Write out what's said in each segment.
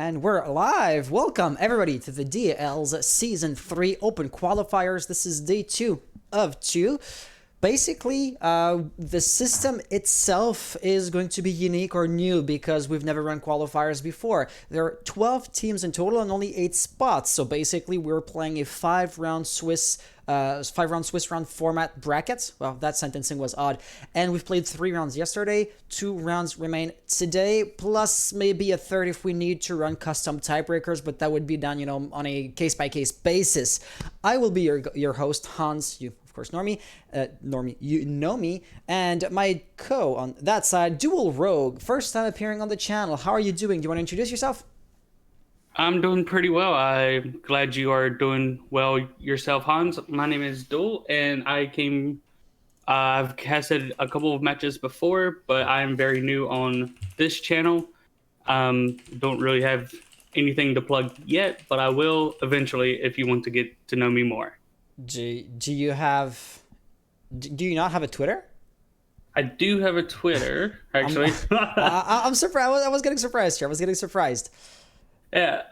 And we're live! Welcome everybody to the DAL's Season 3 Open Qualifiers. This is day 2 of 2. Basically, the system itself is going to be unique or new because we've never run qualifiers before. There are 12 teams in total and only 8 spots. So basically, we're playing a 5-round Swiss round format bracket. Well, that sentencing was odd. And we've played 3 rounds yesterday. 2 rounds remain today, plus maybe a third if we need to run custom tiebreakers, but that would be done, on a case-by-case basis. I will be your host, Hans. You of course, Normie, you know me, and my on that side, Dual Rogue, first time appearing on the channel. How are you doing? Do you want to introduce yourself? I'm doing pretty well. I'm glad you are doing well yourself, Hans. My name is Dual, and I've casted a couple of matches before, but I'm very new on this channel. Don't really have anything to plug yet, but I will eventually if you want to get to know me more. Do you not have a Twitter? I do have a Twitter, actually. I'm surprised. I was getting surprised here. I was getting surprised. Yeah,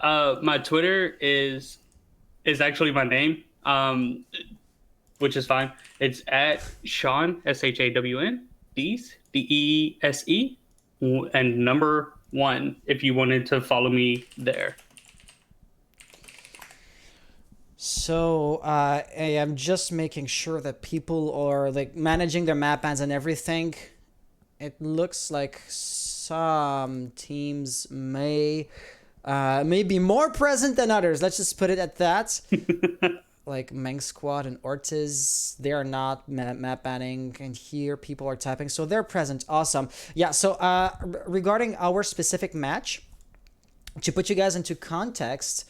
my Twitter is actually my name, which is fine. It's at Shawn SHAWN DESE and number 1 if you wanted to follow me there. So I am just making sure that people are like managing their map bans and everything. It looks like some teams may be more present than others. Let's just put it at that. Like Meng Squad and Ortiz, they are not map banning, and here people are tapping, so they're present. Awesome. Yeah. So regarding our specific match, to put you guys into context.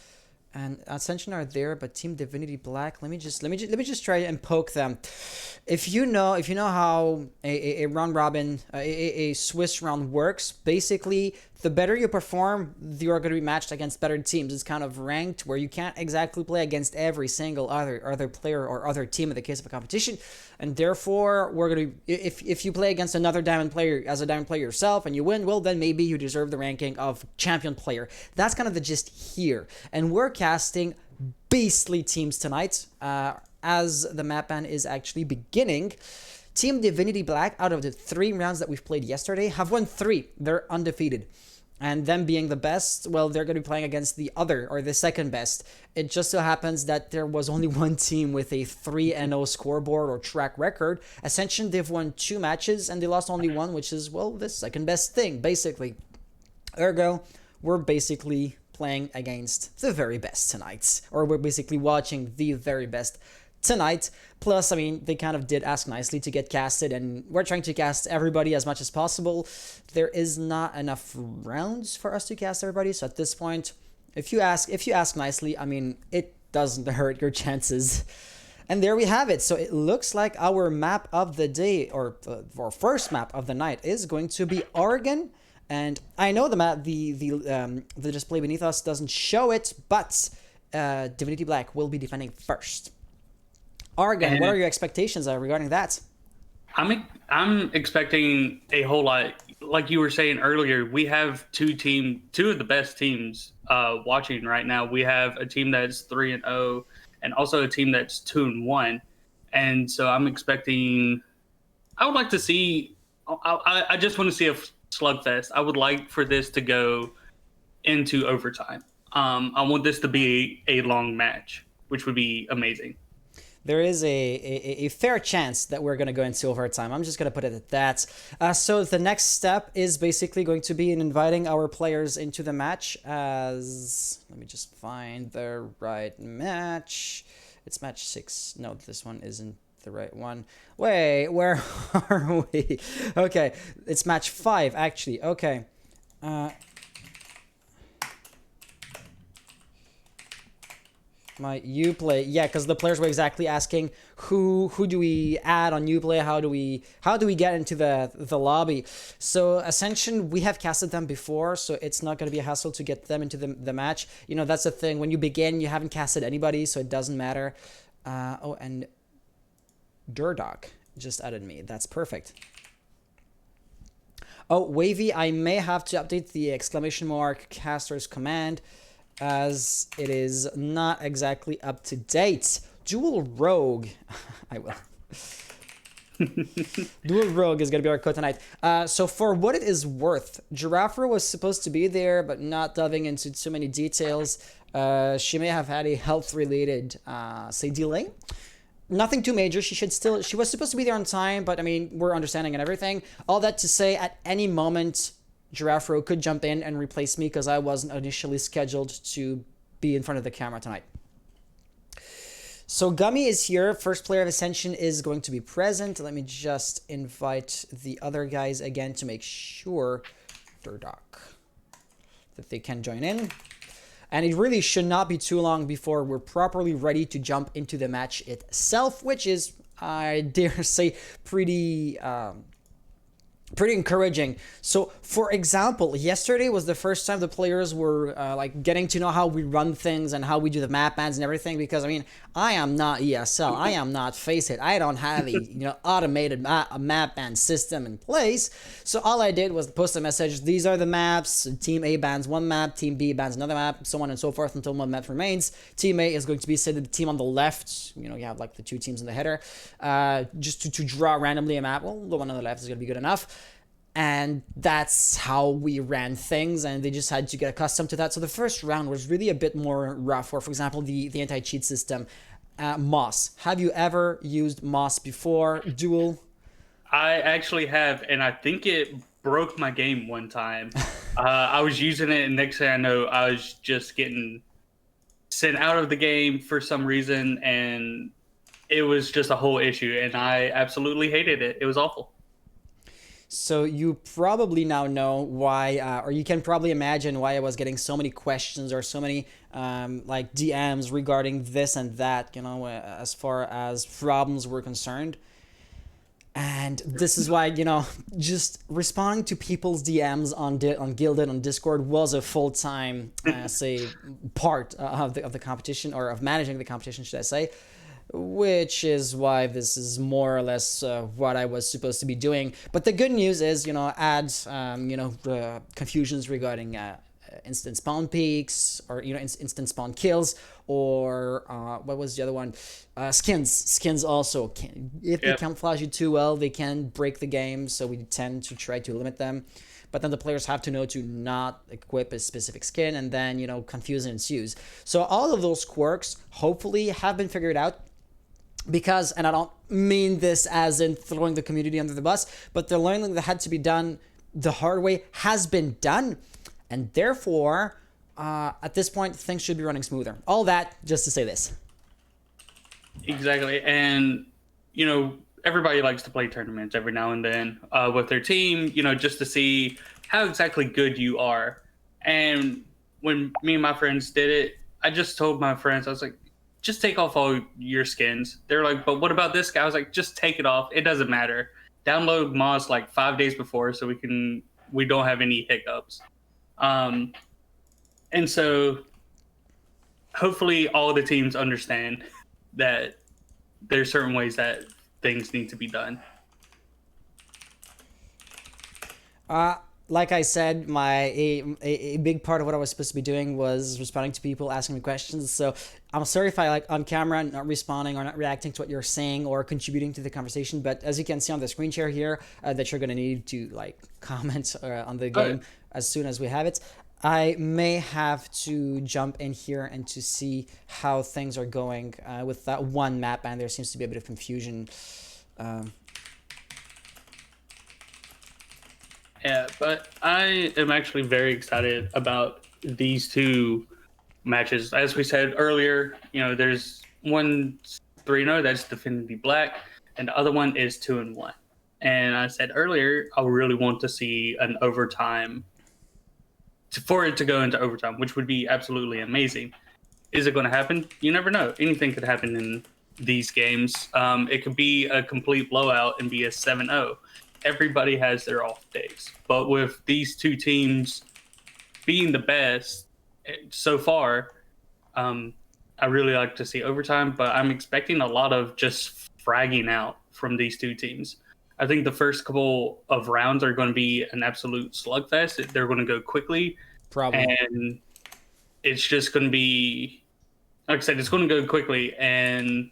And Ascension are there, but Team Divinity Black. Let me just try and poke them. If you know how a round robin, a Swiss round works, basically the better you perform, you're going to be matched against better teams. It's kind of ranked where you can't exactly play against every single other player or other team in the case of a competition, and therefore we're going to if you play against another diamond player as a diamond player yourself and you win, well then maybe you deserve the ranking of champion player. That's kind of the gist here, and we're casting beastly teams tonight as the map ban is actually beginning. Team Divinity Black, out of the 3 rounds that we've played yesterday, have won 3. They're undefeated. And them being the best, well, they're going to be playing against the other, or the second best. It just so happens that there was only one team with a 3-0 scoreboard or track record. Ascension, they've won 2 matches, and they lost only 1, which is, well, the second best thing, basically. Ergo, we're basically playing against the very best tonight. Or we're basically watching the very best tonight. Plus, I mean, they kind of did ask nicely to get casted, and we're trying to cast everybody as much as possible. There is not enough rounds for us to cast everybody, so at this point, if you ask nicely, I mean, it doesn't hurt your chances. And there we have it. So it looks like our map of the day, or our first map of the night, is going to be Oregon. And I know the map, the display beneath us doesn't show it, but Divinity Black will be defending first. Oregon, what are your expectations regarding that? I'm expecting a whole lot. Like you were saying earlier, we have two of the best teams watching right now. We have a team that's 3-0 and also a team that's 2-1. And so I'm expecting. I would like to see. I just want to see a slugfest. I would like for this to go into overtime. I want this to be a long match, which would be amazing. There is a fair chance that we're going to go into overtime. I'm just going to put it at that. So the next step is basically going to be in inviting our players into the match as... Let me just find the right match. It's match 6. No, this one isn't the right one. Wait, where are we? Okay, it's match 5, actually. Okay. My Uplay, yeah, because the players were exactly asking who do we add on Uplay, how do we get into the lobby. So Ascension, we have casted them before, so it's not going to be a hassle to get them into the match. You know, that's the thing, when you begin you haven't casted anybody, so it doesn't matter. Oh, and Durdock just added me, that's perfect. Oh, Wavy, I may have to update the exclamation mark caster's command as it is not exactly up to date. Dual Rogue. I will. Dual Rogue is going to be our code tonight. So for what it is worth, Giraffe was supposed to be there, but not delving into too many details. She may have had a health-related, say, delay. Nothing too major. She was supposed to be there on time, but I mean, we're understanding and everything. All that to say, at any moment, Giraffe could jump in and replace me because I wasn't initially scheduled to be in front of the camera tonight. So Gummy is here. First player of Ascension is going to be present. Let me just invite the other guys again to make sure that they can join in. And it really should not be too long before we're properly ready to jump into the match itself, which is, I dare say, pretty encouraging. So, for example, yesterday was the first time the players were like getting to know how we run things and how we do the map bans and everything. Because I mean, I am not ESL, I am not Face It, I don't have a automated map ban system in place. So all I did was post a message. These are the maps. Team A bans one map, Team B bans another map, so on and so forth until one map remains. Team A is going to be, say, the team on the left. You have like the two teams in the header. Just to draw randomly a map. Well, the one on the left is going to be good enough. And that's how we ran things, and they just had to get accustomed to that. So the first round was really a bit more rough. For example, the anti-cheat system. Moss. Have you ever used Moss before? Duel? I actually have, and I think it broke my game one time. I was using it, and next thing I know, I was just getting sent out of the game for some reason, and it was just a whole issue, and I absolutely hated it. It was awful. So you probably now know why, or you can probably imagine why I was getting so many questions or so many like DMs regarding this and that, as far as problems were concerned. And this is why, just responding to people's DMs on Guilded, on Discord, was a full-time, say, part of the competition, or of managing the competition, should I say. Which is why this is more or less what I was supposed to be doing. But the good news is, adds, confusions regarding instant spawn peaks, or, instant spawn kills, or what was the other one? Skins. Skins also, if they camouflage you too well, they can break the game, so we tend to try to limit them. But then the players have to know to not equip a specific skin, and then, confusion ensues. So all of those quirks, hopefully, have been figured out. Because, and I don't mean this as in throwing the community under the bus, but the learning that had to be done the hard way has been done. And therefore, at this point, things should be running smoother. All that just to say this. Exactly. And, everybody likes to play tournaments every now and then with their team, just to see how exactly good you are. And when me and my friends did it, I just told my friends, I was like, just take off all your skins. They're like, but what about this guy? I was like, just take it off. It doesn't matter. Download Moss like 5 days before so we don't have any hiccups. And so hopefully all the teams understand that there's certain ways that things need to be done. Like I said, a big part of what I was supposed to be doing was responding to people asking me questions. So I'm sorry if I on camera not responding or not reacting to what you're saying or contributing to the conversation. But as you can see on the screen share here, that you're gonna need to comment on the game as soon as we have it. I may have to jump in here and to see how things are going with that one map, and there seems to be a bit of confusion. Yeah, but I am actually very excited about these two matches. As we said earlier, there's one 3-0 that's Definity Black, and the other one is 2-1. And I said earlier, I really want to see an overtime, for it to go into overtime, which would be absolutely amazing. Is it going to happen? You never know. Anything could happen in these games. It could be a complete blowout and be a 7-0. Everybody has their off days. But with these two teams being the best so far, I really like to see overtime, but I'm expecting a lot of just fragging out from these two teams. I think the first couple of rounds are going to be an absolute slugfest. They're going to go quickly, Probably. and it's just going to be, like I said, it's going to go quickly, and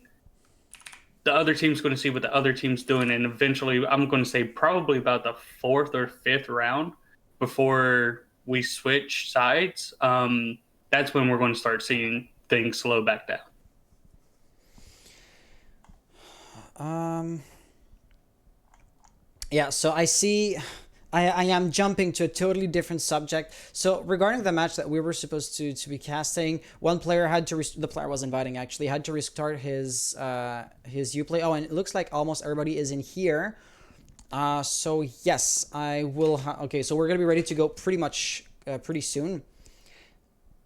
the other team's going to see what the other team's doing, and eventually, I'm going to say probably about the fourth or fifth round before we switch sides. That's when we're going to start seeing things slow back down. Yeah, so I see. I am jumping to a totally different subject. So regarding the match that we were supposed to be casting, one player had to the player was inviting actually had to restart his Uplay. Oh, and it looks like almost everybody is in here. So yes, I will. Okay, so we're gonna be ready to go pretty much pretty soon.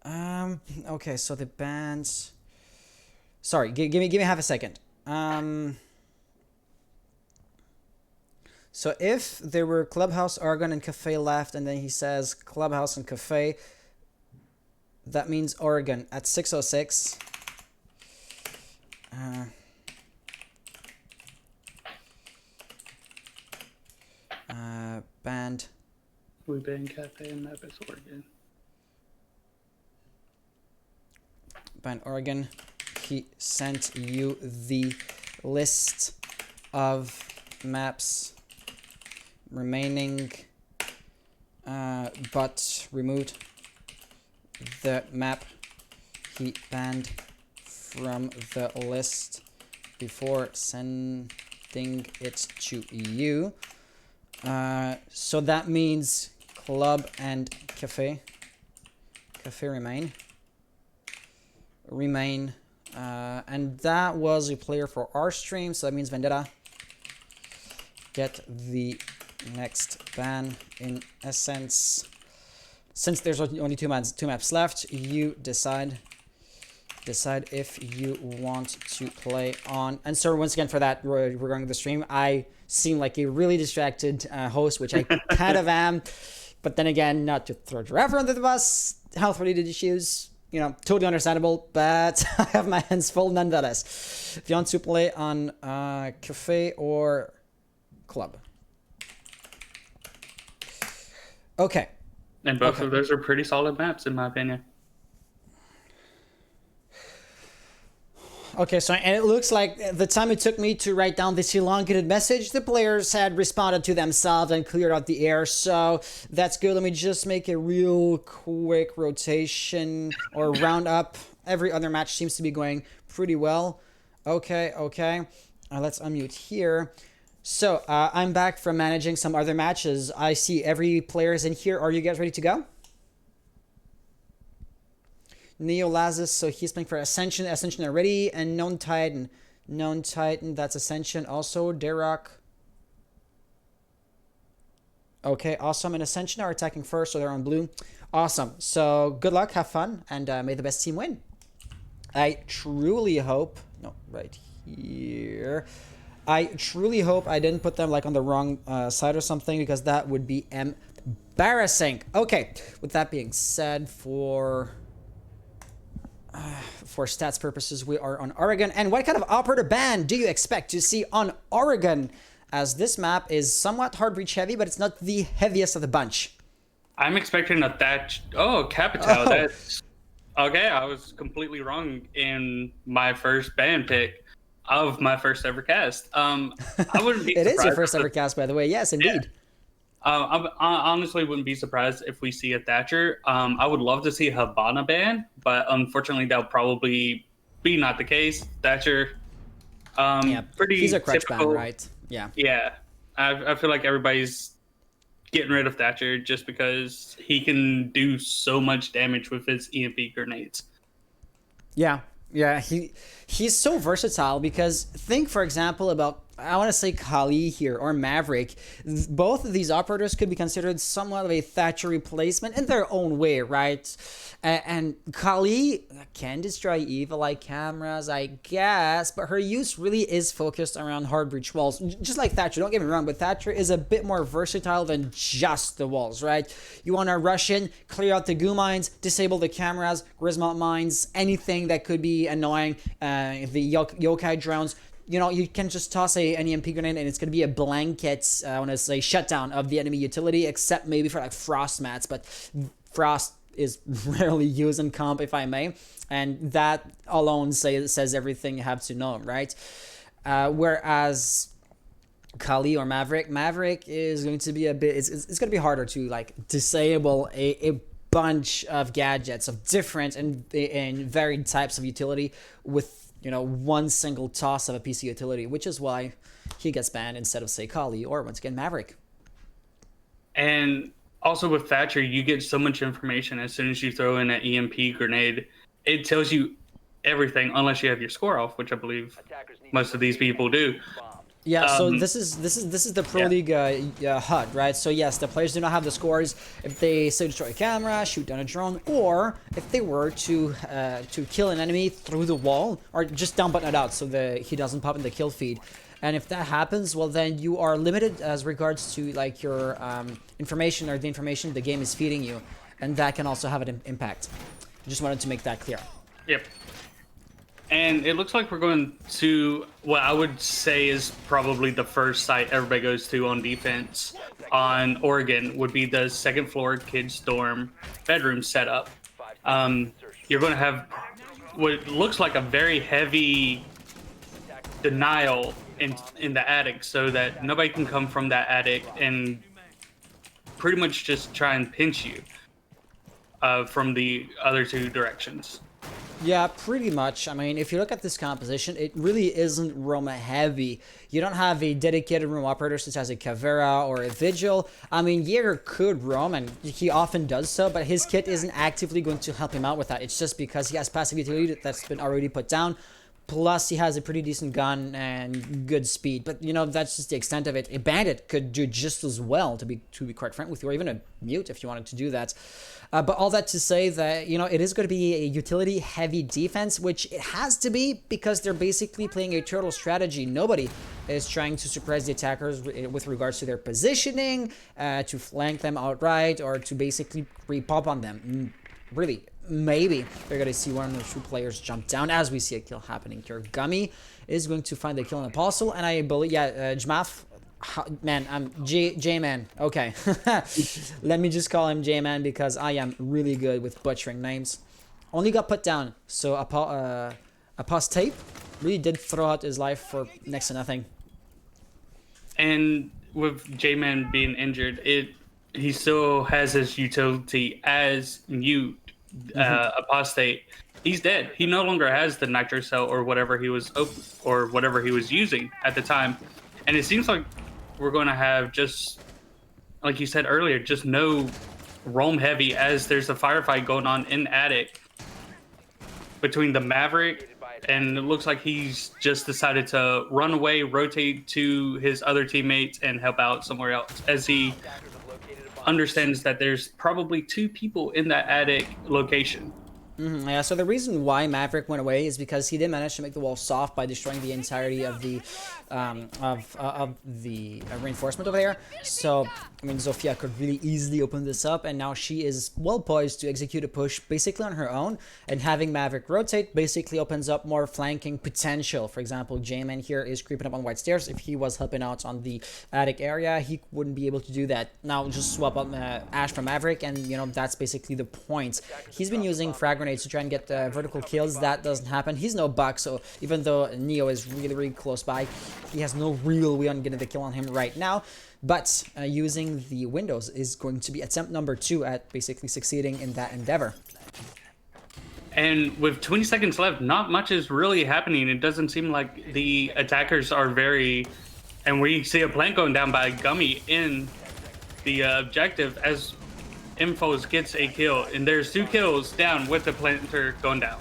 Okay, so the bands. Sorry, give me half a second. So if there were Clubhouse, Oregon, and Cafe left, and then he says Clubhouse and Cafe, that means Oregon at 6:06. Band. We banned Cafe and Map is Oregon. Band Oregon. He sent you the list of maps remaining, but removed the map he banned from the list before sending it to you. So that means Club and Cafe remain, and that was a player for our stream, so that means Vendetta get the next ban. In essence, since there's only two maps left, you decide if you want to play on. And so once again, for that regarding the stream, I seem like a really distracted host, which I kind of am, but then again, not to throw Giraffe under the bus, health related issues, you know, totally understandable, but I have my hands full nonetheless. If you want to play on Cafe or Club. Okay. And both of those are pretty solid maps, in my opinion. Okay, so and it looks like the time it took me to write down this elongated message, the players had responded to themselves and cleared out the air, so that's good. Let me just make a real quick rotation or round up. Every other match seems to be going pretty well. Okay. Let's unmute here. So, I'm back from managing some other matches. I see every player is in here. Are you guys ready to go? Neo Lazis, so he's playing for Ascension already, and Known Titan, that's Ascension also. Derrock. Okay, awesome. And Ascension are attacking first, so they're on blue. Awesome. So good luck, have fun, and may the best team win. I truly hope, no, right here. I truly hope I didn't put them like on the wrong side or something, because that would be embarrassing. Okay, with that being said, for stats purposes, we are on Oregon. And what kind of operator ban do you expect to see on Oregon? As this map is somewhat hard reach heavy, but it's not the heaviest of the bunch. I'm expecting a Thatch. Oh, Capital. Oh. That's okay. I was completely wrong in my first ban pick of my first ever cast. I wouldn't be. It is your first ever cast, by the way. Yes, indeed. Yeah. I honestly wouldn't be surprised if we see a Thatcher. I would love to see a Habana ban, but unfortunately that'll probably be not the case. Thatcher, yeah, pretty he's a crutch typical ban, right? Yeah. Yeah, I feel like everybo's getting rid of Thatcher just because he can do so much damage with his EMP grenades. Yeah, he's so versatile, because think, for example, about, I want to say Kali here or Maverick. Both of these operators could be considered somewhat of a Thatcher replacement in their own way, right? And Kali can destroy evil-eye cameras, I guess, but her use really is focused around hard breach walls. Just like Thatcher, don't get me wrong, but Thatcher is a bit more versatile than just the walls, right? You want to rush in, clear out the goo mines, disable the cameras, Grismont mines, anything that could be annoying, the yokai drones. you know, you can just toss an EMP grenade and it's going to be a blanket, I want to say, shutdown of the enemy utility, except maybe for like frost mats, but frost is rarely used in comp, if I may, and that alone says everything you have to know, right? Whereas Kali or Maverick is going to be a bit, it's going to be harder to like disable a bunch of gadgets of different and varied types of utility with, you know, one single toss of a PC utility, which is why he gets banned instead of, say, Kali or, once again, Maverick. And also with Thatcher, you get so much information as soon as you throw in an EMP grenade. It tells you everything, unless you have your score off, which I believe most of these people do. Yeah, so this is the Pro League HUD, right? So yes, the players do not have the scores if they, say, destroy a camera, shoot down a drone, or if they were to kill an enemy through the wall, or just down button it out so he doesn't pop in the kill feed. And if that happens, well, then you are limited as regards to like your information or the information the game is feeding you, and that can also have an impact. Just wanted to make that clear. Yep. And it looks like we're going to what I would say is probably the first site everybody goes to on defense on Oregon would be the second floor kids dorm bedroom setup. You're going to have what looks like a very heavy denial in the attic so that nobody can come from that attic and pretty much just try and pinch you from the other two directions. Yeah, pretty much. I mean, if you look at this composition, it really isn't roam heavy. You don't have a dedicated room operator such as a Cavera or a Vigil. I mean, Jaeger could roam, and he often does so, but his kit isn't actively going to help him out with that. It's just because he has passive utility that's been already put down. Plus, he has a pretty decent gun and good speed. But, you know, that's just the extent of it. A Bandit could do just as well, to be quite frank with you, or even a Mute if you wanted to do that. But all that to say that, you know, it is going to be a utility-heavy defense, which it has to be because they're basically playing a turtle strategy. Nobody is trying to suppress the attackers with regards to their positioning, to flank them outright, or to basically repop on them. Really, maybe we're going to see one or two players jump down as we see a kill happening here. Gummy is going to find the kill on Apostle, and I believe, yeah, Jmaf. Man, I'm J-Man. Okay. Let me just call him J-Man because I am really good with butchering names. Only got put down. So Apostate really did throw out his life for next to nothing. And with J-Man being injured, he still has his utility as Mute. Apostate. He's dead. He no longer has the nitro cell or whatever he was using at the time. And it seems like we're going to have, just like you said earlier, just no roam heavy, as there's a firefight going on in attic between the Maverick, and it looks like he's just decided to run away, rotate to his other teammates, and help out somewhere else, as he understands that there's probably two people in that attic location. Yeah, so the reason why Maverick went away is because he did manage to make the wall soft by destroying the entirety of the reinforcement over there. So, I mean, Zofia could really easily open this up, and now she is well poised to execute a push basically on her own, and having Maverick rotate basically opens up more flanking potential. For example, J-Man here is creeping up on white stairs. If he was helping out on the attic area, he wouldn't be able to do that. Now, just swap up Ash for Maverick, and, you know, that's basically the point. He's been using frag grenades to try and get vertical kills. That doesn't happen. He's no buck, so even though Neo is really, really close by, he has no real way on getting the kill on him right now. But using the windows is going to be attempt number 2 at basically succeeding in that endeavor. And with 20 seconds left, not much is really happening. It doesn't seem like the attackers are very... And we see a plant going down by Gummy in the objective as Infos gets a kill. And there's 2 kills down with the planter going down.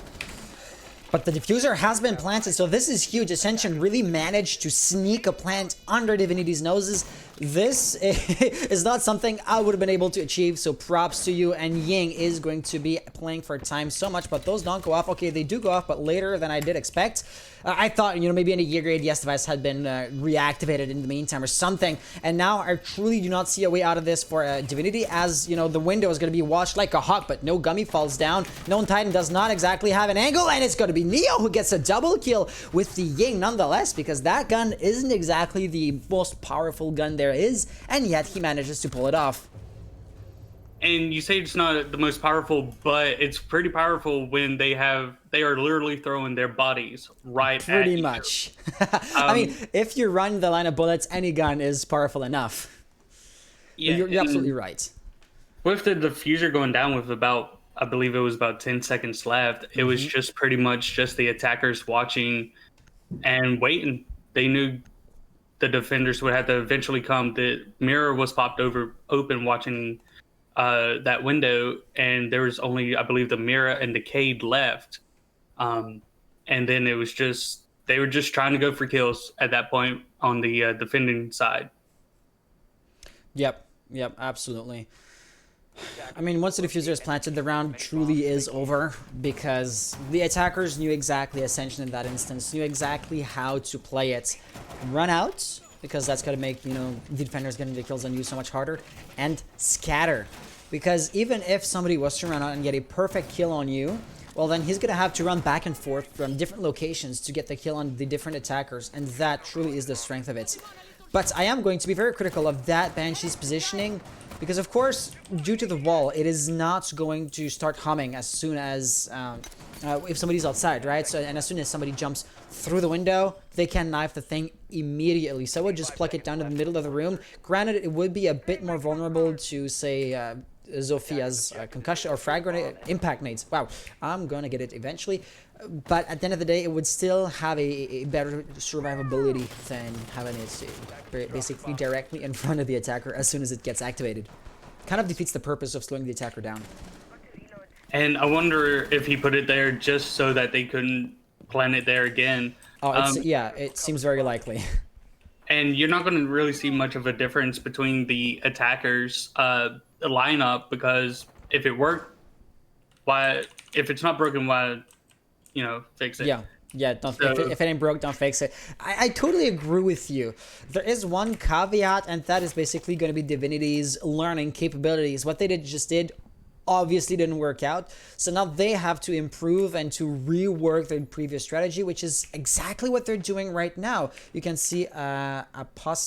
But the diffuser has been planted, so this is huge. Ascension really managed to sneak a plant under Divinity's noses. This is not something I would have been able to achieve, so props to you. And Ying is going to be playing for time so much, but those don't go off. Okay, they do go off, but later than I did expect. I thought, you know, maybe in a year grade, yes, device had been reactivated in the meantime or something. And now I truly do not see a way out of this for Divinity, as, you know, the window is going to be watched like a hawk, but no Gummy falls down. Known Titan does not exactly have an angle, and it's going to be Neo who gets a double kill with the Ying nonetheless, because that gun isn't exactly the most powerful gun there is, and yet he manages to pull it off. And you say it's not the most powerful, but it's pretty powerful when they are literally throwing their bodies right pretty at much. I mean, if you run the line of bullets, any gun is powerful enough. Yeah, you're absolutely right. With the diffuser going down with about, I believe it was about 10 seconds left, it was just pretty much just the attackers watching and waiting. They knew the defenders would have to eventually come. The mirror was popped open watching that window, and there was only, I believe, the mirror and the Cade left. And then it was just, they were just trying to go for kills at that point on the defending side. Yep, absolutely. I mean, once the diffuser is planted, the round truly is over, because the attackers knew exactly, Ascension in that instance, knew exactly how to play it. Run out, because that's going to make, you know, the defenders getting the kills on you so much harder, and scatter. Because even if somebody was to run out and get a perfect kill on you, well, then he's going to have to run back and forth from different locations to get the kill on the different attackers, and that truly is the strength of it. But I am going to be very critical of that Banshee's positioning, because of course, due to the wall, it is not going to start humming as soon as, if somebody's outside, right? So, and as soon as somebody jumps through the window, they can knife the thing immediately. So I would just pluck it down to the middle of the room. Granted, it would be a bit more vulnerable to, say, Zophia's concussion or frag grenade, impact nades. Wow, I'm gonna get it eventually. But at the end of the day, it would still have a better survivability than having it basically directly in front of the attacker as soon as it gets activated. Kind of defeats the purpose of slowing the attacker down. And I wonder if he put it there just so that they couldn't plant it there again. Oh, yeah, it seems very likely. And you're not going to really see much of a difference between the attackers' lineup, because if it worked, why? If it's not broken, why? You know, fix it. Yeah. Don't, so, if it ain't broke, don't fix it. I totally agree with you. There is one caveat, and that is basically going to be Divinity's learning capabilities. What they just did obviously didn't work out, so now they have to improve and to rework their previous strategy, which is exactly what they're doing right now. You can see a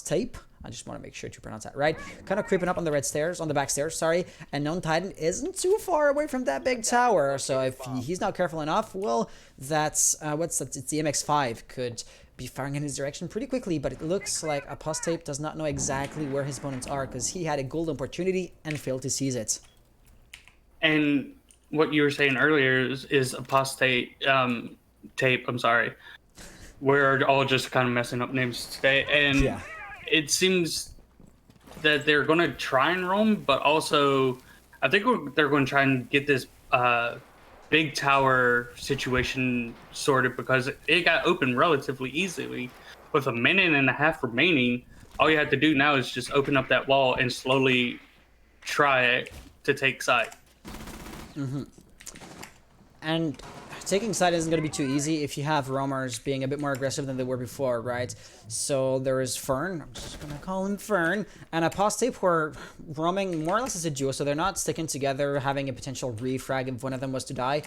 tape. I just want to make sure to pronounce that right. Kind of creeping up on the back stairs, sorry. And Known Titan isn't too far away from that big tower. So if he's not careful enough, well, that's, it's the MX-5 could be firing in his direction pretty quickly. But it looks like Apostate does not know exactly where his opponents are, because he had a golden opportunity and failed to seize it. And what you were saying earlier is Apostate tape, I'm sorry. We're all just kind of messing up names today. And yeah. It seems that they're going to try and roam, but also I think they're going to try and get this big tower situation sorted, because it got open relatively easily. With a minute and a half remaining, all you have to do now is just open up that wall and slowly try to take side. And taking side isn't going to be too easy if you have roamers being a bit more aggressive than they were before, right? So there is Fern, I'm just going to call him Fern, and Apostate, who are roaming more or less as a duo, so they're not sticking together, having a potential refrag if one of them was to die.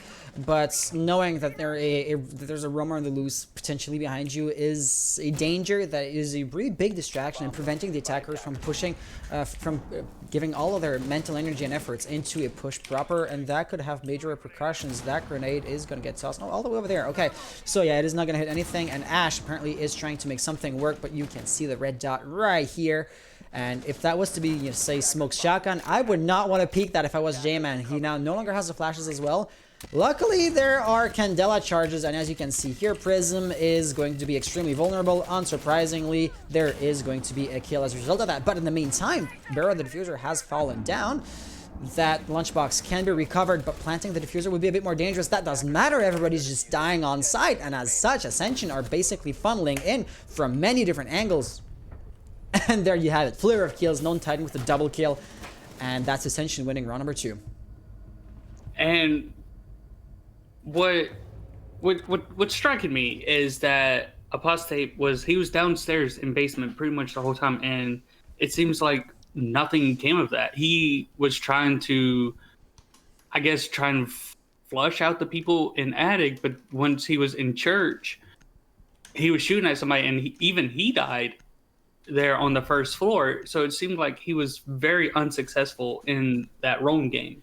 But knowing that there's a roamer on the loose potentially behind you is a danger that is a really big distraction and preventing the attackers from pushing, from giving all of their mental energy and efforts into a push proper, and that could have major repercussions. That grenade is going to get tossed all the way over there. Okay, so yeah, it is not going to hit anything, and Ash apparently is trying to make something work, but you can see the red dot right here. And if that was to be, you know, say, Smoke's shotgun, I would not want to peek that if I was J-Man. He now no longer has the flashes as well. Luckily, there are Candela charges, and as you can see here, Prism is going to be extremely vulnerable. Unsurprisingly, there is going to be a kill as a result of that. But in the meantime, Barrow the Diffuser has fallen down. That lunchbox can be recovered, but planting the diffuser would be a bit more dangerous. That doesn't matter, everybody's just dying on sight, and as such, Ascension are basically funneling in from many different angles. And there you have it. Flurry of kills, non-Titan with a double kill. And that's essentially winning round number 2. And what's striking me is that Apostate he was downstairs in basement pretty much the whole time, and it seems like nothing came of that. He was trying to, I guess, try and flush out the people in attic, but once he was in church, he was shooting at somebody, and even he died there on the first floor. So it seemed like he was very unsuccessful in that roam game,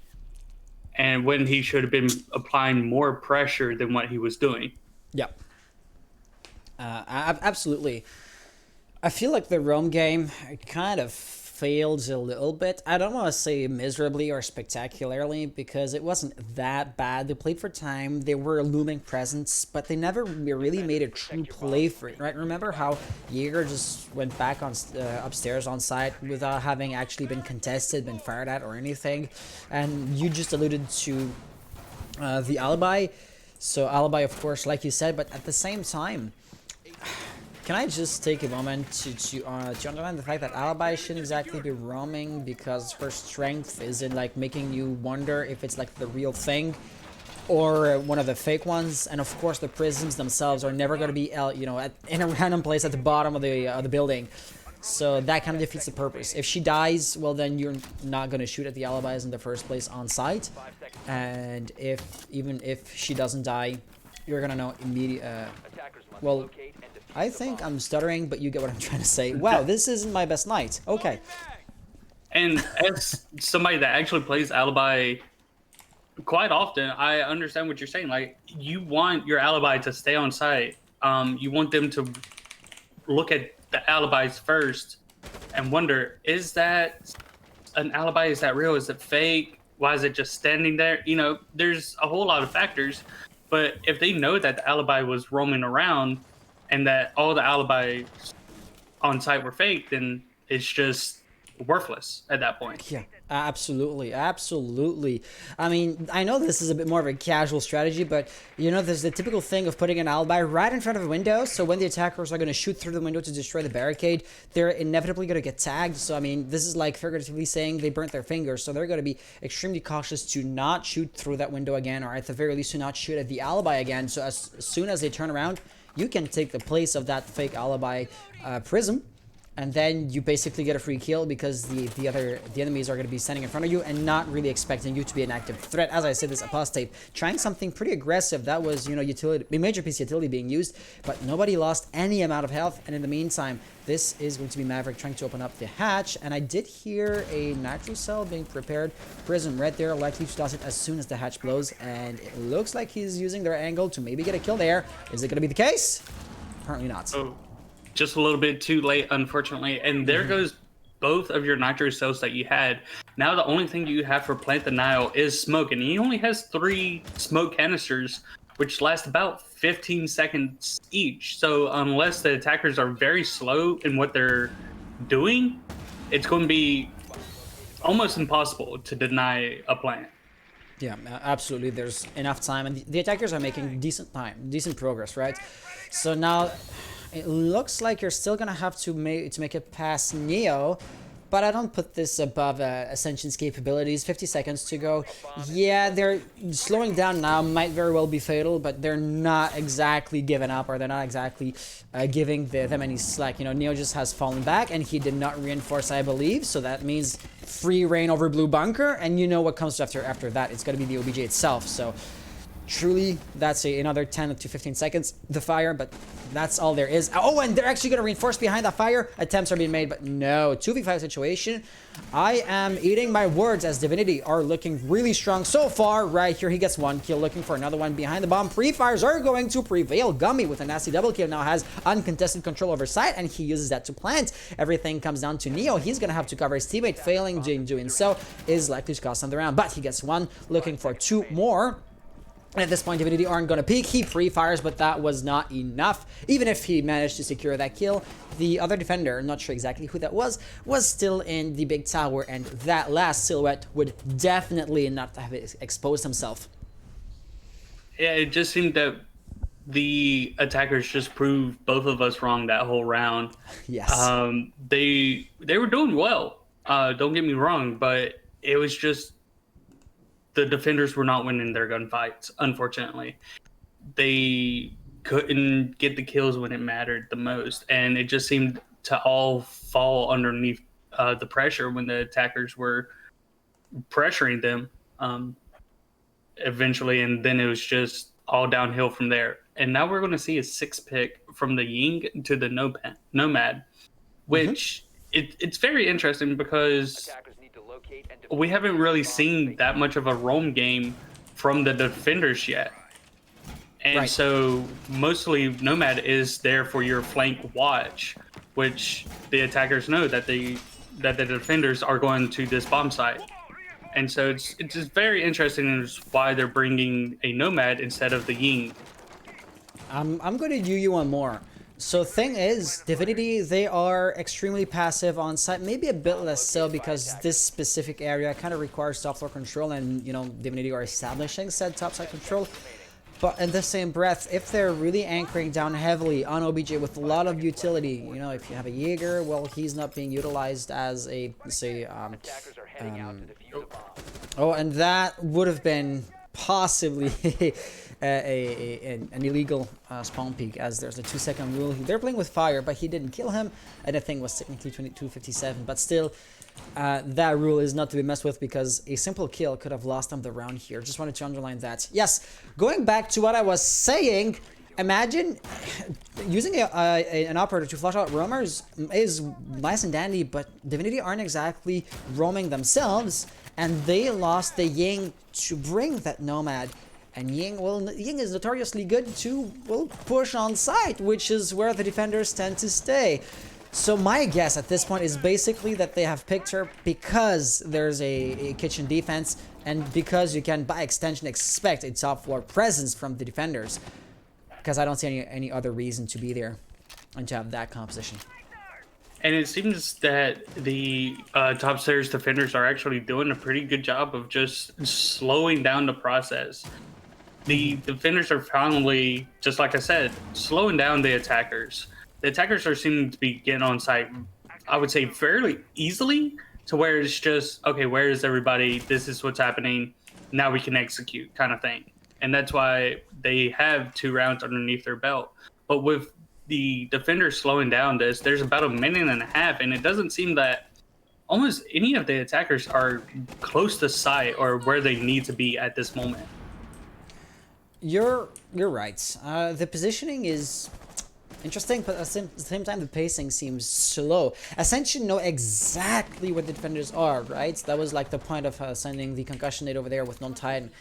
and when he should have been applying more pressure than what he was doing. Yep. Absolutely. I feel like the roam game kind of failed a little bit. I don't want to say miserably or spectacularly, because it wasn't that bad. They played for time, they were a looming presence, but they never really made a true play for it, right? Remember how Jaeger just went back on upstairs on site without having actually been contested, been fired at, or anything? And you just alluded to the alibi. So alibi, of course, like you said, but at the same time, can I just take a moment to underline the fact that alibi shouldn't exactly be roaming, because her strength is in like making you wonder if it's like the real thing or one of the fake ones. And of course the prisms themselves are never going to be in a random place at the bottom of the building. So that kind of defeats the purpose. If she dies, well, then you're not going to shoot at the alibis in the first place on site. And even if she doesn't die, you're going to know immediately. Well, I think I'm stuttering, but you get what I'm trying to say. Wow, this isn't my best night. Okay. And as somebody that actually plays alibi quite often, I understand what you're saying. Like, you want your alibi to stay on site. You want them to look at the alibis first and wonder, is that an alibi? Is that real? Is it fake? Why is it just standing there? You know, there's a whole lot of factors. But if they know that the alibi was roaming around and that all the alibis on site were fake, then it's just worthless at that point. Yeah, absolutely. I mean, I know this is a bit more of a casual strategy, but there's the typical thing of putting an alibi right in front of a window, so when the attackers are going to shoot through the window to destroy the barricade, they're inevitably going to get tagged. So I mean, this is like figuratively saying they burnt their fingers, so they're going to be extremely cautious to not shoot through that window again, or at the very least to not shoot at the alibi again. So as soon as they turn around, you can take the place of that fake alibi prism, and then you basically get a free kill, because the enemies are going to be standing in front of you and not really expecting you to be an active threat. As I said, this Apostate trying something pretty aggressive. That was, utility, major piece utility being used, but nobody lost any amount of health. And in the meantime, this is going to be Maverick trying to open up the hatch. And I did hear a nitro cell being prepared. Prism right there, likely to toss it as soon as the hatch blows. And it looks like he's using their angle to maybe get a kill there. Is it going to be the case? Apparently not. Oh. Just a little bit too late, unfortunately. And there goes both of your nitro cells that you had. Now the only thing you have for Plant Denial is smoke, and he only has 3 smoke canisters, which last about 15 seconds each. So unless the attackers are very slow in what they're doing, it's going to be almost impossible to deny a plant. Yeah, absolutely. There's enough time, and the attackers are making decent progress, right? So now it looks like you're still gonna have to make it past Neo, but I don't put this above Ascension's capabilities. 50 seconds to go. Yeah, they're slowing down now, might very well be fatal, but they're not exactly giving up, or they're not exactly giving them any slack. Neo just has fallen back, and he did not reinforce, I believe, so that means free reign over Blue Bunker, and you know what comes after that. It's gonna be the OBJ itself, so truly, that's another 10 to 15 seconds, the fire, but that's all there is. Oh, and they're actually going to reinforce behind the fire. Attempts are being made, but no. 2v5 situation. I am eating my words, as Divinity are looking really strong so far. Right here, he gets 1 kill, looking for another one behind the bomb. Pre-fires are going to prevail. Gummy with a nasty double kill now has uncontested control over site, and he uses that to plant. Everything comes down to Neo. He's going to have to cover his teammate. Failing in doing so is likely to cost him the round, but he gets 1, looking for 2 more. And at this point, Divinity aren't going to peek. He pre-fires, but that was not enough. Even if he managed to secure that kill, the other defender, not sure exactly who that was still in the big tower, and that last silhouette would definitely not have exposed himself. Yeah, it just seemed that the attackers just proved both of us wrong that whole round. Yes. They were doing well. Don't get me wrong, but it was just the defenders were not winning their gunfights. Unfortunately, they couldn't get the kills when it mattered the most, and it just seemed to all fall underneath the pressure when the attackers were pressuring them. Eventually, and then it was just all downhill from there. And now we're going to see a 6 pick from the Ying to the Nomad, Mm-hmm. which it's very interesting because we haven't really seen that much of a roam game from the defenders yet. And Right. so mostly Nomad is there for your flank watch, which the attackers know that the defenders are going to this bomb site. And so it's just very interesting why they're bringing a Nomad instead of the Ying. I'm going to do you one more. So thing is, Divinity, they are extremely passive on site, maybe a bit less so because this specific area kind of requires top floor control, and Divinity are establishing said top side control. But in the same breath, if they're really anchoring down heavily on OBJ with a lot of utility, if you have a Jaeger, well, he's not being utilized as a, say, oh, and that would have been possibly an illegal spawn peak, as there's a 2-second rule. They're playing with fire, but he didn't kill him, and the thing was technically 22:57. But still, that rule is not to be messed with because a simple kill could have lost them the round here. Just wanted to underline that. Yes, going back to what I was saying. Imagine using an operator to flush out roamers is nice and dandy, but Divinity aren't exactly roaming themselves, and they lost the Ying to bring that Nomad. And Ying is notoriously good to, push on site, which is where the defenders tend to stay. So my guess at this point is basically that they have picked her because there's a kitchen defense, and because you can, by extension, expect a top floor presence from the defenders. Because I don't see any other reason to be there and to have that composition. And it seems that the top stairs defenders are actually doing a pretty good job of just slowing down the process. The defenders are finally, just like I said, slowing down the attackers. The attackers are seeming to be getting on site, I would say, fairly easily, to where it's just, okay, where is everybody? This is what's happening. Now we can execute, kind of thing. And that's why they have 2 rounds underneath their belt. But with the defenders slowing down there's about a minute and a half, and it doesn't seem that almost any of the attackers are close to site or where they need to be at this moment. You're right. The positioning is interesting, but at the same time, the pacing seems slow. Ascension know exactly where the defenders are, right? That was like the point of sending the concussion nade over there with non-Titan.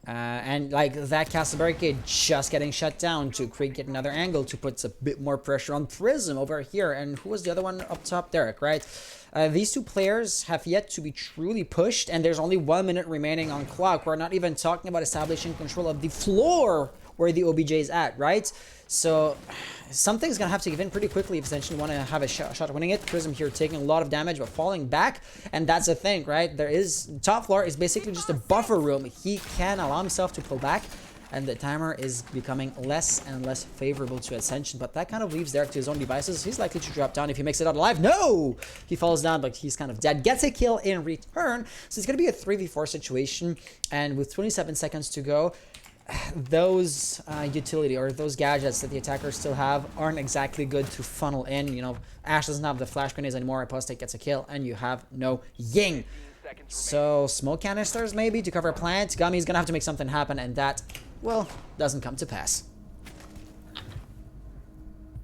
And like that castle barricade just getting shut down to create yet another angle to put a bit more pressure on Prism over here. And who was the other one up top? Derek, right? These 2 players have yet to be truly pushed, and there's only 1 minute remaining on clock. We're not even talking about establishing control of the floor where the OBJ is at, right? So something's gonna have to give in pretty quickly if Ascension want to have a shot at winning it. Prism here taking a lot of damage but falling back, and that's the thing, right? Top floor is basically just a buffer room. He can allow himself to pull back, and the timer is becoming less and less favorable to Ascension, but that kind of leaves Derek to his own devices. He's likely to drop down if he makes it out alive. No! He falls down, but he's kind of dead. Gets a kill in return, so it's gonna be a 3v4 situation, and with 27 seconds to go, those utility or those gadgets that the attackers still have aren't exactly good to funnel in. Ash doesn't have the flash grenades anymore. Apostate gets a kill, and you have no Ying. So smoke canisters maybe to cover a plant. Gummy's gonna have to make something happen, and that, doesn't come to pass.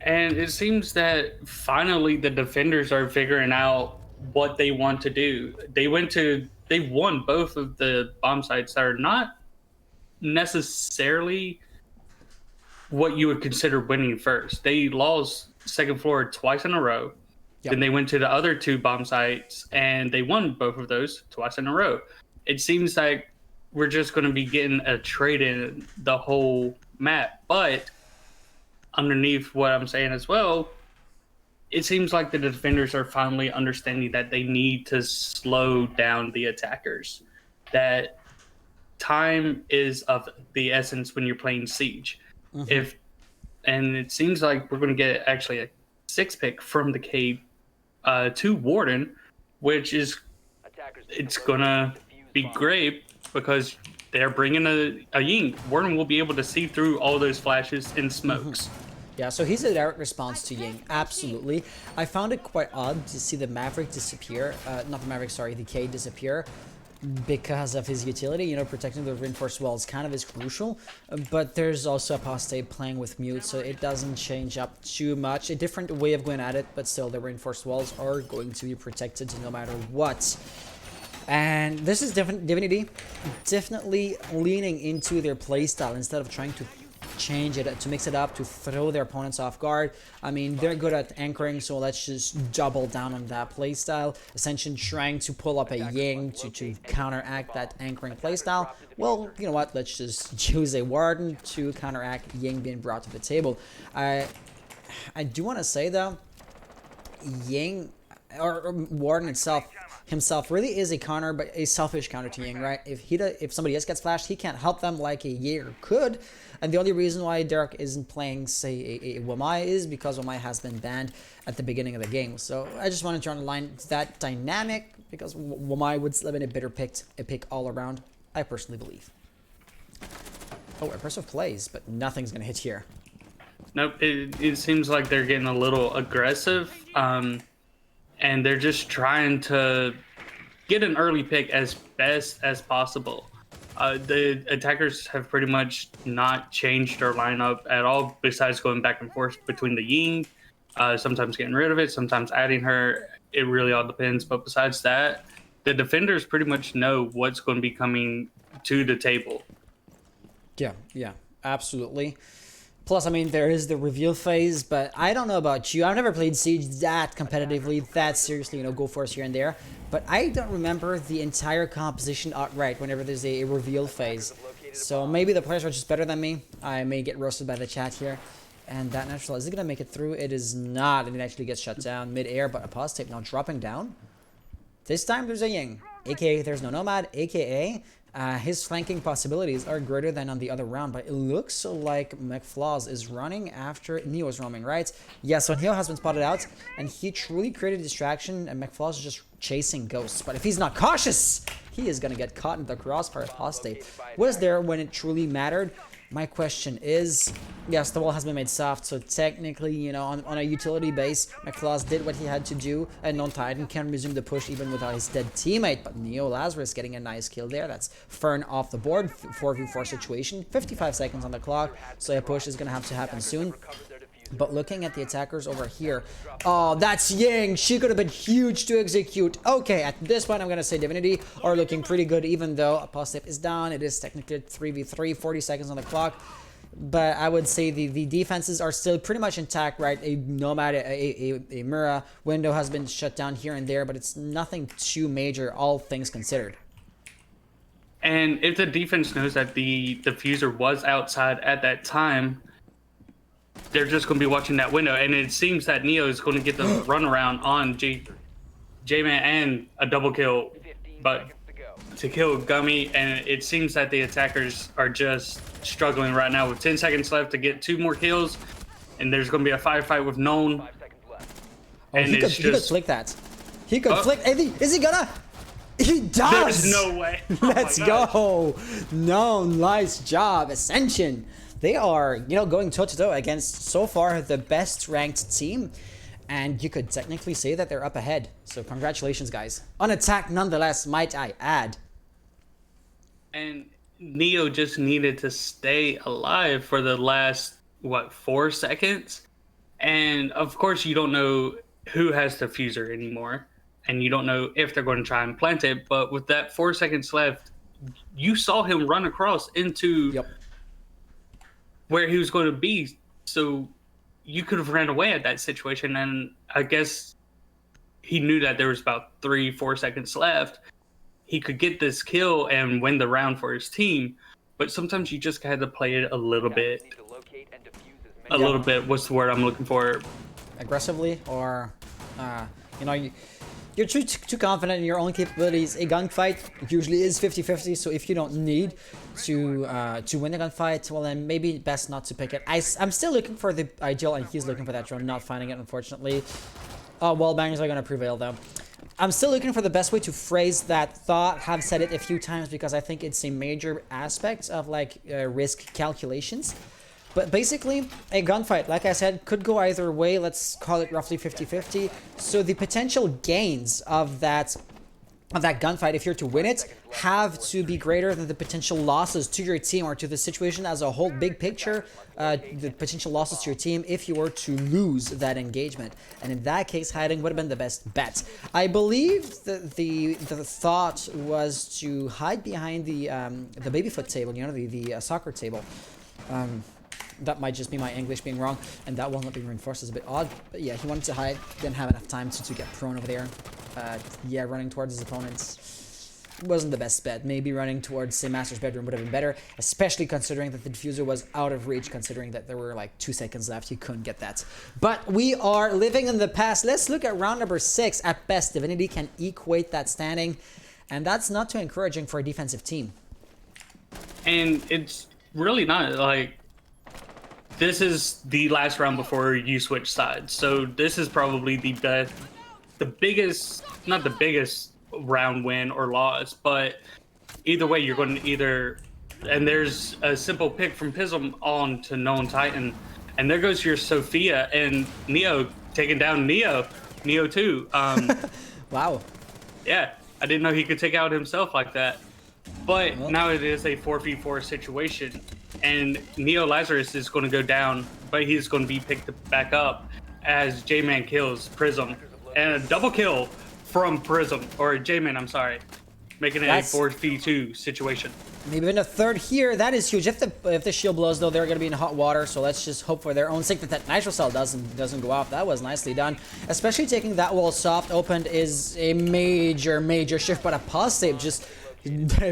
And it seems that finally the defenders are figuring out what they want to do. They won both of the bomb sites that are not necessarily what you would consider winning first. They lost second floor twice in a row. Yep. Then they went to the other 2 bomb sites and they won both of those twice in a row. It seems like we're just going to be getting a trade in the whole map. But underneath what I'm saying as well, it seems like the defenders are finally understanding that they need to slow down the attackers. That time is of the essence when you're playing Siege. Mm-hmm. If and it seems like we're going to get actually a 6-pick from the cave to Warden, which is it's going to be great because they're bringing a Ying. Warden will be able to see through all those flashes and smokes. Yeah, so he's a direct response to Ying, absolutely. I found it quite odd to see the Maverick disappear, not the Maverick, sorry, the K disappear because of his utility. You know, protecting the reinforced walls kind of is crucial, but there's also Apostate playing with Mute, so it doesn't change up too much. A different way of going at it, but still the reinforced walls are going to be protected no matter what. And this is Divinity definitely leaning into their playstyle instead of trying to change it, to mix it up, to throw their opponents off guard. I mean, they're good at anchoring, so let's just double down on that playstyle. Ascension trying to pull up a Ying to counteract that anchoring playstyle. Well, you know what, let's just use a Warden to counteract Ying being brought to the table. I do want to say though, Ying, or Warden himself really is a counter, but a selfish counter to Ying, right? If somebody else gets flashed, he can't help them like a Jaeger could. And the only reason why Derek isn't playing, say, a Wamai is because Wamai has been banned at the beginning of the game. So I just wanted to underline that dynamic because Wamai would still have been a pick all around, I personally believe. Oh, impressive plays, but nothing's going to hit here. Nope, it seems like they're getting a little aggressive. And they're just trying to get an early pick as best as possible. The attackers have pretty much not changed their lineup at all, besides going back and forth between the Ying, sometimes getting rid of it, sometimes adding her. It really all depends. But besides that, the defenders pretty much know what's going to be coming to the table. Yeah, absolutely. Plus, I mean, there is the reveal phase, but I don't know about you. I've never played Siege that competitively, that seriously, you know, go force here and there. But I don't remember the entire composition outright whenever there's a reveal phase. So maybe the players are just better than me. I may get roasted by the chat here. And that natural, is it going to make it through? It is not, and it actually gets shut down mid-air, but Apostate now dropping down. This time there's a Ying, aka there's no Nomad, aka his flanking possibilities are greater than on the other round, but it looks like McFlaws is running after Neo's roaming, right? Yeah, so Neo has been spotted out, and he truly created a distraction, and McFlaws is just chasing ghosts. But if he's not cautious, he is going to get caught in the crossfire. Apostate was there when it truly mattered. My question is, yes, the wall has been made soft, so technically, you know, on a utility base, McFlaws did what he had to do, and Non-Titan can resume the push even without his dead teammate. But Neo Lazarus getting a nice kill there. That's Fern off the board, 4v4 situation, 55 seconds on the clock, so a push is going to have to happen soon. But looking at the attackers over here, oh, that's Ying. She could have been huge to execute. Okay, at this point, I'm going to say Divinity are looking pretty good, even though Apostate is down. It is technically 3v3, 40 seconds on the clock. But I would say the defenses are still pretty much intact, right? A Nomad, a Mira window has been shut down here and there, but it's nothing too major, all things considered. And if the defense knows that the diffuser was outside at that time, they're just going to be watching that window, and it seems that Neo is going to get the runaround on J-Man and a double kill, but to kill Gummy, and it seems that the attackers are just struggling right now with 10 seconds left to get 2 more kills, and there's going to be a firefight with Known. Oh, he could flick that. He could flick. Is he gonna? He does! There's no way. Let's go. No, nice job. Ascension. They are, you know, going toe-to-toe against, so far, the best-ranked team. And you could technically say that they're up ahead. So congratulations, guys. On attack, nonetheless, might I add. And Neo just needed to stay alive for the last, 4 seconds? And, of course, you don't know who has the fuser anymore. And you don't know if they're going to try and plant it. But with that 4 seconds left, you saw him run across into... Yep. where he was going to be, so you could have ran away at that situation, and I guess he knew that there was about 3-4 seconds left. He could get this kill and win the round for his team, but sometimes you just had to play it a little bit. A little bit, what's the word I'm looking for? Aggressively, or, you know, you're too confident in your own capabilities. A gunfight usually is 50-50, so if you don't need to win a gunfight, well then maybe best not to pick it. I'm still looking for the ideal, and he's looking for that drone, not finding it unfortunately. Wall bangers are gonna prevail though. I'm still looking for the best way to phrase that thought. Have said it a few times because I think it's a major aspect of like risk calculations. But basically, a gunfight, like I said, could go either way. Let's call it roughly 50-50. So the potential gains of that gunfight, if you're to win it, have to be greater than the potential losses to your team or to the situation as a whole. Big picture, the potential losses to your team if you were to lose that engagement. And in that case, hiding would have been the best bet. I believe that the thought was to hide behind the babyfoot table, you know, the soccer table. That might just be my English being wrong, and that will not be reinforced. Is a bit odd, but yeah, he wanted to hide, didn't have enough time to get prone over there. Yeah, running towards his opponents wasn't the best bet. Maybe running towards, say, Master's bedroom would have been better, especially considering that the diffuser was out of reach, considering that there were like 2 seconds left. You couldn't get that. But we are living in the past. Let's look at round number 6. At best, Divinity can equate that standing, and that's not too encouraging for a defensive team. And it's really not like... This is the last round before you switch sides, so this is probably the biggest, not the biggest round win or loss, but either way you're going to either, and there's a simple pick from Pism on to Known Titan, and there goes your Sophia and Neo taking down Neo 2. Wow. Yeah, I didn't know he could take out himself like that. But now it is a 4v4 situation, and Neo Lazarus is going to go down, but he's going to be picked back up as J-Man kills Prism. And a double kill from Prism, or J-Man, I'm sorry, making it a 4v2 situation. Maybe even a third here. That is huge. If the shield blows, though, they're going to be in hot water, so let's just hope for their own sake that Nitro Cell doesn't go off. That was nicely done. Especially taking that wall soft opened is a major shift, but Apostate just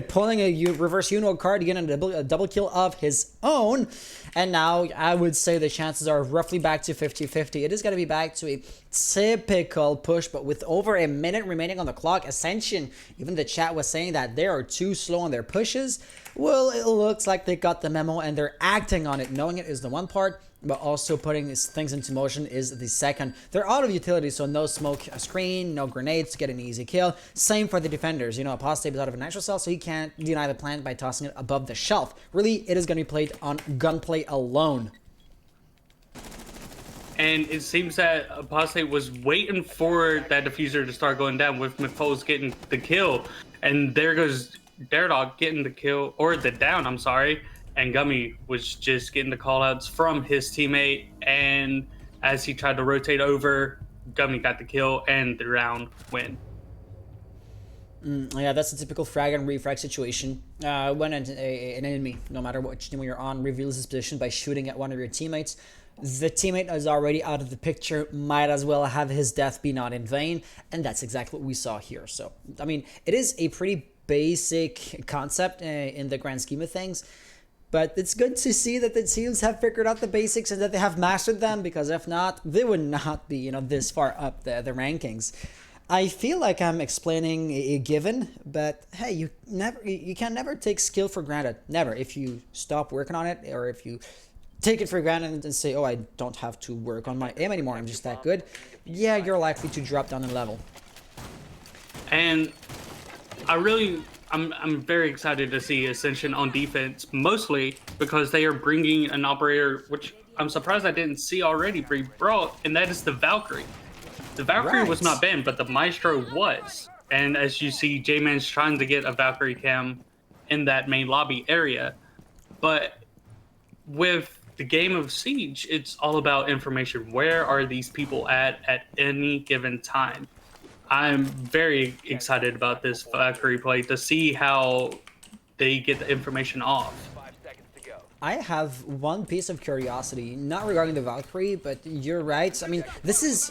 pulling a reverse Uno card to get a double kill of his own. And now I would say the chances are roughly back to 50-50. It is going to be back to a typical push, but with over a minute remaining on the clock, Ascension, even the chat was saying that they are too slow on their pushes. Well, it looks like they got the memo and they're acting on it. Knowing it is the one part, but also putting these things into motion is the second. They're out of utility, so no smoke screen, no grenades to get an easy kill. Same for the defenders. You know, Apostate is out of a Nitro Cell, so he can't deny the plant by tossing it above the shelf. Really, it is going to be played on gunplay alone. And it seems that Apostate was waiting for that diffuser to start going down with McFoles getting the kill. And there goes Daredog getting the kill, or the down, I'm sorry. And Gummy was just getting the callouts from his teammate. And as he tried to rotate over, Gummy got the kill and the round win. Yeah, that's a typical frag and refrag situation. When an enemy, no matter what team you're on, reveals his position by shooting at one of your teammates, the teammate is already out of the picture, might as well have his death be not in vain, and that's exactly what we saw here. So, I mean, it is a pretty basic concept in the grand scheme of things, but it's good to see that the teams have figured out the basics and that they have mastered them, because if not, they would not be, you know, this far up the rankings. I feel like I'm explaining a given, but hey, you can never take skill for granted. Never. If you stop working on it, or if you take it for granted and say, oh, I don't have to work on my aim anymore, I'm just that good, yeah, you're likely to drop down in level. And I'm very excited to see Ascension on defense, mostly because they are bringing an operator, which I'm surprised I didn't see already be brought, and that is the Valkyrie. The Valkyrie was not banned, but the Maestro was. And as you see, J-Man's trying to get a Valkyrie cam in that main lobby area. But with the game of Siege, it's all about information. Where are these people at any given time? I'm very excited about this Valkyrie play to see how they get the information off. I have one piece of curiosity, not regarding the Valkyrie, but you're right. I mean, this is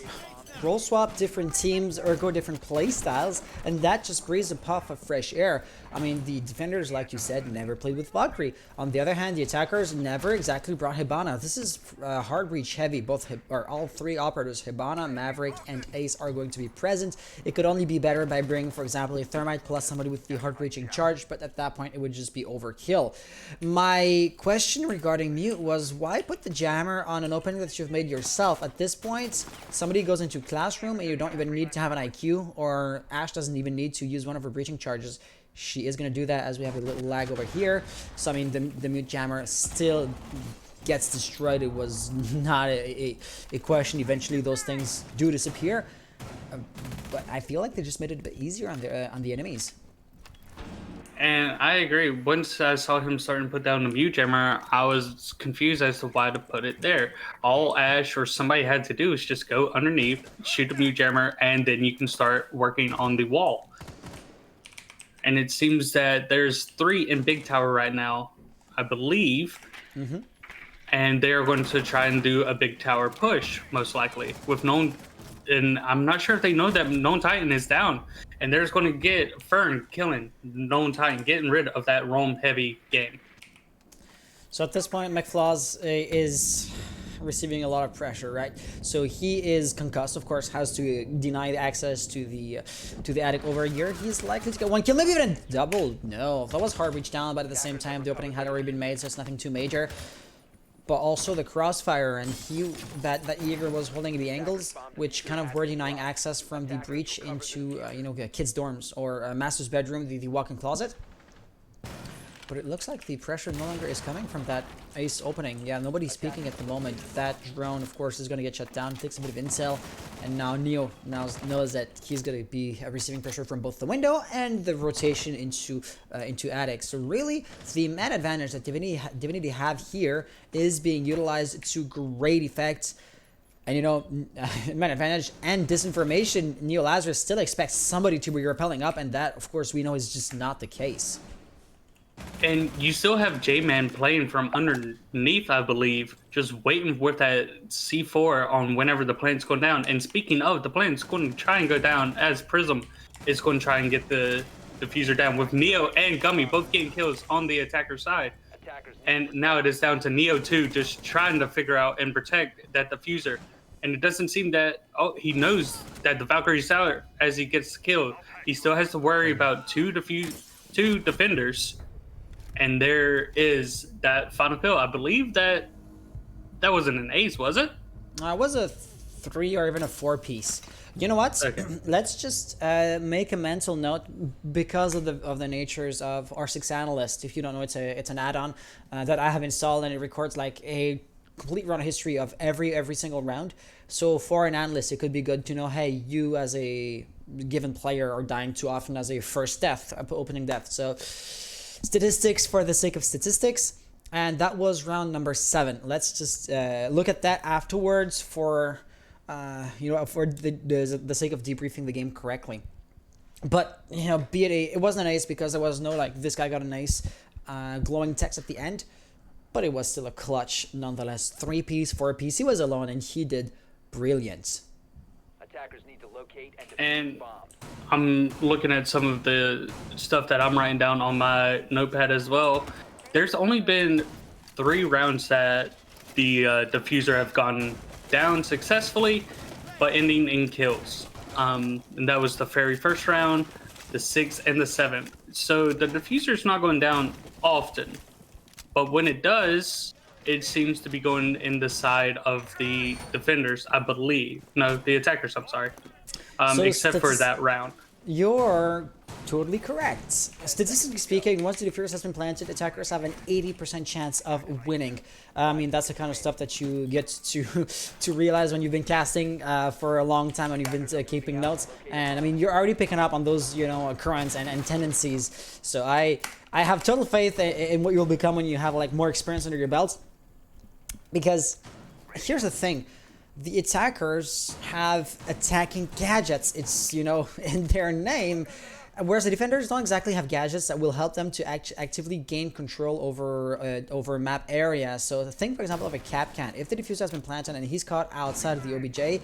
role swap different teams or go different play styles, and that just breathes a puff of fresh air. I mean, the defenders, like you said, never played with Valkyrie. On the other hand, the attackers never exactly brought Hibana. This is hard breach heavy. All three operators, Hibana, Maverick, and Ace, are going to be present. It could only be better by bringing, for example, a Thermite plus somebody with the hard breaching charge, but at that point it would just be overkill. My question regarding Mute was, why put the jammer on an opening that you've made yourself? At this point, somebody goes into Classroom and you don't even need to have an IQ, or Ashe doesn't even need to use one of her breaching charges. She is going to do that as we have a little lag over here. So, I mean, the Mute jammer still gets destroyed. It was not a question. Eventually, those things do disappear. But I feel like they just made it a bit easier on the enemies. And I agree. Once I saw him starting to put down the Mute jammer, I was confused as to why to put it there. All Ashe or somebody had to do is just go underneath, shoot the Mute jammer, and then you can start working on the wall. And it seems that there's 3 in Big Tower right now, I believe. Mm-hmm. And they are going to try and do a Big Tower push, most likely, with known. And I'm not sure if they know that Known Titan is down. And they're just going to get Fern killing Known Titan, getting rid of that roam heavy game. So at this point, McFlaws is receiving a lot of pressure, right? So he is concussed, of course, has to deny the access to the attic over here. He's likely to get 1 kill, maybe even a double. No, that was hard reach down, but at the same time, the opening had already been made, so it's nothing too major. But also the crossfire, and that Jaeger was holding the angles, which kind of were denying access from the breach into kids' dorms or master's bedroom, the walk-in closet. But it looks like the pressure no longer is coming from that Ace opening. Yeah, nobody's speaking at the moment. That drone, of course, is going to get shut down, takes a bit of intel, and now Neo knows that he's going to be receiving pressure from both the window and the rotation into attic. So really, the man advantage that Divinity have here is being utilized to great effect. And man advantage and disinformation, Neo Lazarus still expects somebody to be rappelling up, and that, of course, we know is just not the case. And you still have J-Man playing from underneath, I believe, just waiting with that C4 on whenever the plane's going down. And speaking of, the plane's going to try and go down as Prism is going to try and get the diffuser down, with Neo and Gummy both getting kills on the attacker side. And now it is down to Neo 2 just trying to figure out and protect that diffuser. And it doesn't seem that, he knows that the Valkyrie's out as he gets killed. He still has to worry about two defenders. And there is that final kill. I believe that wasn't an ace, was it? It was a 3 or even a 4 piece. You know what? Okay. Let's just make a mental note because of the natures of R6 Analyst. If you don't know, it's an add-on that I have installed, and it records like a complete run history of every single round. So for an analyst, it could be good to know, hey, you as a given player are dying too often as a first death, opening death. So statistics for the sake of statistics, and that was round number 7. Let's just look at that afterwards for for the sake of debriefing the game correctly. But be it wasn't an ace because there was no like this guy got an ace glowing text at the end, but it was still a clutch nonetheless. 3 piece, 4 piece. He was alone and he did brilliant. Attackers need to locate and I'm looking at some of the stuff that I'm writing down on my notepad as well. There's only been 3 rounds that the diffuser have gone down successfully, but ending in kills. And that was the very first round, the 6th, and the 7th. So the diffuser's not going down often, but when it does, it seems to be going in the side of the defenders, I believe. No, the attackers, I'm sorry. Except for that round. You're totally correct. Statistically speaking, once the diffuser has been planted, attackers have an 80% chance of winning. I mean, that's the kind of stuff that you get to realize when you've been casting for a long time and you've been keeping notes. And I mean, you're already picking up on those, currents and tendencies. So I have total faith in what you'll become when you have like more experience under your belt. Because here's the thing. The attackers have attacking gadgets. It's, in their name. Whereas the defenders don't exactly have gadgets that will help them to actively gain control over map area. So think, for example, of a cap can. If the diffuser has been planted and he's caught outside of the OBJ,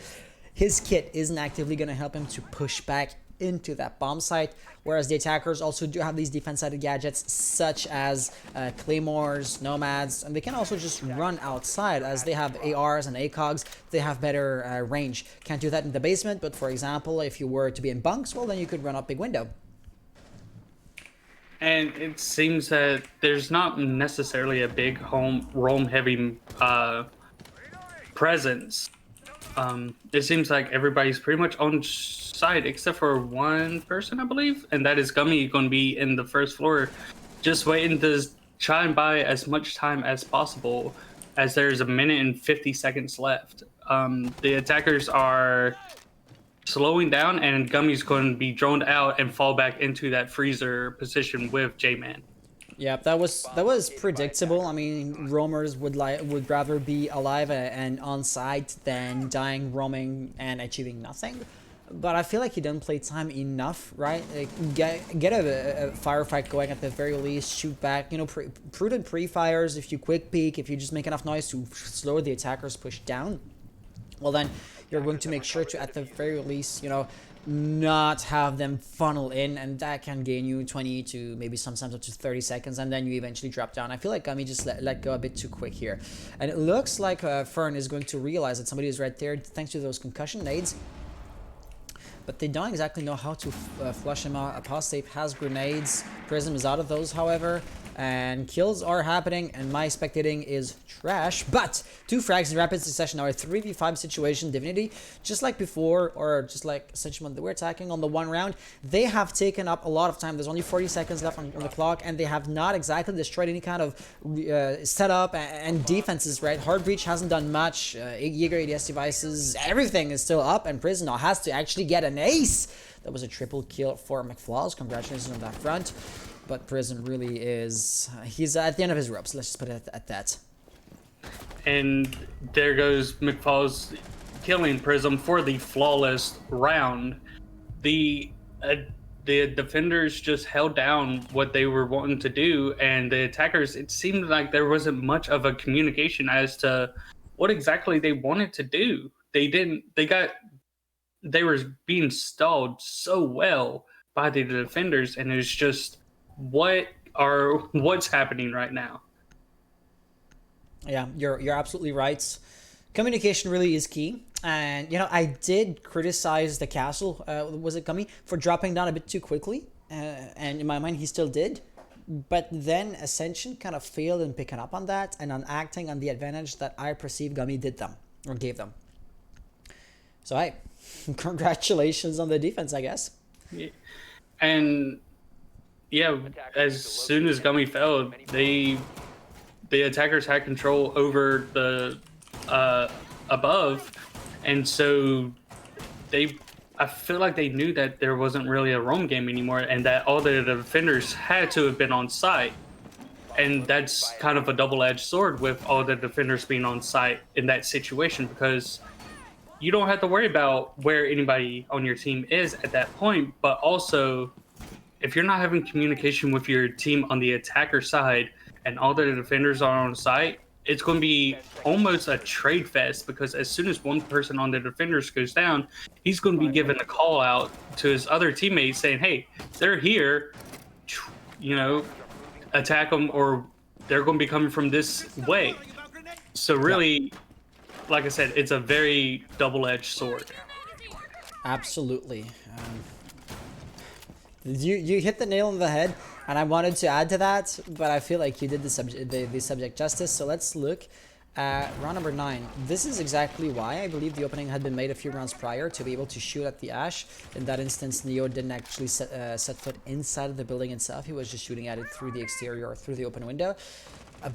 his kit isn't actively going to help him to push back into that bomb site, whereas the attackers also do have these defense-sided gadgets such as claymores, nomads, and they can also just run outside as they have ARs and ACOGs. They have better range. Can't do that in the basement, but for example, if you were to be in bunks, well, then you could run up big window. And it seems that there's not necessarily a big roam heavy presence. It seems like everybody's pretty much on site except for one person, I believe, and that is Gummy going to be in the first floor, just waiting to try and buy as much time as possible, as there's a minute and 50 seconds left. The attackers are slowing down, and Gummy's going to be droned out and fall back into that freezer position with J-Man. Yeah, that was predictable. I mean, roamers would rather be alive and on site than dying roaming and achieving nothing. But I feel like he didn't play time enough, right? Like, get a firefight going at the very least, shoot back. You know, prudent pre-fires. If you quick peek, if you just make enough noise to slow the attackers push down, well then you're going to make sure to, at the very least, you know, not have them funnel in, and that can gain you 20 to maybe sometimes up to 30 seconds, and then you eventually drop down. I feel like Gummy just let go a bit too quick here, and it looks like Fern is going to realize that somebody is right there thanks to those concussion nades, but they don't exactly know how to flush him out. Apostate has grenades. Prism is out of those, however, and kills are happening, and my spectating is trash. But 2 frags in rapid succession are a 3v5 situation. Divinity, just like before, or just like essentially when they were attacking on the 1 round, they have taken up a lot of time. There's only 40 seconds left on the clock, and they have not exactly destroyed any kind of setup and defenses, right? Hard Breach hasn't done much. Jaeger ADS devices, everything is still up, and Prison now has to actually get an ace. That was a triple kill for McFlaws. Congratulations on that front. But Prism really is, he's at the end of his ropes. Let's just put it at that. And there goes McFalls killing Prism for the flawless round. The defenders just held down what they were wanting to do, and the attackers, it seemed like there wasn't much of a communication as to what exactly they wanted to do. They were being stalled so well by the defenders, and it was just, what's happening right now? Yeah, you're absolutely right. Communication really is key. And, you know, I did criticize the castle, was it Gummy, for dropping down a bit too quickly. And in my mind, he still did. But then Ascension kind of failed in picking up on that and on acting on the advantage that I perceive Gummy did them, or gave them. So, hey, congratulations on the defense, I guess. Yeah. And, yeah, as soon as Gummy fell, the attackers had control over the above, and so I feel like they knew that there wasn't really a roam game anymore, and that all the defenders had to have been on site, and that's kind of a double-edged sword with all the defenders being on site in that situation, because you don't have to worry about where anybody on your team is at that point, but also if you're not having communication with your team on the attacker side and all the defenders are on site, it's going to be almost a trade fest, because as soon as one person on the defenders goes down, he's going to be given a call out to his other teammates saying, hey, they're here, you know, attack them, or they're going to be coming from this way. So really, like I said, it's a very double-edged sword. Absolutely. You hit the nail on the head, and I wanted to add to that, but I feel like you did the subject justice. So let's look at round number 9. This is exactly why I believe the opening had been made a few rounds prior to be able to shoot at the Ash. In that instance, Neo didn't actually set foot inside of the building itself. He was just shooting at it through the exterior or through the open window.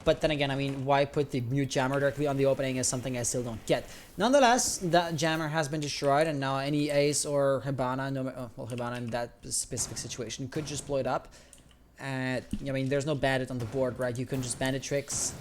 But then again, I mean, why put the mute jammer directly on the opening is something I still don't get. Nonetheless, that jammer has been destroyed, and now any Ace or Hibana, Hibana in that specific situation could just blow it up. I mean, there's no bandit on the board, right? You can just bandit tricks.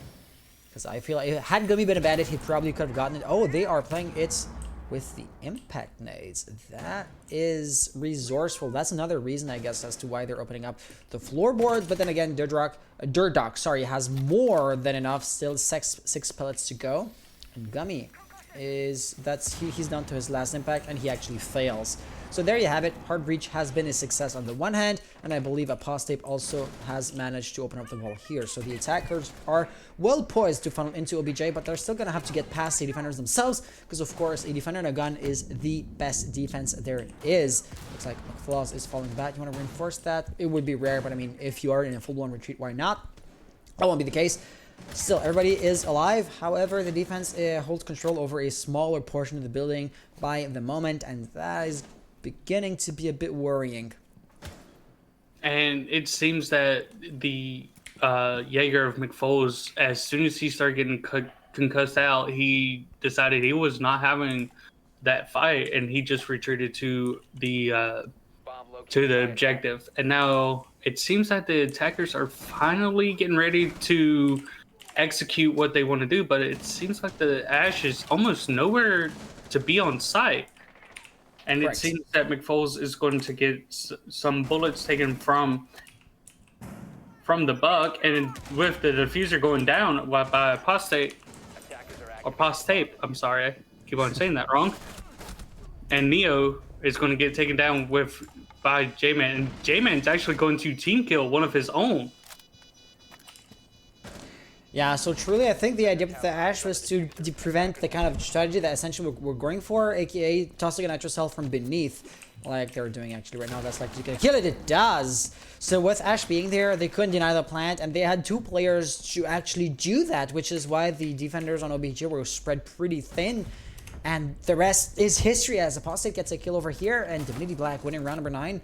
Because I feel like, had Gummy been a bandit, he probably could have gotten it. Oh, they are playing it with the impact nades. That is resourceful. That's another reason, I guess, as to why they're opening up the floorboard. But then again, Durdok, sorry, has more than enough. Still 6 pellets to go. And Gummy is he's down to his last impact and he actually fails. So there you have it. Hard breach has been a success on the one hand, and I believe Apostate also has managed to open up the wall here. So the attackers are well poised to funnel into OBJ, but they're still gonna have to get past the defenders themselves, because of course a defender and a gun is the best defense there is. Looks like McFlaws is falling back. You want to reinforce that? It would be rare, but I mean, if you are in a full-blown retreat, why not? That won't be the case. Still, everybody is alive. However, the defense holds control over a smaller portion of the building by the moment, and that is beginning to be a bit worrying. And it seems that the Jaeger of McFoles, as soon as he started getting concussed out, he decided he was not having that fight, and he just retreated to the objective. And now it seems that the attackers are finally getting ready to execute what they want to do, but it seems like the Ash is almost nowhere to be on site. And Correct. It seems that McFoles is going to get some bullets taken from the buck, and with the diffuser going down by Apostate, or Apostate, I'm sorry, I keep on saying that wrong. And Neo is going to get taken down by J-Man, and J-Man's actually going to team kill one of his own. Yeah, so truly, I think the idea with the Ash was to prevent the kind of strategy that essentially we're going for, aka tossing a nitro cell from beneath, like they're doing actually right now. That's like, you can kill it, it does. So with Ash being there, they couldn't deny the plant, and they had two players to actually do that, which is why the defenders on OBJ were spread pretty thin. And the rest is history, as Apostate gets a kill over here, and Divinity Black winning round number 9.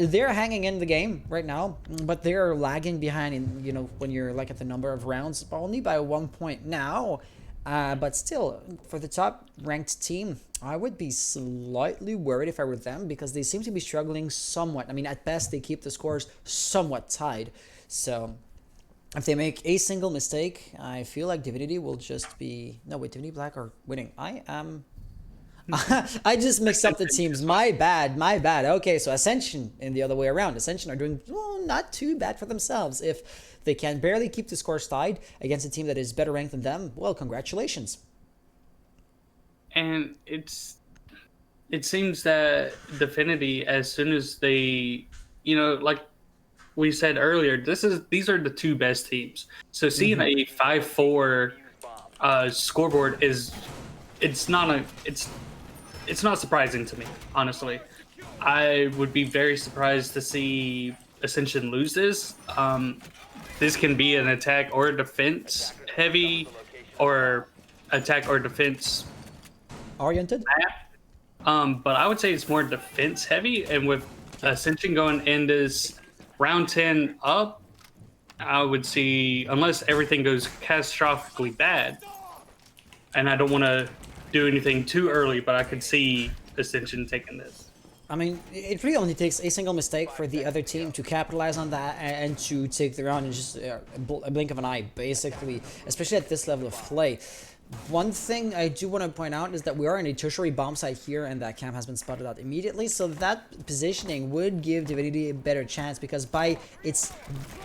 They're hanging in the game right now, but they're lagging behind in, you know, when you're like at the number of rounds, only by 1 point now. But still, for the top ranked team, I would be slightly worried if I were them, because they seem to be struggling somewhat. I mean, at best, they keep the scores somewhat tied. So if they make a single mistake, I feel like Divinity will just be... No, wait, Divinity Black are winning. I am... I just mixed up the teams. My bad, my bad. Okay, so Ascension in the other way around. Ascension are doing, well, not too bad for themselves. If they can barely keep the scores tied against a team that is better ranked than them, well, congratulations. And it seems that Divinity, as soon as they, you know, like we said earlier, these are the two best teams. So seeing a 5-4 scoreboard it's not surprising to me, honestly. I would be very surprised to see Ascension lose this. This can be an attack or defense heavy, or attack or defense Oriented? but I would say it's more defense heavy, and with Ascension going in this round 10 up, I would see, unless everything goes catastrophically bad, and I don't want to do anything too early, but I could see Ascension taking this. I mean, it really only takes a single mistake for the other team to capitalize on that and to take the round in just a blink of an eye, basically, especially at this level of play. One thing I do want to point out is that we are in a tertiary bomb site here, and that camp has been spotted out immediately, so that positioning would give Divinity a better chance, because by its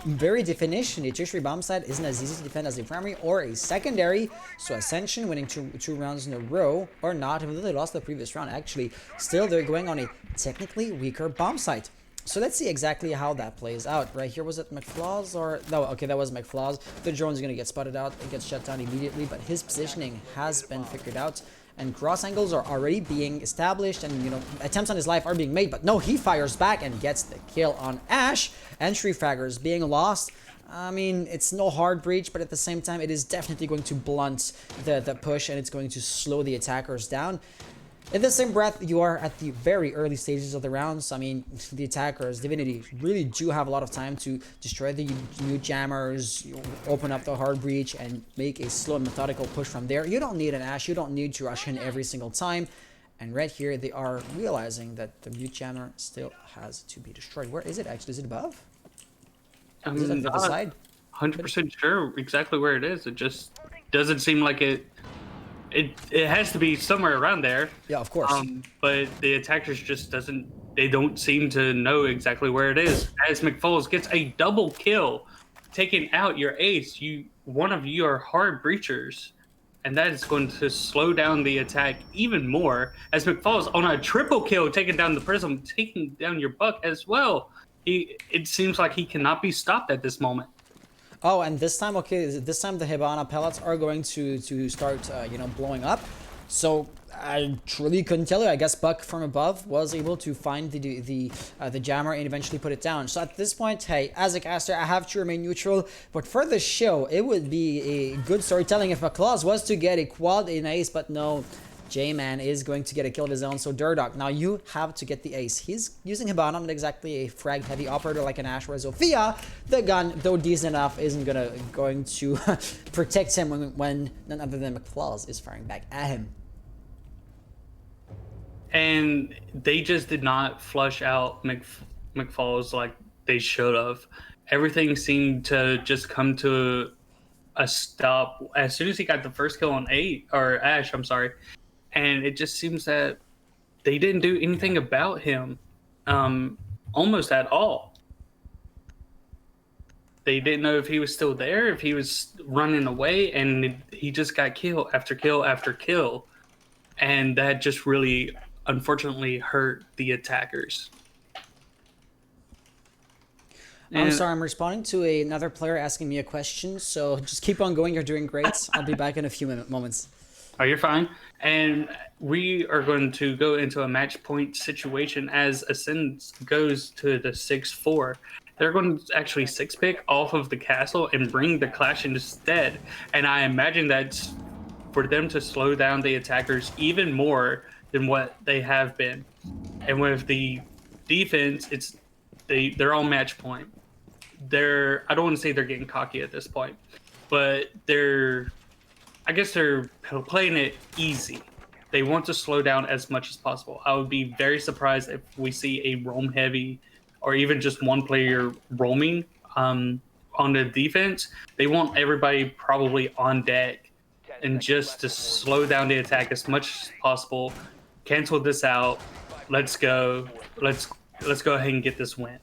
very definition, a tertiary bomb site isn't as easy to defend as a primary or a secondary. So Ascension winning two rounds in a row, or not, even though they lost the previous round, actually, still they're going on a technically weaker bomb site. So let's see exactly how that plays out. Right here, was it McFlaws or... No, okay, that was McFlaws. The drone's going to get spotted out. It gets shut down immediately, but his positioning has been figured out. And cross angles are already being established, and, you know, attempts on his life are being made. But no, he fires back and gets the kill on Ash. Entry fraggers being lost. I mean, it's no hard breach, but at the same time, it is definitely going to blunt the push, and it's going to slow the attackers down. In the same breath, you are at the very early stages of the rounds. I mean, the attackers, Divinity, really do have a lot of time to destroy the new jammers, open up the hard breach, and make a slow and methodical push from there. You don't need an Ash. You don't need to rush in every single time. And right here, they are realizing that the mute jammer still has to be destroyed. Where is it actually? Is it above? Is it on the other side? 100% sure exactly where it is. It just doesn't seem like it. It has to be somewhere around there. Yeah, of course. But the attackers just they don't seem to know exactly where it is. As McFoles gets a double kill, taking out your ace, one of your hard breachers, and that is going to slow down the attack even more. As McFall's on a triple kill, taking down the Prism, taking down your Buck as well. It seems like he cannot be stopped at this moment. Oh, and this time, okay, this time the Hibana pellets are going to start, you know, blowing up. So I truly couldn't tell you. I guess Buck from above was able to find the jammer and eventually put it down. So at this point, hey, as a caster, I have to remain neutral. But for the show, it would be a good storytelling if McClaws was to get a quad in ace, but no. J-Man is going to get a kill of his own, so Durdok, now you have to get the ace. He's using Hibana, not exactly a frag-heavy operator like an Ash, whereas Zofia, the gun, though decent enough, isn't going to protect him when none other than McClaws is firing back at him. And they just did not flush out McFalls like they should have. Everything seemed to just come to a stop as soon as he got the first kill on Ash, I'm sorry. And it just seems that they didn't do anything about him almost at all. They didn't know if he was still there, if he was running away, and he just got kill after kill after kill. And that just really, unfortunately, hurt the attackers. I'm sorry, I'm responding to another player asking me a question, so just keep on going. You're doing great. I'll be back in a few moments. Oh, you're fine. And we are going to go into a match point situation as Ascend goes to the 6-4. They're going to actually 6-pick off of the castle and bring the Clash instead. And I imagine that's for them to slow down the attackers even more than what they have been. And with the defense, they're all match point. I don't want to say they're getting cocky at this point, but I guess they're playing it easy. They want to slow down as much as possible. I would be very surprised if we see a roam heavy or even just one player roaming on the defense. They want everybody probably on deck and just to slow down the attack as much as possible. Cancel this out. Let's go. Let's go ahead and get this win.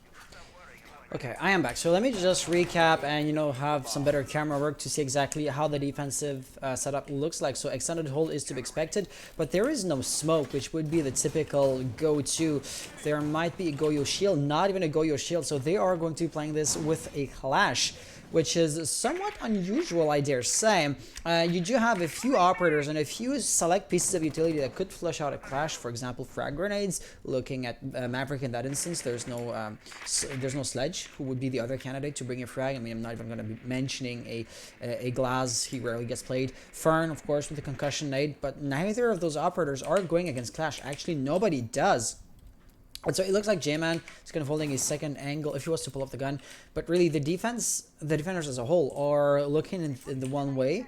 Okay, I am back. So let me just recap and, you know, have some better camera work to see exactly how the defensive setup looks like. So extended hold is to be expected, but there is no smoke, which would be the typical go-to. There might be a Goyo shield, not even a Goyo shield. So they are going to be playing this with a Clash, which is somewhat unusual, I dare say. You do have a few operators and a few select pieces of utility that could flush out a Clash. For example, frag grenades. Looking at Maverick in that instance, there's no Sledge, who would be the other candidate to bring a frag. I mean, I'm not even going to be mentioning a Glass. He rarely gets played. Fern, of course, with the concussion nade, but neither of those operators are going against Clash. Actually, nobody does. And so it looks like J-Man is kind of holding a second angle if he was to pull up the gun. But really, the defenders as a whole are looking in the one way.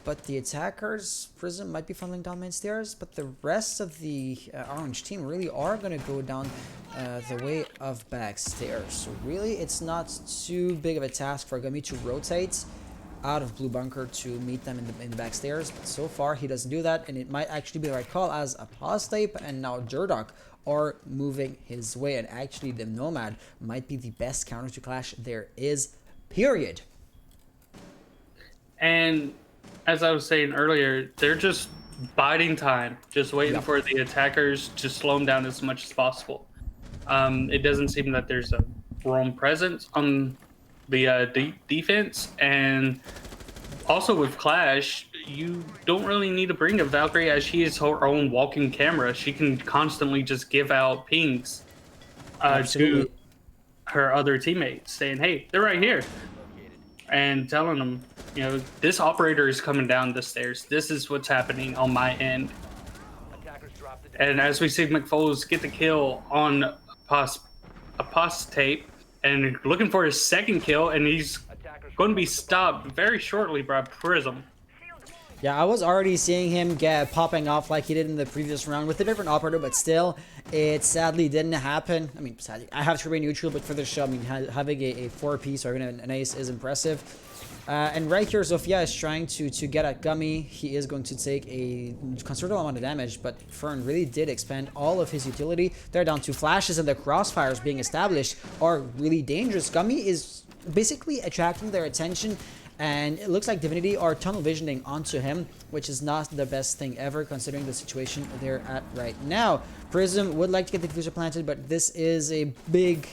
But the attackers, Prism, might be funneling down main stairs. But the rest of the orange team really are going to go down the way of back stairs. So really, it's not too big of a task for Gummy to rotate out of blue bunker to meet them in the back stairs. But so far, he doesn't do that. And it might actually be the right call as Apostape and now Durdok are moving his way, and actually the Nomad might be the best counter to Clash there is, period. And as I was saying earlier, they're just biding time, just waiting for the attackers to slow them down as much as possible. It doesn't seem that there's a roam presence on the defense, and also with Clash, you don't really need to bring a Valkyrie as she is her own walking camera. She can constantly just give out pings to her other teammates saying, hey, they're right here. And telling them, you know, this operator is coming down the stairs. This is what's happening on my end. And as we see McFoles get the kill on Apostape and looking for his second kill, and he's going to be stopped very shortly by Prism. Yeah, I was already seeing him popping off like he did in the previous round with a different operator, but still, it sadly didn't happen. I mean, sadly, I have to remain neutral, but for the show, I mean, having a 4-piece or even an ace is impressive. And right here, Zofia is trying to get at Gummy. He is going to take a considerable amount of damage, but Fern really did expend all of his utility. They're down to flashes, and the crossfires being established are really dangerous. Gummy is basically attracting their attention And it looks like Divinity are tunnel visioning onto him, which is not the best thing ever considering the situation they're at right now. Prism would like to get the diffuser planted, but this is a big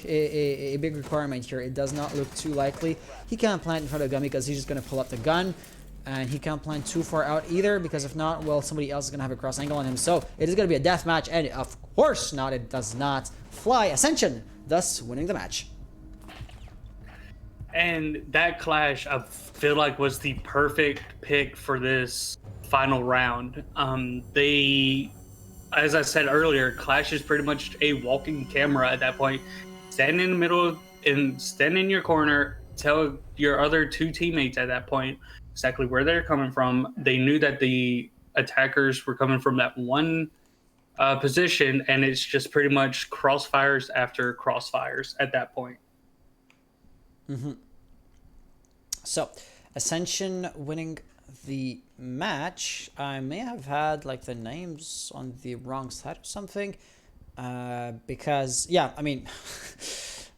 requirement here. It does not look too likely. He can't plant in front of Gummy because he's just going to pull up the gun. And he can't plant too far out either, because if not, well, somebody else is going to have a cross angle on him. So it is going to be a death match, and of course not, it does not fly. Ascension, thus winning the match. And that clash, I feel like, was the perfect pick for this final round. They, as I said earlier, Clash is pretty much a walking camera at that point. Stand in the middle and stand in your corner, tell your other two teammates at that point exactly where they're coming from. They knew that the attackers were coming from that one position, and it's just pretty much crossfires after crossfires at that point. So, Ascension winning the match. I may have had like the names on the wrong side or something, because yeah, I mean,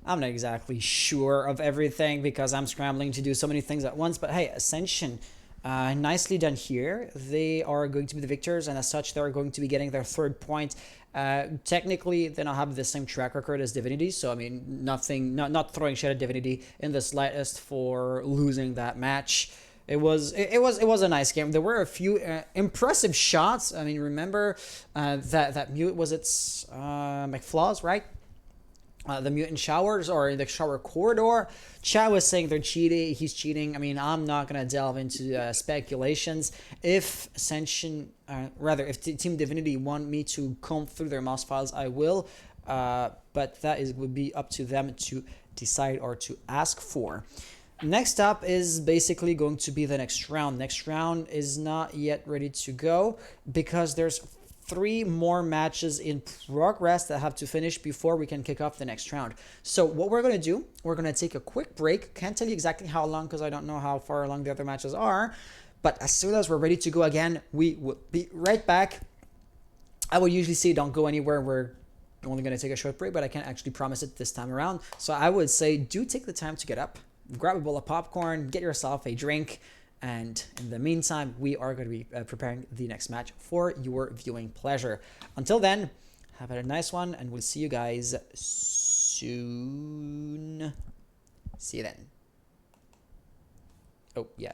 I'm not exactly sure of everything because I'm scrambling to do so many things at once. But hey, Ascension, nicely done here. They are going to be the victors, and as such, they're going to be getting their 3rd point. Technically, they don't have the same track record as Divinity, so I mean, not throwing shit at Divinity in the slightest for losing that match. It was a nice game. There were a few impressive shots. I mean, remember that mute was its McFlaws, right? The mutant showers or the shower corridor. Chad was saying they're cheating. He's cheating. I mean, I'm not gonna delve into speculations. If Ascension, if Team Divinity want me to comb through their mouse files, I will. But that would be up to them to decide or to ask for. Next up is basically going to be the next round. Next round is not yet ready to go because there's 3 more matches in progress that have to finish before we can kick off the next round. So what we're going to do, we're going to take a quick break. Can't tell you exactly how long because I don't know how far along the other matches are. But as soon as we're ready to go again, we will be right back. I would usually say don't go anywhere. We're only going to take a short break, but I can't actually promise it this time around. So I would say do take the time to get up, grab a bowl of popcorn, get yourself a drink. And in the meantime, we are going to be preparing the next match for your viewing pleasure. Until then, have a nice one, and we'll see you guys soon. See you then. Oh, yeah.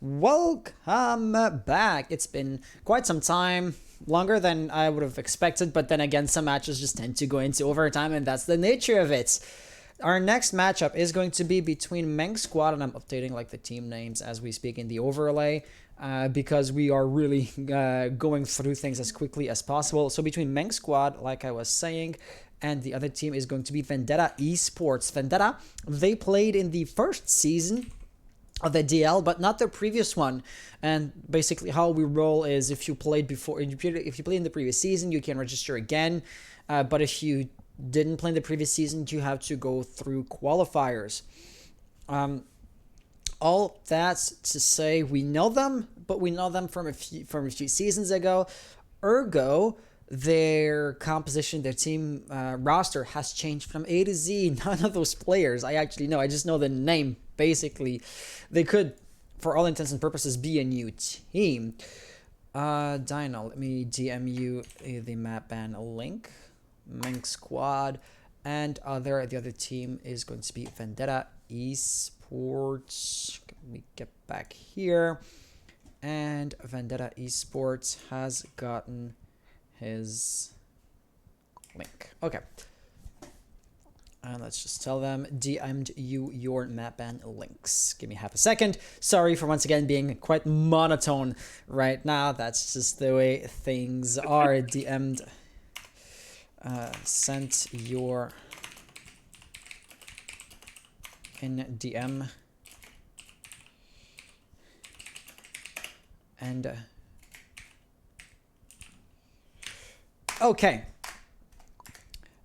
Welcome back. It's been quite some time, longer than I would have expected, but then again, some matches just tend to go into overtime, and that's the nature of it. Our next matchup is going to be between Meng Squad, and I'm updating like the team names as we speak in the overlay, because we are really going through things as quickly as possible. So between Meng Squad, like I was saying, and the other team is going to be Vendetta Esports. Vendetta, they played in the first season of the DL, but not the previous one. And basically how we roll is if you played before, if you played in the previous season, you can register again. But if you didn't play in the previous season, you have to go through qualifiers. All that's to say, we know them, but we know them from a few seasons ago. Ergo, their composition, their team roster has changed from A to Z. None of those players I actually know. I just know the name, basically. They could, for all intents and purposes, be a new team. Dino, let me DM you the map ban link. Meng Squad and the other team is going to be Vendetta Esports. Let me get back here. And Vendetta Esports has gotten his link. Okay. And let's just tell them, DM'd you your map ban links. Give me half a second. Sorry for once again being quite monotone right now. That's just the way things are. DM'd, sent your in DM. And okay.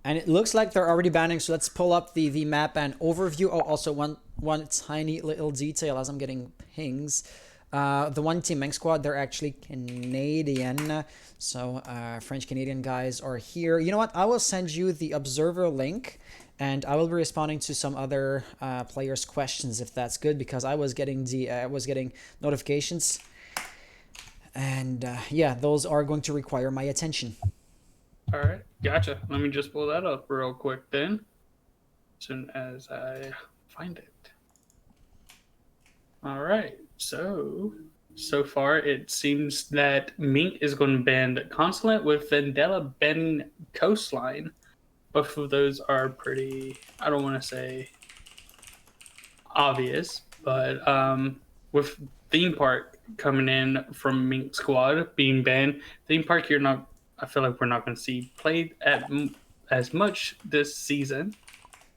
And it looks like they're already banning, so let's pull up the map ban overview. Oh, also one tiny little detail as I'm getting pings. The one team Meng Squad, they're actually Canadian. So French-Canadian guys are here. You know what? I will send you the observer link, and I will be responding to some other players' questions if that's good, because I was getting notifications. And yeah, those are going to require my attention. All right, gotcha. Let me just pull that up real quick then, as soon as I find it. All right, so far it seems that Mink is going to ban Consulate with Vendetta banning Coastline. Both of those are pretty, I don't want to say obvious, but with Theme Park coming in from Mink Squad being banned, Theme Park I feel like we're not going to see played as much this season,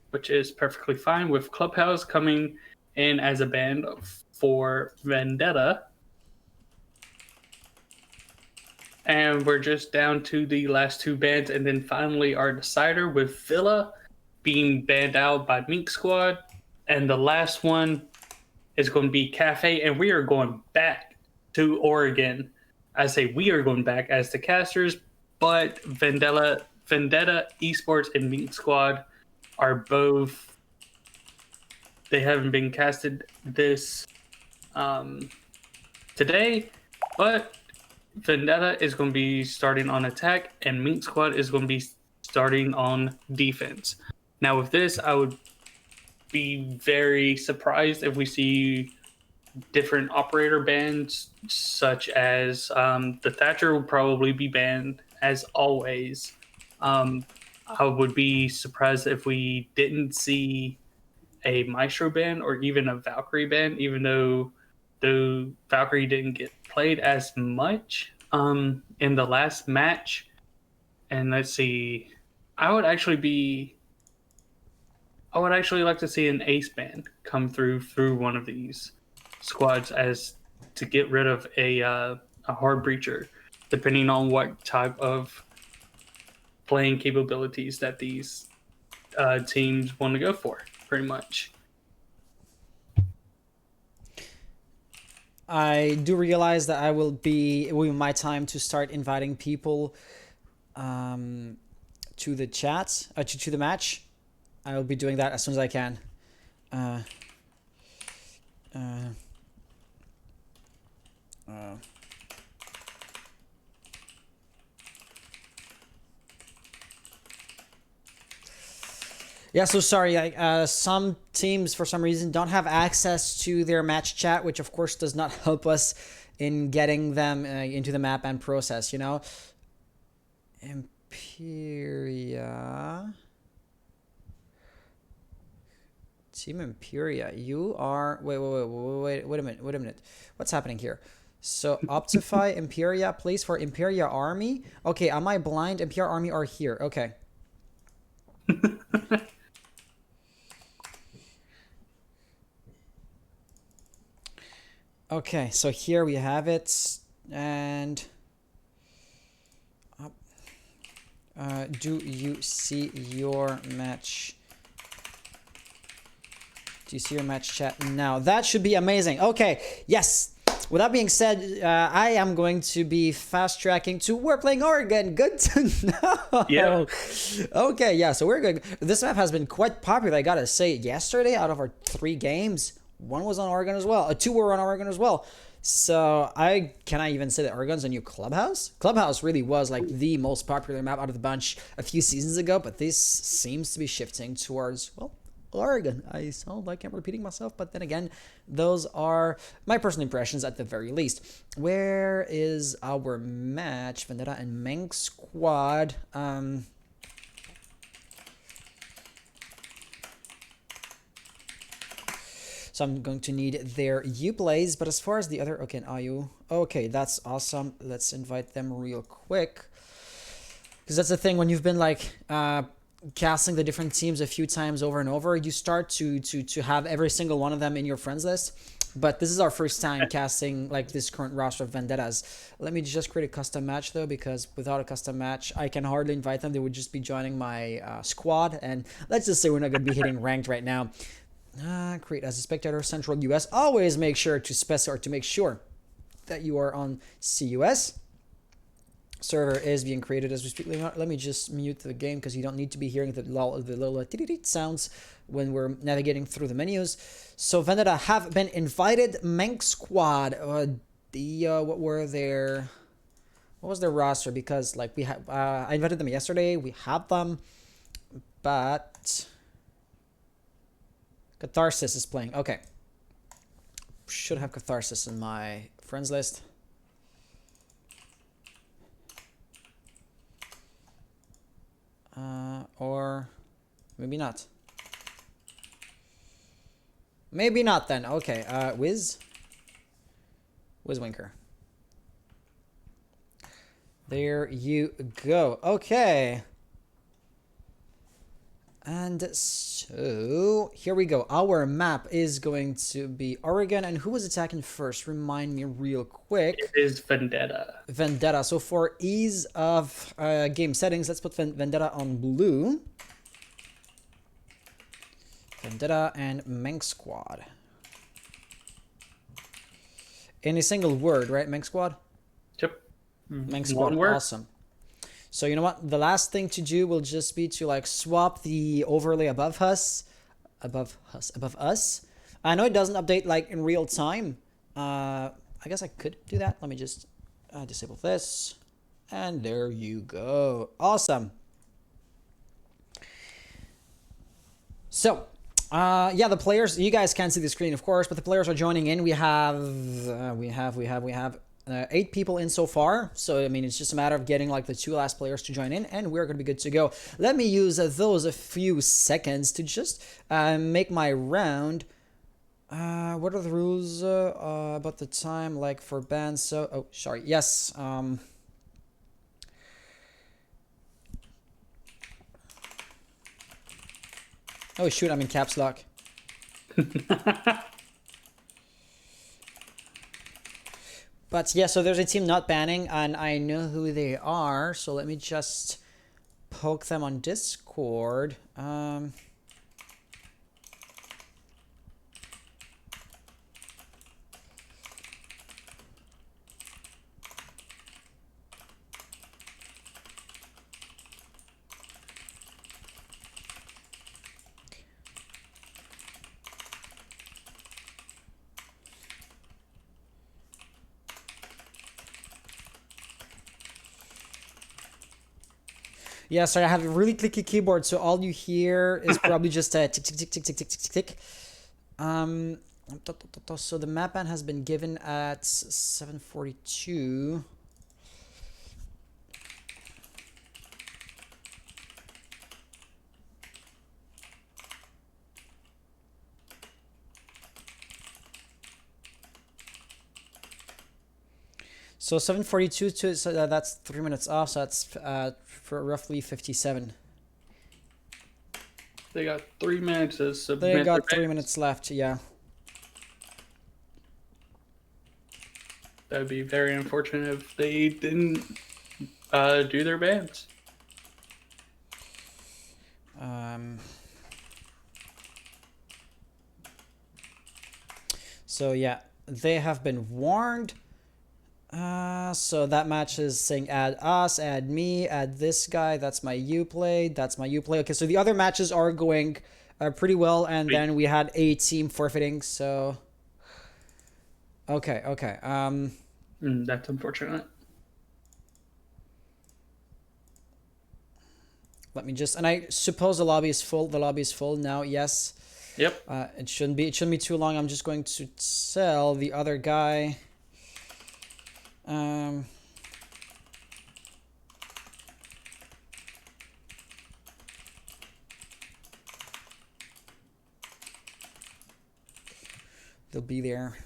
which is perfectly fine. With Clubhouse coming in as a band for Vendetta. And we're just down to the last two bands, and then finally our decider with Villa being banned out by Mink Squad And the last one is going to be Cafe, and we are going back to Oregon. I say we are going back as the casters, but Vendetta Esports and Meat Squad are both. They haven't been casted this today, but Vendetta is going to be starting on attack, and Meat Squad is going to be starting on defense. Now, with this, I would be very surprised if we see different operator bans, such as the Thatcher will probably be banned as always. I would be surprised if we didn't see a Maestro ban or even a Valkyrie ban, even though the Valkyrie didn't get played as much in the last match. And let's see, I would actually like to see an ace ban come through one of these squads as to get rid of a hard breacher, depending on what type of playing capabilities that these teams want to go for, pretty much. I do realize that it will be my time to start inviting people to the chat, to the match. I will be doing that as soon as I can. Yeah, so sorry. Some teams, for some reason, don't have access to their match chat, which of course does not help us in getting them into the map and process. You know, Imperia, Team Imperia. You are wait a minute. What's happening here? So Optify Imperia, place for Imperia Army. Okay, am I blind? Imperia Army are here. Okay. Okay, so here we have it, and do you see your match? Do you see your match chat now? That should be amazing. Okay, yes. With that being said, I am going to be fast tracking to we're playing Oregon. Good to know. Yeah. Okay, yeah, so we're good. This map has been quite popular, I gotta say. Yesterday, out of our 3 games, 1 was on Oregon as well. 2 were on Oregon as well. So can I even say that Oregon's a new Clubhouse? Clubhouse really was like the most popular map out of the bunch a few seasons ago, but this seems to be shifting towards, well, Oregon. I sound like I'm repeating myself, but then again, those are my personal impressions at the very least. Where is our match? Vendetta and Mank Squad. So I'm going to need their Uplays, but as far as the other, okay, an IU. Okay, that's awesome. Let's invite them real quick. Because that's the thing, when you've been like casting the different teams a few times over and over, you start to have every single one of them in your friends list. But this is our first time casting like this current roster of Vendettas. Let me just create a custom match though, because without a custom match, I can hardly invite them. They would just be joining my squad. And let's just say we're not going to be hitting ranked right now. Create as a spectator, Central US. Always make sure to specify, or to make sure that you are on CUS. Server is being created as we speak. Let me just mute the game because you don't need to be hearing the little sounds when we're navigating through the menus. So Vendetta have been invited. Mank Squad. What was their roster? Because like we have, I invited them yesterday. We have them, but Catharsis is playing. Okay, should have Catharsis in my friends list. Or maybe not. Maybe not then. Okay, Winker. There you go. Okay. And so here we go. Our map is going to be Oregon. And who was attacking first? Remind me real quick. It is Vendetta. Vendetta. So for ease of game settings, let's put Vendetta on blue. Vendetta and Mink Squad. In a single word, right? Mink Squad? Yep. Mink Squad, One word. awesome. So you know what? The last thing to do will just be to like swap the overlay above us. Above us. I know it doesn't update like in real time. I guess I could do that. Let me just disable this. And there you go. Awesome. So, yeah, the players, you guys can't see the screen, of course, but the players are joining in. We have 8 people in so far. So, I mean, it's just a matter of getting like the 2 last players to join in, and we're going to be good to go. Let me use those a few seconds to just make my round. What are the rules about the time, like for bands? So, oh, sorry. Yes. Oh, shoot, I'm in caps lock. But yeah, so there's a team not banning, and I know who they are. So let me just poke them on Discord. Yeah, sorry, I have a really clicky keyboard, so all you hear is probably just a tick, tick, tick, tick, tick, tick, tick, tick. So the map ban has been given at 7:42. So 7:42 to so that's 3 minutes off. So that's for roughly 57. They got 3 minutes to submit. They got their 3 bans. minutes left. Yeah. That would be very unfortunate if they didn't do their bans. So yeah, they have been warned. So that match is saying add us, add me, add this guy. That's my Uplay. That's my Uplay. Okay, so the other matches are going pretty well, and then we had a team forfeiting. So okay. That's unfortunate. Let me just, and I suppose the lobby is full. The lobby is full now. Yes. Yep. It shouldn't be too long. I'm just going to tell the other guy. They'll be there.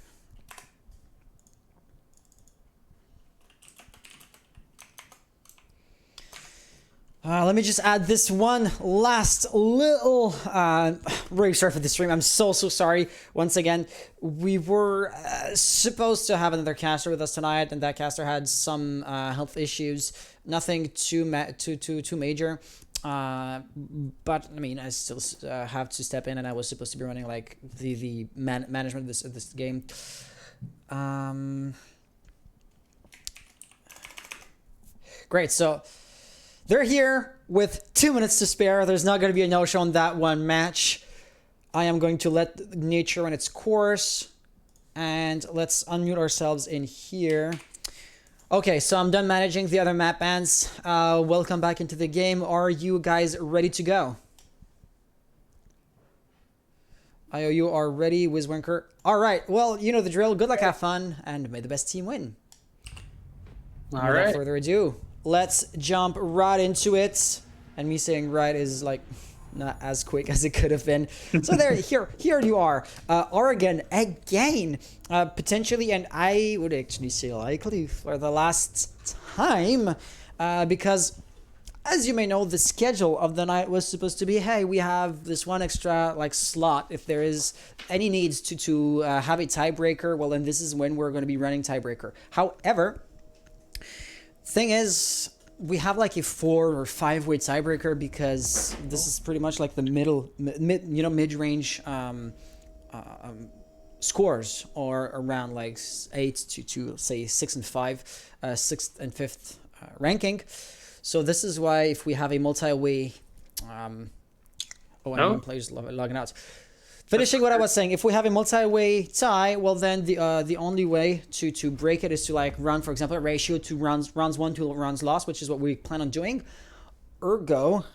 Let me just add this one last little really sorry for the stream. I'm so sorry. Once again, we were supposed to have another caster with us tonight, and that caster had some health issues. Nothing too major. But I mean, I still have to step in, and I was supposed to be running like the management of this game. Great. So they're here with 2 minutes to spare. There's not going to be a no-show on that one match. I am going to let nature run its course. And let's unmute ourselves in here. Okay, so I'm done managing the other map bans. Welcome back into the game. Are you guys ready to go? IOU are ready, Wizwinker. All right, well, you know the drill. Good luck, have fun, and may the best team win. All Without right. further ado, let's jump right into it. And me saying right is like not as quick as it could have been. So here you are. Oregon again, potentially, and I would actually say likely for the last time, because as you may know, the schedule of the night was supposed to be, hey, we have this one extra like slot. If there is any needs to have a tiebreaker, well, then this is when we're going to be running tiebreaker. However, thing is, we have like a 4 or 5-way tiebreaker because this is pretty much like the mid-range scores, or around like 8 to say 6 and 5, 6th and 5th ranking. So this is why if we have a multi-way, and players logging out. Finishing what I was saying, if we have a multi-way tie, well then the only way to break it is to like run, for example, a ratio to rounds won to rounds lost, which is what we plan on doing. Ergo,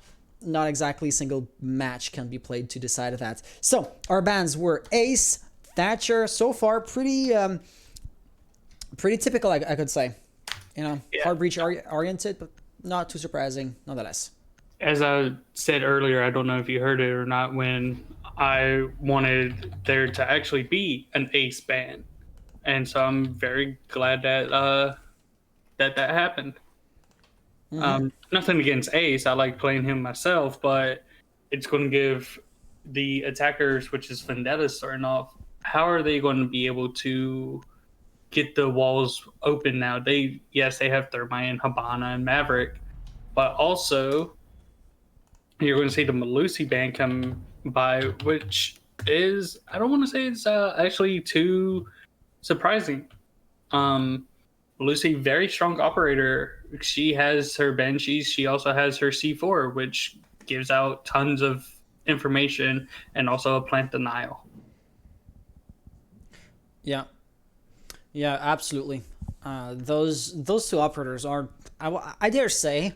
not exactly a single match can be played to decide that. So our bans were Ace, Thatcher. So far, pretty typical, I could say. You know, hard breach oriented, but not too surprising nonetheless. As I said earlier, I don't know if you heard it or not, when I wanted there to actually be an Ace ban, and so I'm very glad that that happened. Nothing against Ace, I like playing him myself, but it's going to give the attackers, which is Vendetta, starting off. How are they going to be able to get the walls open now? They have Thermite and Habana and Maverick, but also you're going to see the Malusi ban come by, which is, I don't want to say it's actually too surprising. Malusi, very strong operator. She has her Banshees. She also has her C4, which gives out tons of information, and also a plant denial. Yeah, absolutely. Those two operators are, I dare say,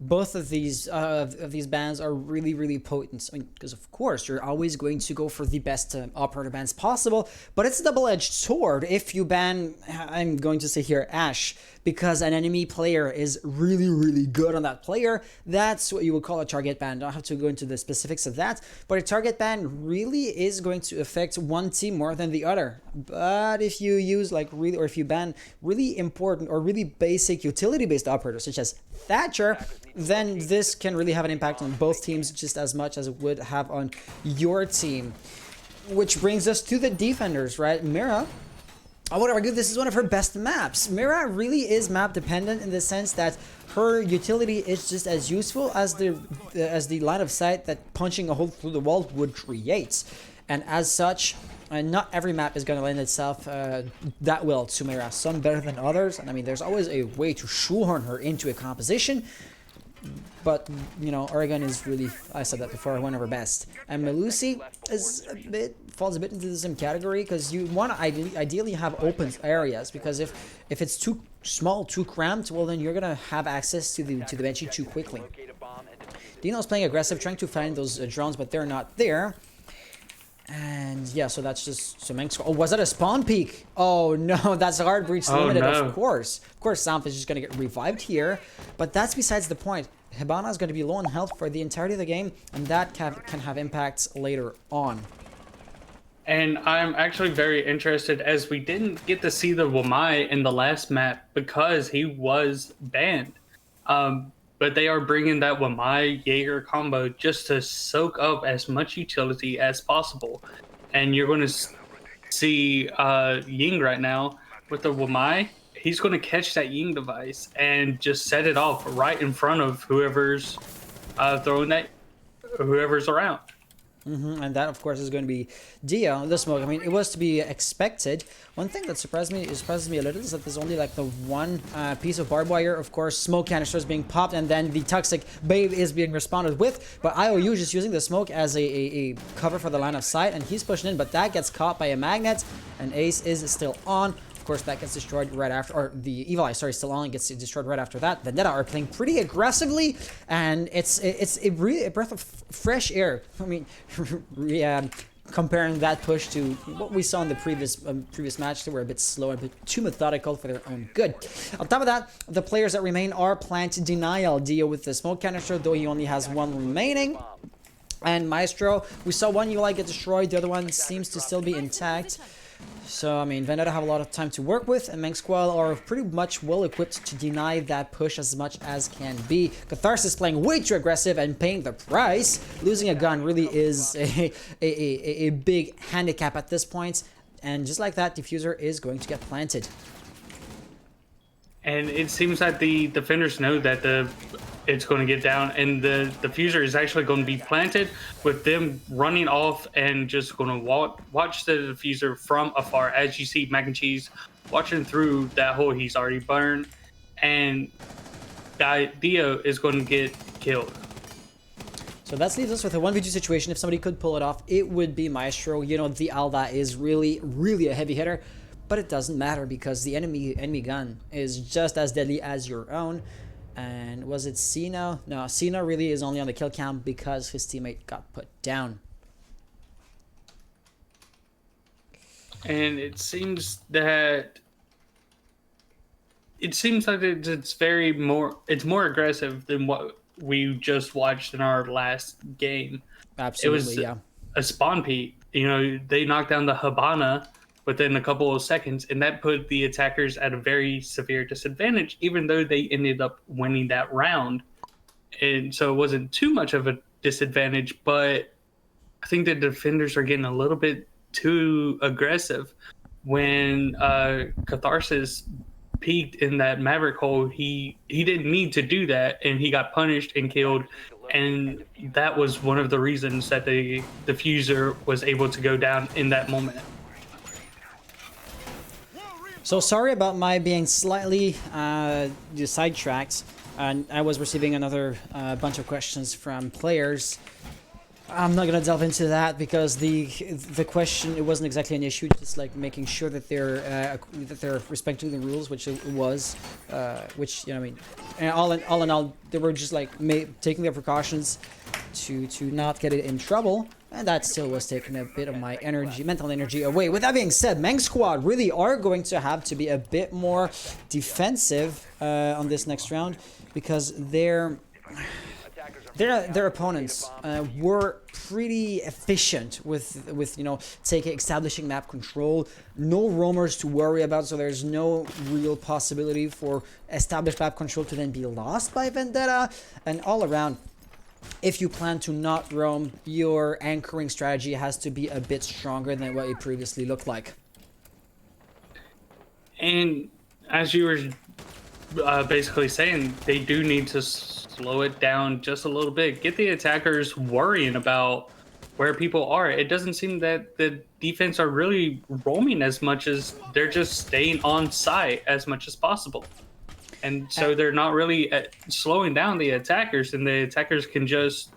both of these bans are really potent. I mean, because of course you're always going to go for the best operator bans possible, but it's a double-edged sword if you ban, I'm going to say here, Ashe, because an enemy player is really good on that player. That's what you would call a target ban. Don't have to go into the specifics of that, but a target ban really is going to affect one team more than the other. But if you use like really, or if you ban really important or really basic utility-based operators such as Thatcher, then this can really have an impact on both teams just as much as it would have on your team. Which brings us to the defenders, right? Mira, I would argue this is one of her best maps. Mira really is map dependent in the sense that her utility is just as useful as the line of sight that punching a hole through the wall would create. And as such, not every map is going to lend itself that well to Mira. Some better than others. And I mean, there's always a way to shoehorn her into a composition. But, you know, Oregon is really, I said that before, one of her best. And Malusi is falls a bit into the same category, because you want to ideally have open areas, because if it's too small, too cramped, well then you're going to have access to the Banshee too quickly. Dino's playing aggressive, trying to find those drones, but they're not there. And yeah, so that's just some. Oh, was that a spawn peak? Oh no, that's a hard breach limited, no. Of course, South is just going to get revived here, but that's besides the point. Hibana is going to be low on health for the entirety of the game, and that can have impacts later on. And I'm actually very interested, as we didn't get to see the Wamai in the last map because he was banned. But they are bringing that Wamai Jaeger combo just to soak up as much utility as possible. And you're going to see Ying right now with the Wamai. He's going to catch that Ying device and just set it off right in front of whoever's throwing that, whoever's around. And that, of course, is going to be Dia, the smoke. I mean, it was to be expected. One thing that surprises me a little is that there's only like the one piece of barbed wire. Of course, smoke canisters being popped, and then the toxic babe is being responded with. But IOU just using the smoke as a cover for the line of sight, and he's pushing in, but that gets caught by a magnet, and Ace is still on. Of course, that gets destroyed right after, or the Evil Eye, sorry, still on, gets destroyed right after that. The Netta are playing pretty aggressively, and it's really a breath of fresh air. I mean, yeah, comparing that push to what we saw in the previous match, they were a bit slow, a bit too methodical for their own good. On top of that, the players that remain are Plant Denial. Dio with the smoke canister, though he only has one remaining. And Maestro, we saw one UI get destroyed, the other one seems to still be intact. So, I mean, Vendetta have a lot of time to work with, and Mengsquall are pretty much well equipped to deny that push as much as can be. Catharsis playing way too aggressive and paying the price. Losing a gun really is a big handicap at this point, and just like that, Diffuser is going to get planted. And it seems that the defenders know that it's going to get down, and the diffuser is actually going to be planted with them running off and just going to watch the diffuser from afar. As you see Mac and Cheese watching through that hole he's already burned, and Dio is going to get killed. So that leaves us with a 1v2 situation. If somebody could pull it off, it would be Maestro. You know, the DAL is really, really a heavy hitter. But it doesn't matter because the enemy gun is just as deadly as your own. And was it Cena? No, Cena really is only on the kill cam because his teammate got put down. And it seems like it's more aggressive than what we just watched in our last game. Absolutely, yeah. A spawn peak. You know, they knocked down the Habana within a couple of seconds, and that put the attackers at a very severe disadvantage, even though they ended up winning that round. And so it wasn't too much of a disadvantage, but I think the defenders are getting a little bit too aggressive. When Catharsis peaked in that Maverick hole, he didn't need to do that, and he got punished and killed. And that was one of the reasons that the diffuser was able to go down in that moment. So sorry about my being slightly sidetracked. I was receiving another bunch of questions from players. I'm not gonna delve into that because the question, it wasn't exactly an issue, just like making sure that they're respecting the rules, which it was, which, you know, I mean, and all in all, they were just like taking their precautions to not get it in trouble, and that still was taking a bit of my mental energy away. With that being said, Meng Squad really are going to have to be a bit more defensive on this next round because their opponents were pretty efficient with you know, establishing map control. No roamers to worry about, so there's no real possibility for established map control to then be lost by Vendetta. And all around, if you plan to not roam, your anchoring strategy has to be a bit stronger than what it previously looked like. And as you were basically saying, they do need to slow it down just a little bit. Get the attackers worrying about where people are. It doesn't seem that the defense are really roaming as much as they're just staying on site as much as possible. And so they're not really slowing down the attackers, and the attackers can just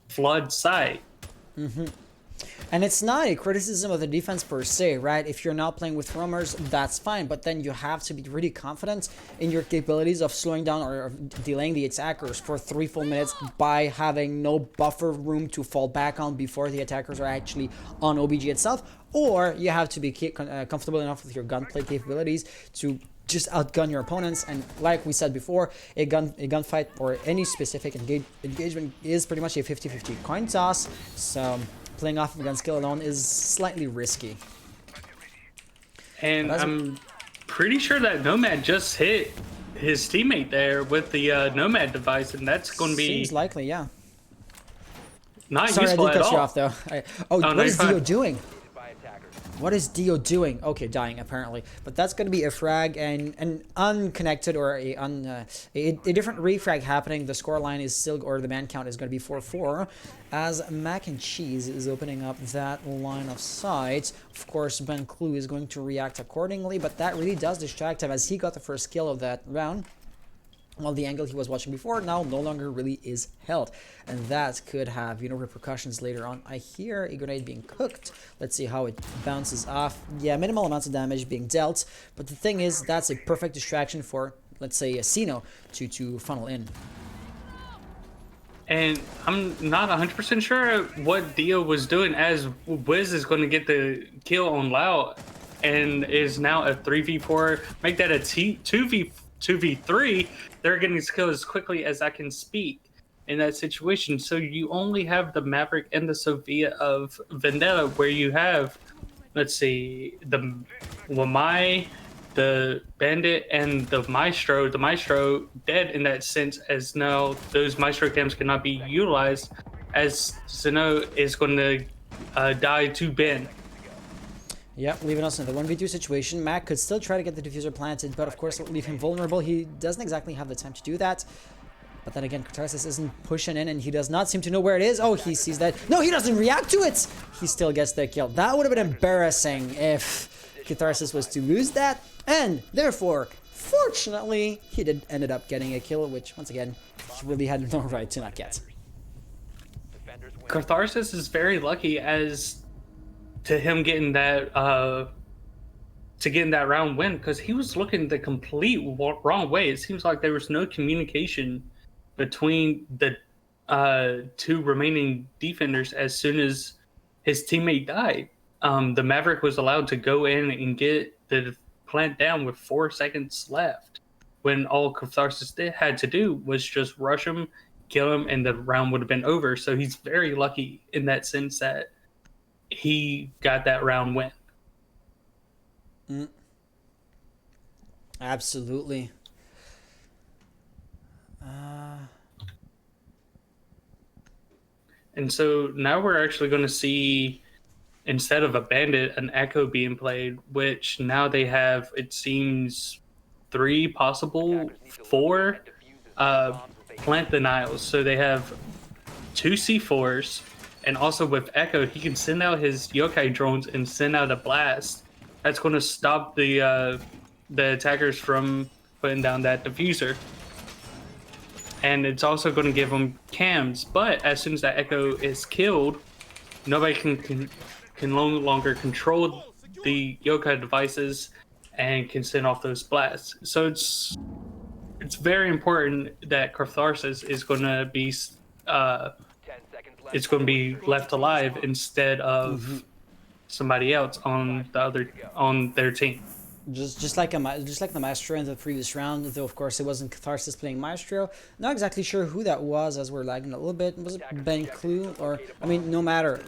flood site. Mm-hmm. And it's not a criticism of the defense per se, right? If you're not playing with roamers, that's fine, but then you have to be really confident in your capabilities of slowing down or delaying the attackers for 3 full minutes by having no buffer room to fall back on before the attackers are actually on OBG itself, or you have to be comfortable enough with your gunplay capabilities to just outgun your opponents. And like we said before, a gunfight or any specific engagement is pretty much a 50-50 coin toss, so playing off of gun skill alone is slightly risky. And I'm pretty sure that Nomad just hit his teammate there with the Nomad device, and that's going to be... Seems likely, yeah. Not Sorry, useful I did at cut you all. off, though. What no, is you're Dio fine. doing? What is Dio doing? Okay, dying apparently, but that's going to be a frag and an unconnected or a different refrag happening. The score line is still, or the man count is going to be 4-4, as Mac and Cheese is opening up that line of sight. Of course, Ben Clue is going to react accordingly, but that really does distract him as he got the first kill of that round. While the angle he was watching before now no longer really is held, and that could have, you know, repercussions later on. I hear a grenade being cooked. Let's see how it bounces off. Yeah, minimal amounts of damage being dealt, but the thing is, that's a perfect distraction for, let's say, a Sino to funnel in. And I'm not 100% sure what Dio was doing, as Wiz is going to get the kill on Lau and is now a 3v4, make that a 2v3. They're getting his kill as quickly as I can speak in that situation. So you only have the Maverick and the Sophia of Vendetta, where you have, let's see, the Wamai, the Bandit, and the Maestro. The Maestro dead in that sense, as now those Maestro cams cannot be utilized, as Zeno is going to die to Ben. Yep, leaving us in the 1v2 situation. Mac could still try to get the diffuser planted, but of course it'll leave him vulnerable. He doesn't exactly have the time to do that. But then again, Catharsis isn't pushing in, and he does not seem to know where it is. Oh, he sees that. No, he doesn't react to it! He still gets the kill. That would have been embarrassing if Catharsis was to lose that. And therefore, fortunately, he ended up getting a kill, which, once again, he really had no right to not get. Defenders win. Catharsis is very lucky as to him getting that round win, because he was looking the complete wrong way. It seems like there was no communication between the two remaining defenders as soon as his teammate died. The Maverick was allowed to go in and get the plant down with 4 seconds left, when all Catharsis had to do was just rush him, kill him, and the round would have been over. So he's very lucky in that sense that he got that round win. Absolutely. And so now we're actually going to see, instead of a bandit, an echo being played, which now they have, it seems, 3 possible 4 plant denials. So they have 2 C4s, and also with echo, he can send out his yokai drones and send out a blast. That's going to stop the attackers from putting down that diffuser. And it's also going to give them cams, but as soon as that echo is killed, nobody can no longer control the yokai devices and can send off those blasts. So it's very important that Catharsis is going to be 10 seconds left. it's going to be left alive instead of somebody else on their team. Just like the Maestro in the previous round, though of course it wasn't Catharsis playing Maestro. Not exactly sure who that was, as we're lagging a little bit. Was it Ben Clue? Or, I mean, no matter.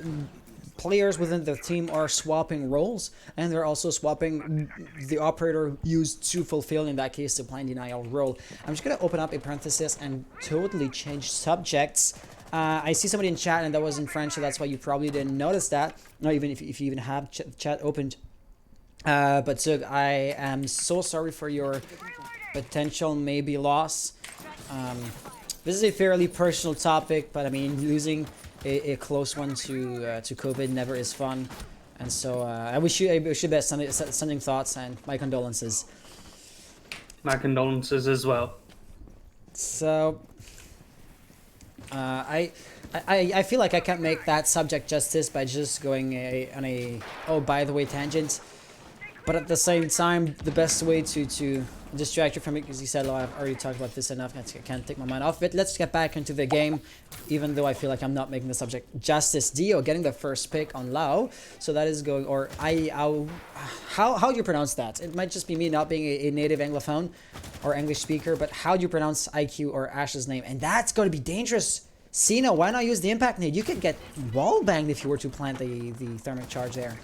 Players within the team are swapping roles, and they're also swapping the operator used to fulfill, in that case, the plant denial role. I'm just going to open up a parenthesis and totally change subjects. I see somebody in chat, and that was in French, so that's why you probably didn't notice that. Not even if you even have chat opened. But Zug, I am so sorry for your potential maybe loss. This is a fairly personal topic, but I mean, losing a close one to COVID never is fun. And so I wish you best sending thoughts and my condolences. My condolences as well. So I feel like I can't make that subject justice by just going on a oh by the way tangent. But at the same time, the best way to distract you from it, because you said, oh, I've already talked about this enough, I can't take my mind off it. Let's get back into the game, even though I feel like I'm not making the subject justice. Dio getting the first pick on Lao. So that is going, or how do you pronounce that? It might just be me not being a native Anglophone or English speaker, but how do you pronounce IQ or Ash's name? And that's going to be dangerous. Cena, why not use the impact nade? You could get wall banged if you were to plant the thermic charge there.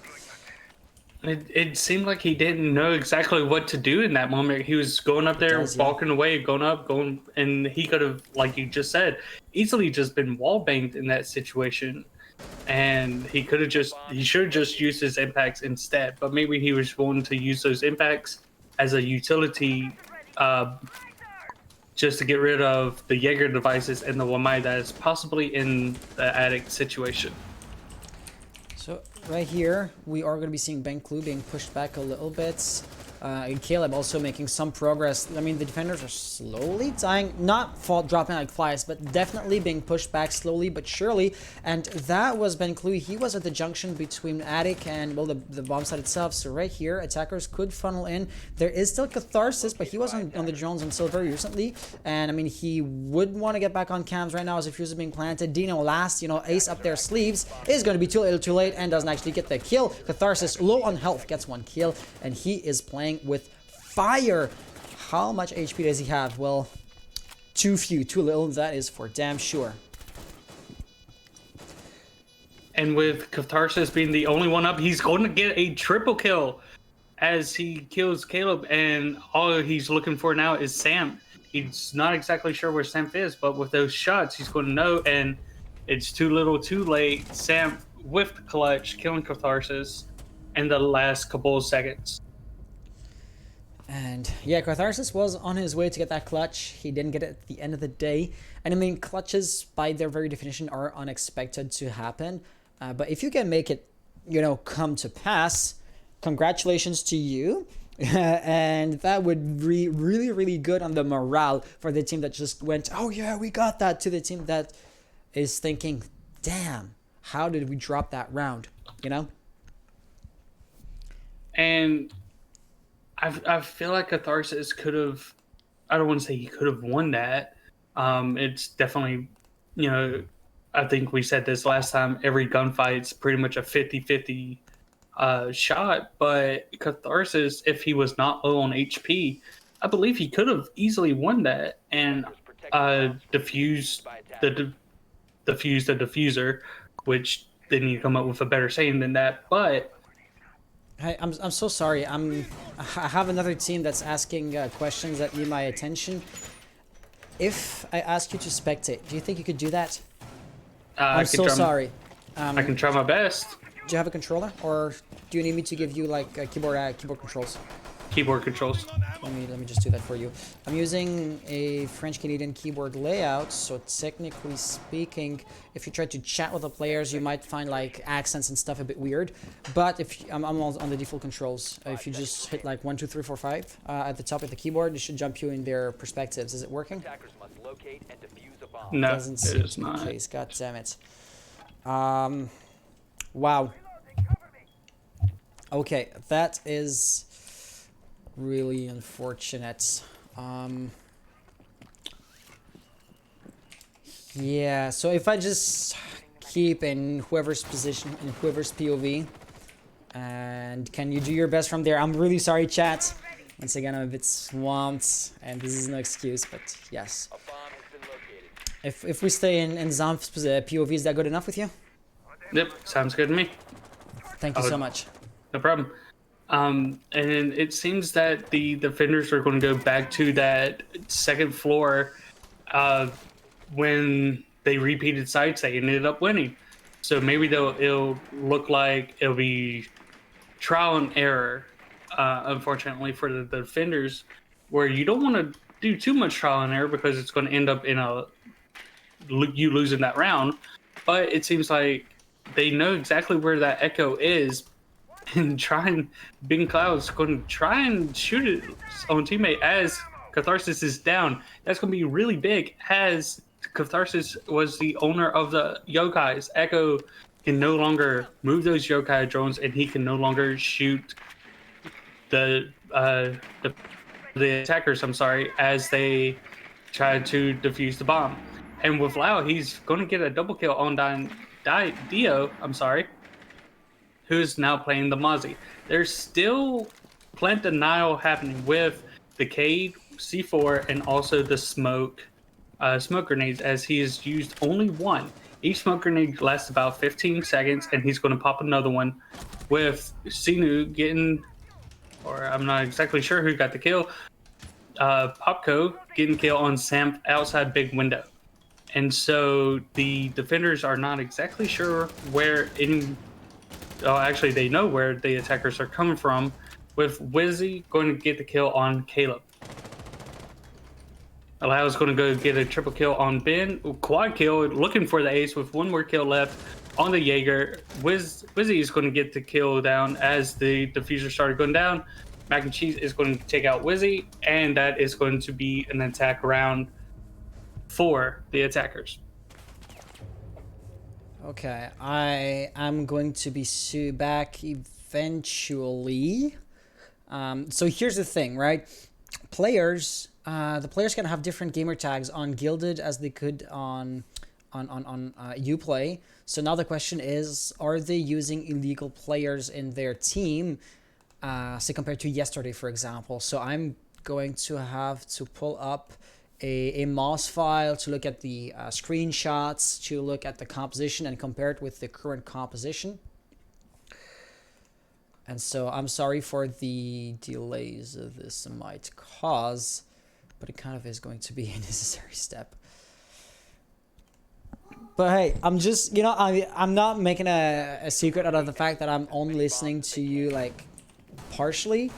It seemed like he didn't know exactly what to do in that moment. He was going up there, walking away, going, and he could have, like you just said, easily just been wall banged in that situation. And he should have just used his impacts instead. But maybe he was going to use those impacts as a utility, just to get rid of the Jaeger devices and the Wamai that is possibly in the attic situation. So right here, we are going to be seeing Ben Clue being pushed back a little bit. And Caleb also making some progress. I mean, the defenders are slowly dying, not dropping like flies, but definitely being pushed back slowly but surely. And that was Ben Clue. He was at the junction between attic and, well, the bomb site itself. So right here, attackers could funnel in. There is still Catharsis, but he wasn't on the drones until very recently. And I mean, he would want to get back on cams right now as the fuse is being planted. Dino last, ace up their sleeves, is going to be too little too late and doesn't actually get the kill. Catharsis, low on health, gets 1 kill, and he is playing with fire. How much HP does he have? Well, too few, too little, that is for damn sure. And with Catharsis being the only one up, he's going to get a triple kill as he kills Caleb, and all he's looking for now is Sam. He's not exactly sure where Sam is, but with those shots, he's going to know, and it's too little too late. Sam with the clutch, killing Catharsis. in the last couple of seconds. And yeah, Catharsis was on his way to get that clutch. He didn't get it at the end of the day. And I mean, clutches by their very definition are unexpected to happen. But if you can make it, come to pass, congratulations to you. And that would be really, really good on the morale for the team that just went, oh yeah, we got that, to the team that is thinking, damn, how did we drop that round? And I feel like Catharsis could have, I don't want to say he could have won that. It's definitely, I think we said this last time, every gunfight's pretty much a 50-50 shot. But Catharsis, if he was not low on HP, I believe he could have easily won that and diffused the diffuser, which they need to come up with a better saying than that. But Hey, I'm so sorry. I have another team that's asking questions that need my attention. If I ask you to spectate, do you think you could do that? I'm so sorry. I can try my best. Do you have a controller, or do you need me to give you like keyboard controls? Keyboard controls. Let me just do that for you. I'm using a French Canadian keyboard layout, so technically speaking, if you try to chat with the players, you might find like accents and stuff a bit weird. But if I'm on the default controls, if you just hit like 1, 2, 3, 4, 5 at the top of the keyboard, it should jump you in their perspectives. Is it working? Attackers must locate and defuse a bomb. No, Doesn't it seem is to be the not. case. God damn it. Wow. Okay, that is really unfortunate. Yeah, so if I just keep in whoever's position, in whoever's POV, and can you do your best from there? I'm really sorry, chat. Once again, I'm a bit swamped, and this is no excuse, but yes. A bomb has been located. If we stay in Zamf's POV, is that good enough with you? Yep, sounds good to me. Thank you so much. No problem. And it seems that the defenders are going to go back to that second floor. When they repeated sites, they ended up winning. So maybe it'll look like it'll be trial and error, unfortunately, for the defenders, where you don't want to do too much trial and error because it's going to end up in you losing that round. But it seems like they know exactly where that echo is, and Big Cloud's going to try and shoot his own teammate as Catharsis is down. That's going to be really big, as Catharsis was the owner of the yokais. Echo can no longer move those yokai drones, and he can no longer shoot the attackers, as they try to defuse the bomb. And with Lau, he's going to get a double kill on Dio, who's now playing the Mozzie. There's still plant denial happening with the Cade, C4, and also the smoke grenades, as he has used only one. Each smoke grenade lasts about 15 seconds, and he's going to pop another one, with Sinu getting, or I'm not exactly sure who got the kill, Popco getting kill on Sam outside big window. And so the defenders are not exactly sure actually they know where the attackers are coming from, with Wizzy going to get the kill on Caleb. Allow is going to go get a triple kill on Ben. Quad kill, looking for the ace with one more kill left on the Jaeger. Wizzy is going to get the kill down as the diffuser started going down. Mac and Cheese is going to take out Wizzy, and that is going to be an attack round for the attackers. Okay, I am going to be back eventually. So here's the thing, right? The players can have different gamer tags on Gilded as they could on Uplay. So now the question is, are they using illegal players in their team, say compared to yesterday, for example? So I'm going to have to pull up a MOS file to look at the screenshots, to look at the composition and compare it with the current composition. And so I'm sorry for the delays this might cause, but it kind of is going to be a necessary step. But hey, I'm just, you know, I'm not making a secret out of the fact that I'm only listening to you like partially.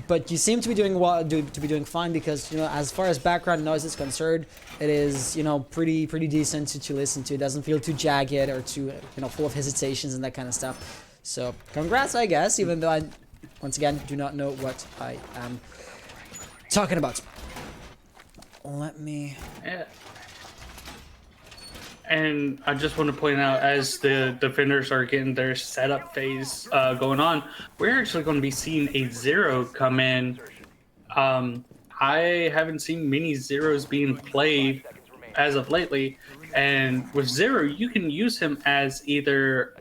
But you seem to be doing well, to be doing fine, because, you know, as far as background noise is concerned, it is, you know, pretty decent to listen to. It doesn't feel too jagged or too, you know, full of hesitations and that kind of stuff. So congrats, I guess, even though I, once again, do not know what I am talking about. Let me. Yeah. And I just want to point out, as the defenders are getting their setup phase going on, we're actually going to be seeing a zero come in. I haven't seen many zeros being played as of lately, and with zero, you can use him as either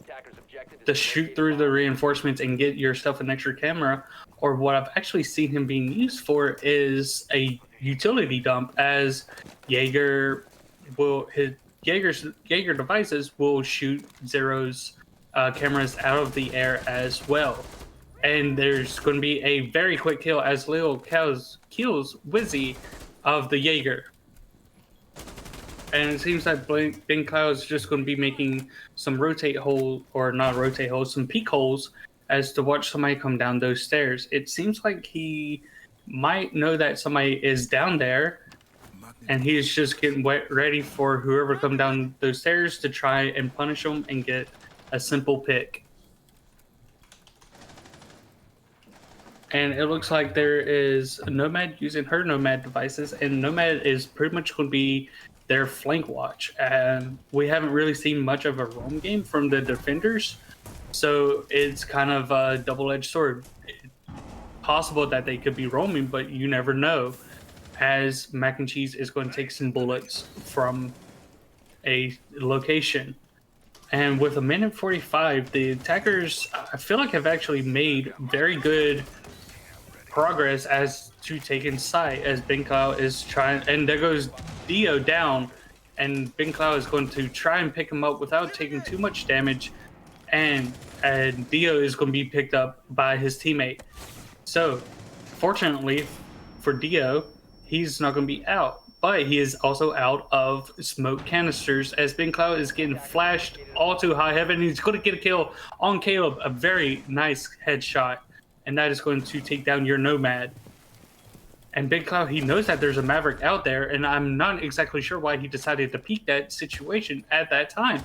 to shoot through the reinforcements and get yourself an extra camera, or what I've actually seen him being used for is a utility dump, as Jaeger will hit. Jaeger devices will shoot Zero's cameras out of the air as well. And there's going to be a very quick kill as Leo kills Wizzy of the Jaeger. And it seems that Ben Cloud is just going to be making some some peek holes as to watch somebody come down those stairs. It seems like he might know that somebody is down there, and he's just getting ready for whoever come down those stairs to try and punish them and get a simple pick. And it looks like there is a Nomad using her Nomad devices, and Nomad is pretty much going to be their flank watch. And we haven't really seen much of a roam game from the defenders, so it's kind of a double-edged sword. It's possible that they could be roaming, but you never know, as Mac and Cheese is going to take some bullets from a location. And with 1:45, the attackers, I feel like, have actually made very good progress as to taking sight, as Ben Cloud is trying, and there goes Dio down, and Ben Cloud is going to try and pick him up without taking too much damage, and Dio is going to be picked up by his teammate. So, fortunately for Dio, he's not going to be out, but he is also out of smoke canisters, as Ben Cloud is getting flashed all too high heaven. He's going to get a kill on Caleb, a very nice headshot, and that is going to take down your Nomad. And Ben Cloud, he knows that there's a Maverick out there, and I'm not exactly sure why he decided to peek that situation at that time.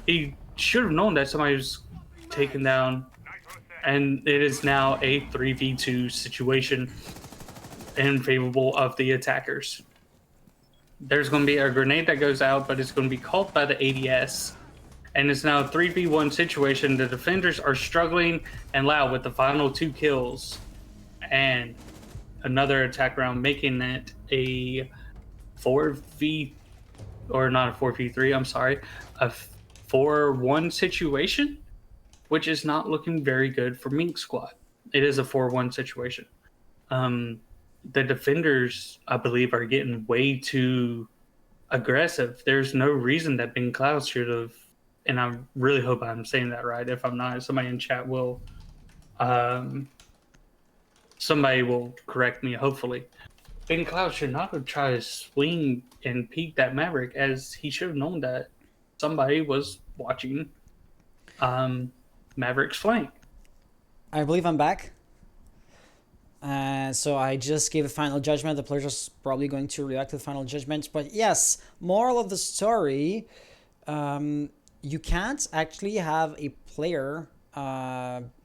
He should have known that somebody was taken down, and it is now a 3v2 situation in favorable of the attackers. There's going to be a grenade that goes out, but it's going to be called by the ADS. And it's now a 3v1 situation. The defenders are struggling, and Lau with the final 2 kills. And another attack round, making it a 4v... or not a 4v3, I'm sorry. A 4-1 situation, which is not looking very good for Mink Squad. It is a 4-1 situation. The defenders, I believe, are getting way too aggressive. There's no reason that Ben Cloud should have, and I really hope I'm saying that right. If I'm not, somebody in chat will, somebody will correct me, hopefully. Ben Cloud should not have tried to swing and peek that Maverick, as he should have known that somebody was watching Maverick's flank. I believe I'm back. So I just gave a final judgment. The players are probably going to react to the final judgment. But yes, moral of the story, you can't actually have a player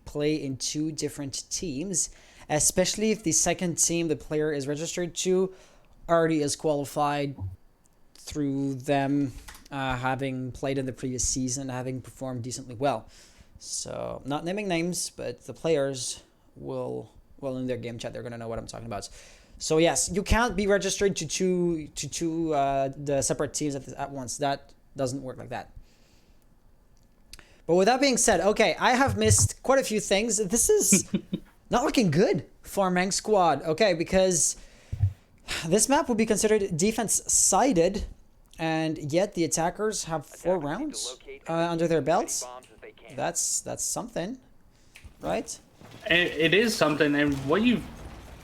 play in 2 different teams, especially if the second team the player is registered to already is qualified through them having played in the previous season, having performed decently well. So, not naming names, but the players will... well, in their game chat, they're going to know what I'm talking about. So yes, you can't be registered to two the separate teams at once. That doesn't work like that. But with that being said, okay, I have missed quite a few things. This is not looking good for Mang Squad, okay, because this map would be considered defense-sided, and yet the attackers have 4 rounds under their belts. That's something, right? It is something, and what you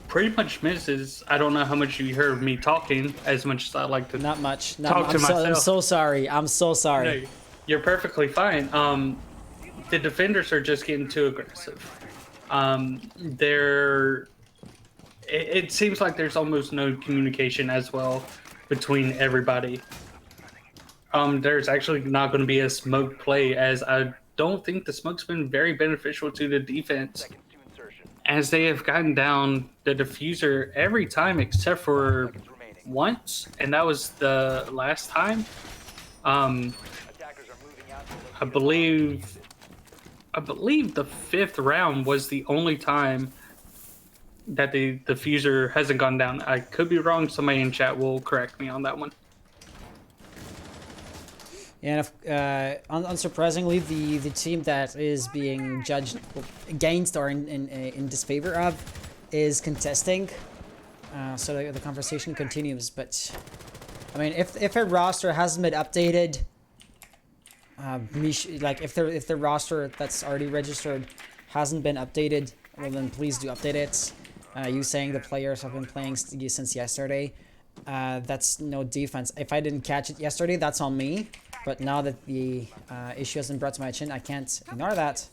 pretty much misses. I don't know how much you heard me talking, as much as I like to Not much. talk to I'm myself. so sorry. I'm so sorry. No, you're perfectly fine. The defenders are just getting too aggressive. It seems like there's almost no communication as well between everybody. There's actually not going to be a smoke play, as I don't think the smoke's been very beneficial to the defense, Seconds to insertion. as they have gotten down the diffuser every time except for Seconds remaining. once, and that was the last time. Attackers are moving out to I believe the 5th round was the only time that the diffuser hasn't gone down. I could be wrong. Somebody in chat will correct me on that one. And unsurprisingly, the team that is being judged against or in disfavor of is contesting. So the conversation continues. But I mean, if a roster hasn't been updated, like if the roster that's already registered hasn't been updated, well then please do update it. You saying the players have been playing since yesterday, that's no defense. If I didn't catch it yesterday, that's on me. But now that the issue has been brought to my attention, I can't ignore that.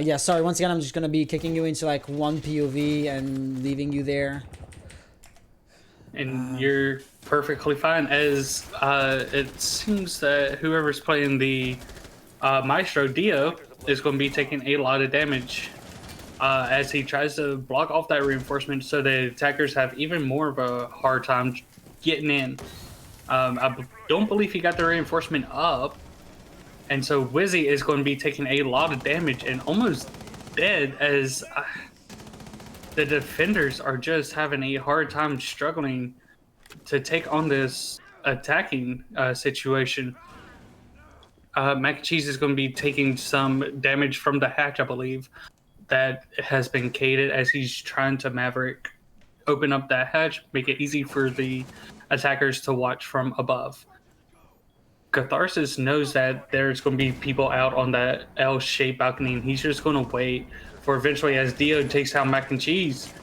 Yeah, sorry, once again, I'm just gonna be kicking you into like one POV and leaving you there. And you're perfectly fine, as it seems that whoever's playing the Maestro Dio is going to be taking a lot of damage as he tries to block off that reinforcement, so the attackers have even more of a hard time getting in. Don't believe he got the reinforcement up, and so Wizzy is going to be taking a lot of damage and almost dead, as the defenders are just having a hard time struggling to take on this attacking situation. Mac and Cheese is going to be taking some damage from the hatch, I believe, that has been cated, as he's trying to Maverick open up that hatch, make it easy for the attackers to watch from above. Catharsis knows that there's going to be people out on that L-shaped balcony, and he's just going to wait for eventually, as Dio takes out Mac and Cheese.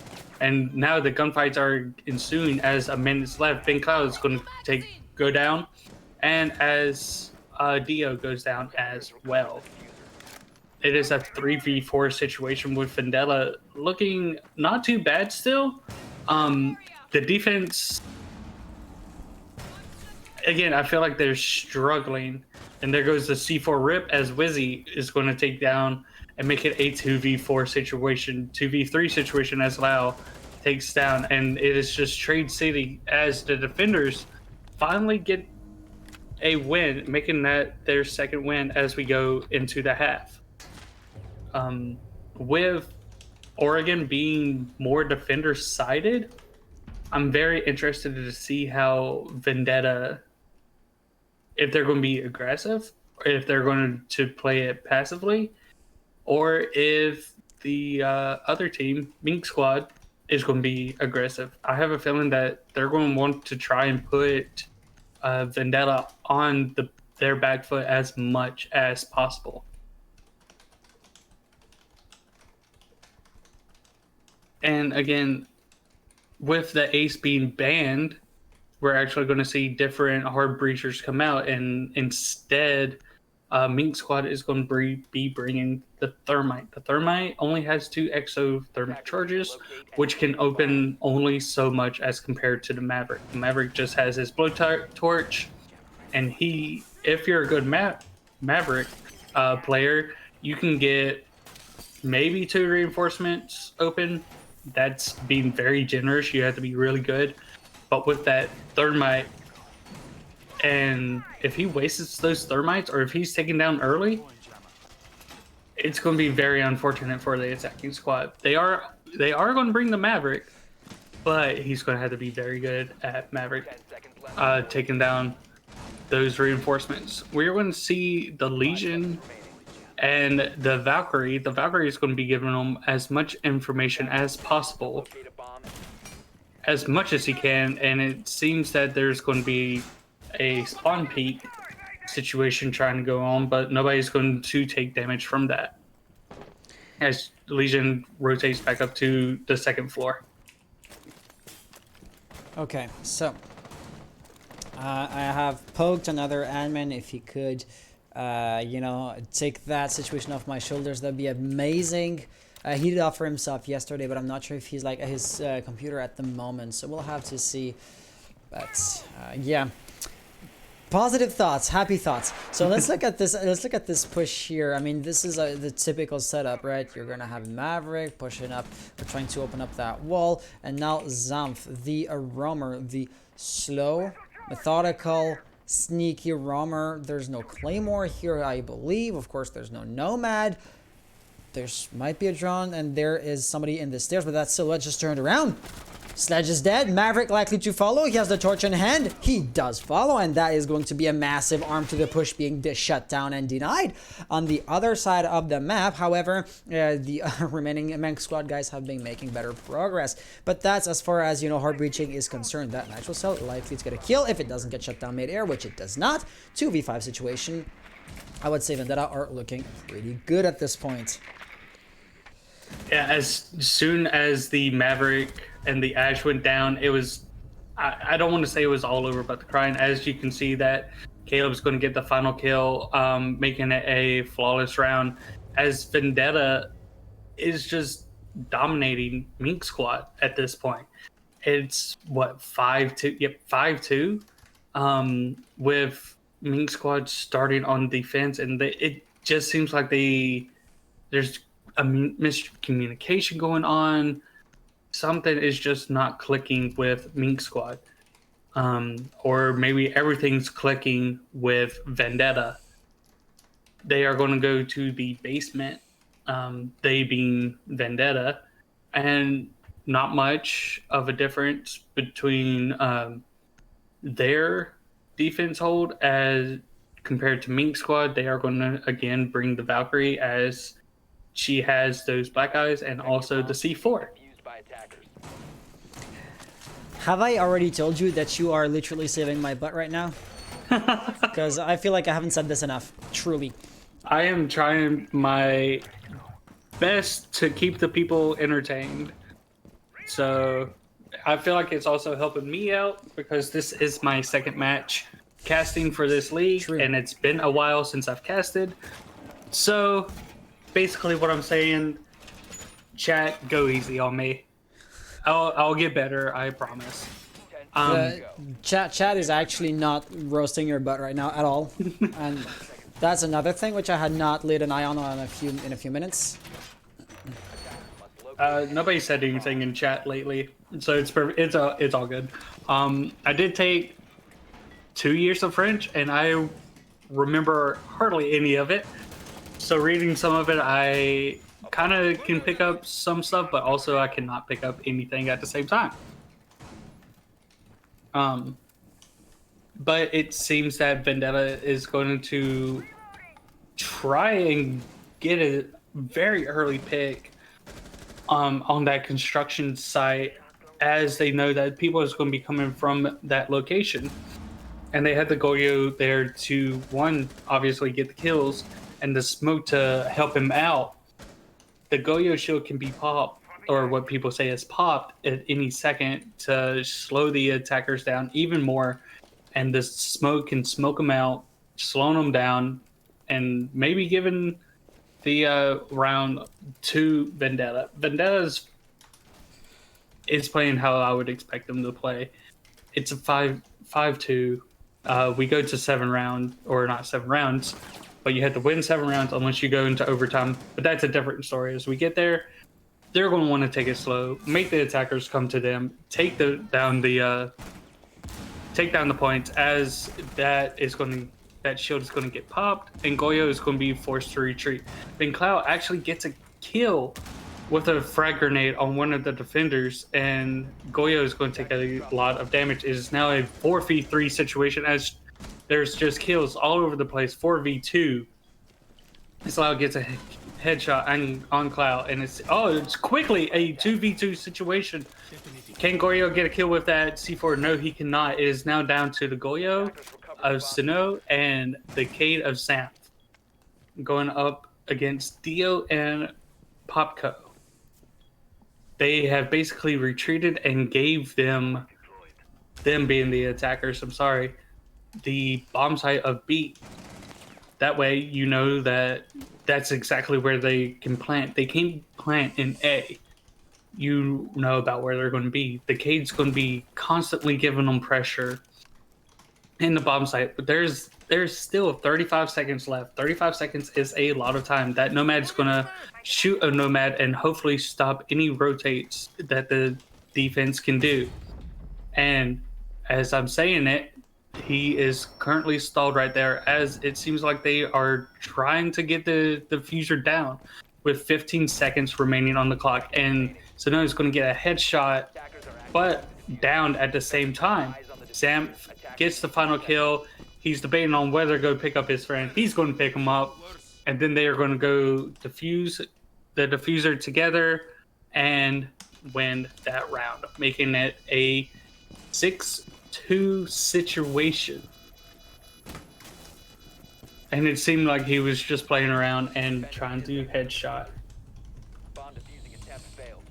And now the gunfights are ensuing as a minute's left. Ben Cloud is going to go down, and as Dio goes down as well. It is a 3v4 situation with Vendetta looking not too bad still. The defense, again, I feel like they're struggling. And there goes the C4 rip, as Wizzy is going to take down and make it a 2v4 situation, 2v3 situation, as Lau takes down. And it is just Trade City as the defenders finally get a win, making that their second win as we go into the half. With Oregon being more defender-sided, I'm very interested to see how Vendetta, if they're going to be aggressive, or if they're going to play it passively, or if the other team, Mink Squad, is going to be aggressive. I have a feeling that they're going to want to try and put Vendetta on their back foot as much as possible. And again, with the ace being banned, we're actually going to see different hard breachers come out, and instead, Mink Squad is going to be bringing the Thermite. The Thermite only has 2 exothermic charges, which can open only so much as compared to the Maverick. The Maverick just has his blowtorch, and if you're a good Maverick player, you can get maybe 2 reinforcements open. That's being very generous. You have to be really good. But with that Thermite, and if he wastes those Thermites, or if he's taken down early, it's going to be very unfortunate for the attacking squad. They are going to bring the Maverick, but he's going to have to be very good at Maverick taking down those reinforcements. We're going to see the Legion and the Valkyrie. The Valkyrie is going to be giving them as much information as possible, as much as he can, and it seems that there's going to be a spawn peek situation trying to go on, but nobody's going to take damage from that as Legion rotates back up to the second floor. Okay, so I have poked another admin. If he could, you know, take that situation off my shoulders, that'd be amazing. He did offer himself yesterday, but I'm not sure if he's like at his computer at the moment, so we'll have to see. But yeah, positive thoughts, happy thoughts. So let's look at this. Let's look at this push here. I mean, this is the typical setup, right? You're gonna have Maverick pushing up, we're trying to open up that wall, and now Zamph, the roamer, the slow, methodical, sneaky roamer. There's no claymore here, I believe. Of course, there's no nomad. There's might be a drone, and there is somebody in the stairs, but that silhouette just turned around. Sledge is dead. Maverick likely to follow. He has the torch in hand. He does follow, and that is going to be a massive arm to the push being shut down and denied. On the other side of the map, however, the remaining Mank squad guys have been making better progress. But that's as far as, you know, hard breaching is concerned. That natural cell likely to get a kill if it doesn't get shut down mid-air, which it does not. 2v5 situation. I would say Vendetta are looking pretty good at this point. Yeah, as soon as the Maverick and the Ash went down, it was, I don't want to say it was all over about the crying. As you can see that Caleb's going to get the final kill, making it a flawless round, as Vendetta is just dominating Mink Squad at this point. It's what, 5-2? Yep, 5-2, with Mink Squad starting on defense, and it just seems like there's a miscommunication going on. Something is just not clicking with Mink Squad, or maybe everything's clicking with Vendetta. They are going to go to the basement, they being Vendetta, and not much of a difference between their defense hold as compared to Mink Squad. They are going to again bring the Valkyrie, as she has those black eyes and also the C4. Have I already told you that you are literally saving my butt right now? Because I feel like I haven't said this enough, truly. I am trying my best to keep the people entertained. So I feel like it's also helping me out, because this is my second match casting for this league. True. And it's been a while since I've casted. So basically what I'm saying, chat, go easy on me. I'll get better, I promise. Chat is actually not roasting your butt right now at all, and that's another thing which I had not laid an eye on in a few minutes. Nobody said anything in chat lately, so it's perfect. It's all good. I did take 2 years of French, and I remember hardly any of it. So reading some of it, I kind of can pick up some stuff, but also I cannot pick up anything at the same time. But it seems that Vendetta is going to try and get a very early pick on that construction site, as they know that people is going to be coming from that location. And they had the Goyo there to, one, obviously get the kills, and the smoke to help him out. The Goyo shield can be popped, or what people say is popped, at any second to slow the attackers down even more. And the smoke can smoke them out, slowing them down, and maybe giving the round to Vendetta. Vendetta's is playing how I would expect them to play. It's a 5-2. We go to 7 rounds, or not 7 rounds, but you have to win 7 rounds unless you go into overtime. But that's a different story. As we get there, they're going to want to take it slow, make the attackers come to them, take down the points, as that shield is going to get popped, and Goyo is going to be forced to retreat. Then Cloud actually gets a kill with a frag grenade on one of the defenders, and Goyo is going to take a lot of damage. It is now a 4v3 situation, as there's just kills all over the place. 4v2. Cloud gets a headshot on Cloud, and it's quickly a 2v2 situation. Can Goyo get a kill with that C4? No, he cannot. It is now down to the Goyo of Sino and the Cade of Xanth going up against Dio and Popco. They have basically retreated and gave them being the attackers, I'm sorry, the bomb site of B. That way you know that that's exactly where they can plant. They can't plant in A. You know about where they're going to be. The Cade's going to be constantly giving them pressure in the bomb site, but there's still 35 seconds left. 35 seconds is a lot of time. That Nomad's going to shoot a Nomad and hopefully stop any rotates that the defense can do. And as I'm saying it, he is currently stalled right there, as it seems like they are trying to get the diffuser down with 15 seconds remaining on the clock. And Sano is going to get a headshot, but downed at the same time. Sam gets the final kill. He's debating on whether to go pick up his friend. He's going to pick him up, and then they are going to go defuse the diffuser together and win that round, making it a 6-2 situation. And it seemed like he was just playing around and trying to headshot. Bomb defusing attempt failed.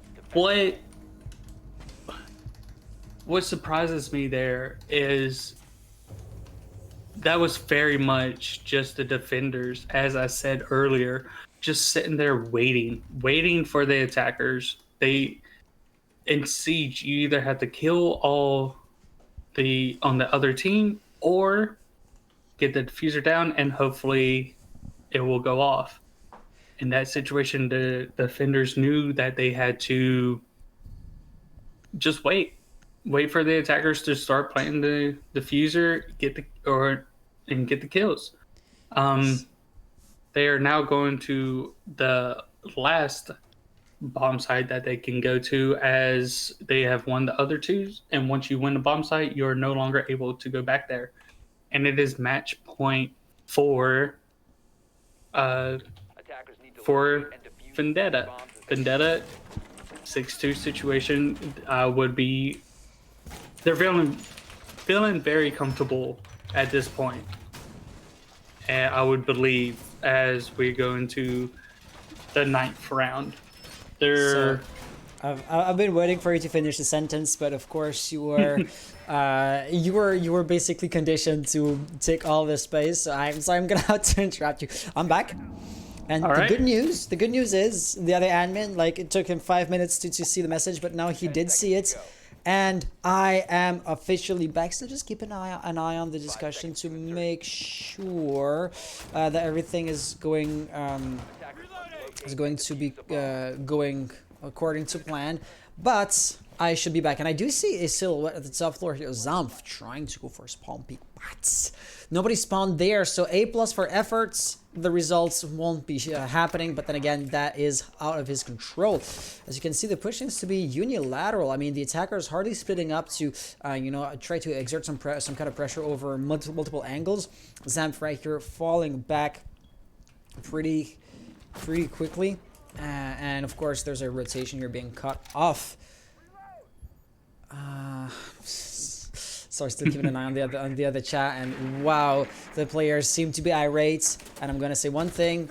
What surprises me there is that was very much just the defenders, as I said earlier, just sitting there waiting for the attackers. In Siege, you either have to kill all on the other team or get the diffuser down and hopefully it will go off. In that situation, the defenders knew that they had to just wait for the attackers to start planting the diffuser, get the kills. They are now going to the last bomb site that they can go to, as they have won the other two. And once you win the bomb site, you're no longer able to go back there. And it is match point for Attackers need to locate and defuse Vendetta. bombs as Vendetta 6-2 situation would be. They're feeling very comfortable at this point. And I would believe as we go into the 9th round. So, I've been waiting for you to finish the sentence, but of course you were you were basically conditioned to take all this space. So I'm gonna have to interrupt you. I'm back. And All right. the good news is the other admin, like, it took him 5 minutes to see the message, but now he did see it. And I am officially back. So just keep an eye on the discussion to make sure that everything is going to be going according to plan. But I should be back, and I do see a silhouette at the top floor here. Zamf trying to go for a spawn peek, but nobody spawned there. So A+ for efforts. The results won't be happening, but then again, that is out of his control. As you can see, the push seems to be unilateral. I mean, the attacker is hardly splitting up to, try to exert some kind of pressure over multiple angles. Zamf right here falling back pretty quickly, and of course, there's a rotation here being cut off. So still keeping an eye on the other chat, and wow, the players seem to be irate. And I'm gonna say one thing: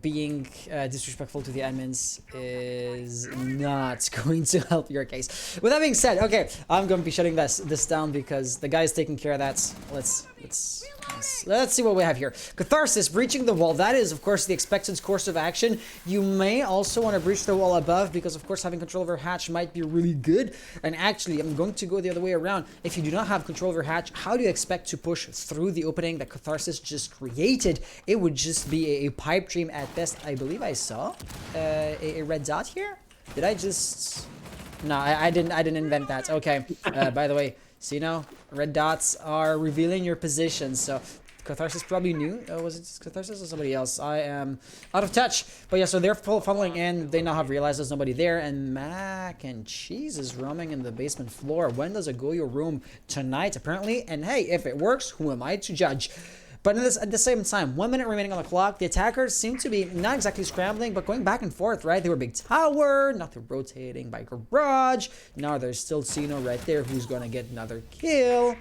being disrespectful to the admins is not going to help your case. With that being said, okay, I'm gonna be shutting this down because the guy's taking care of that. Let's see what we have here. Catharsis, breaching the wall. That is, of course, the expected course of action. You may also want to breach the wall above because, of course, having control over hatch might be really good. And actually, I'm going to go the other way around. If you do not have control over hatch, how do you expect to push through the opening that Catharsis just created? It would just be a pipe dream at best. I believe I saw a red dot here. Did I just... No, I didn't invent that. Okay. By the way, see now, red dots are revealing your position. So Catharsis probably knew. Was it Catharsis or somebody else? I am out of touch. But yeah, so they're funneling in. They now have realized there's nobody there. And Mac and Cheese is roaming in the basement floor. When does it go your room? Tonight, apparently. And hey, if it works, who am I to judge? But at the same time, 1 minute remaining on the clock. The attackers seem to be not exactly scrambling, but going back and forth, right? They were big tower, now they're rotating by garage. Now there's still Sino right there who's going to get another kill.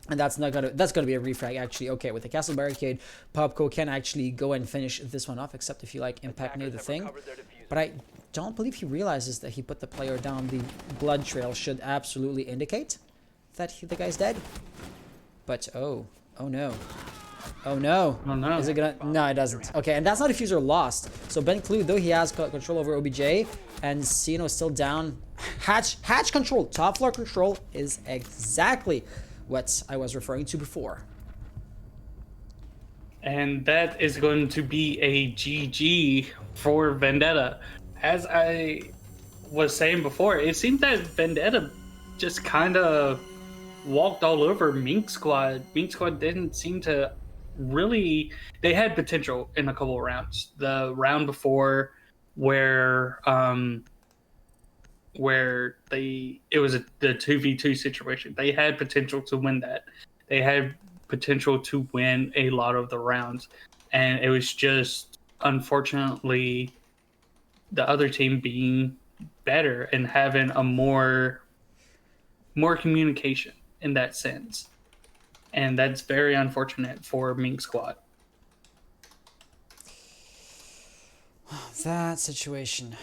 And that's gonna be a refrag actually. Okay, with the castle barricade, Popco can actually go and finish this one off, except if you like impact near the thing. But I don't believe he realizes that he put the player down. The blood trail should absolutely indicate that the guy's dead. But oh no. Oh no. Oh no. Is it gonna? No, it doesn't. Okay, and that's not a fuser lost. So Ben Clue, though he has control over OBJ, and Cino is still down. Hatch control, top floor control is exactly what I was referring to before. And that is going to be a GG for Vendetta. As I was saying before, it seemed that Vendetta just kind of walked all over Mink Squad. Mink Squad didn't seem to really. They had potential in a couple of rounds. The round before, where it was the 2v2 situation. They had potential to win that. They had potential to win a lot of the rounds, and it was just unfortunately the other team being better and having a more communication in that sense, and that's very unfortunate for Mink Squad. That situation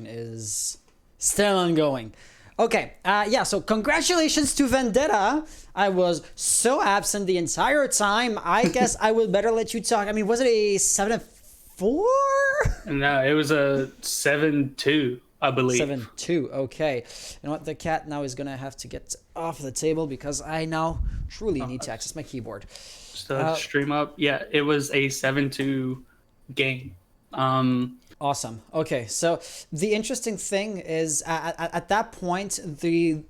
is still ongoing. Okay, yeah, so congratulations to Vendetta. I was so absent the entire time. I guess I would better let you talk. I mean, was it a 7-4? No, it was a 7-2, I believe. 7-2, okay. You know what, the cat now is gonna have to get off the table because I now truly need to access my keyboard. Stream up. Yeah, it was a 7-2 game. Awesome. Okay, so the interesting thing is at that point the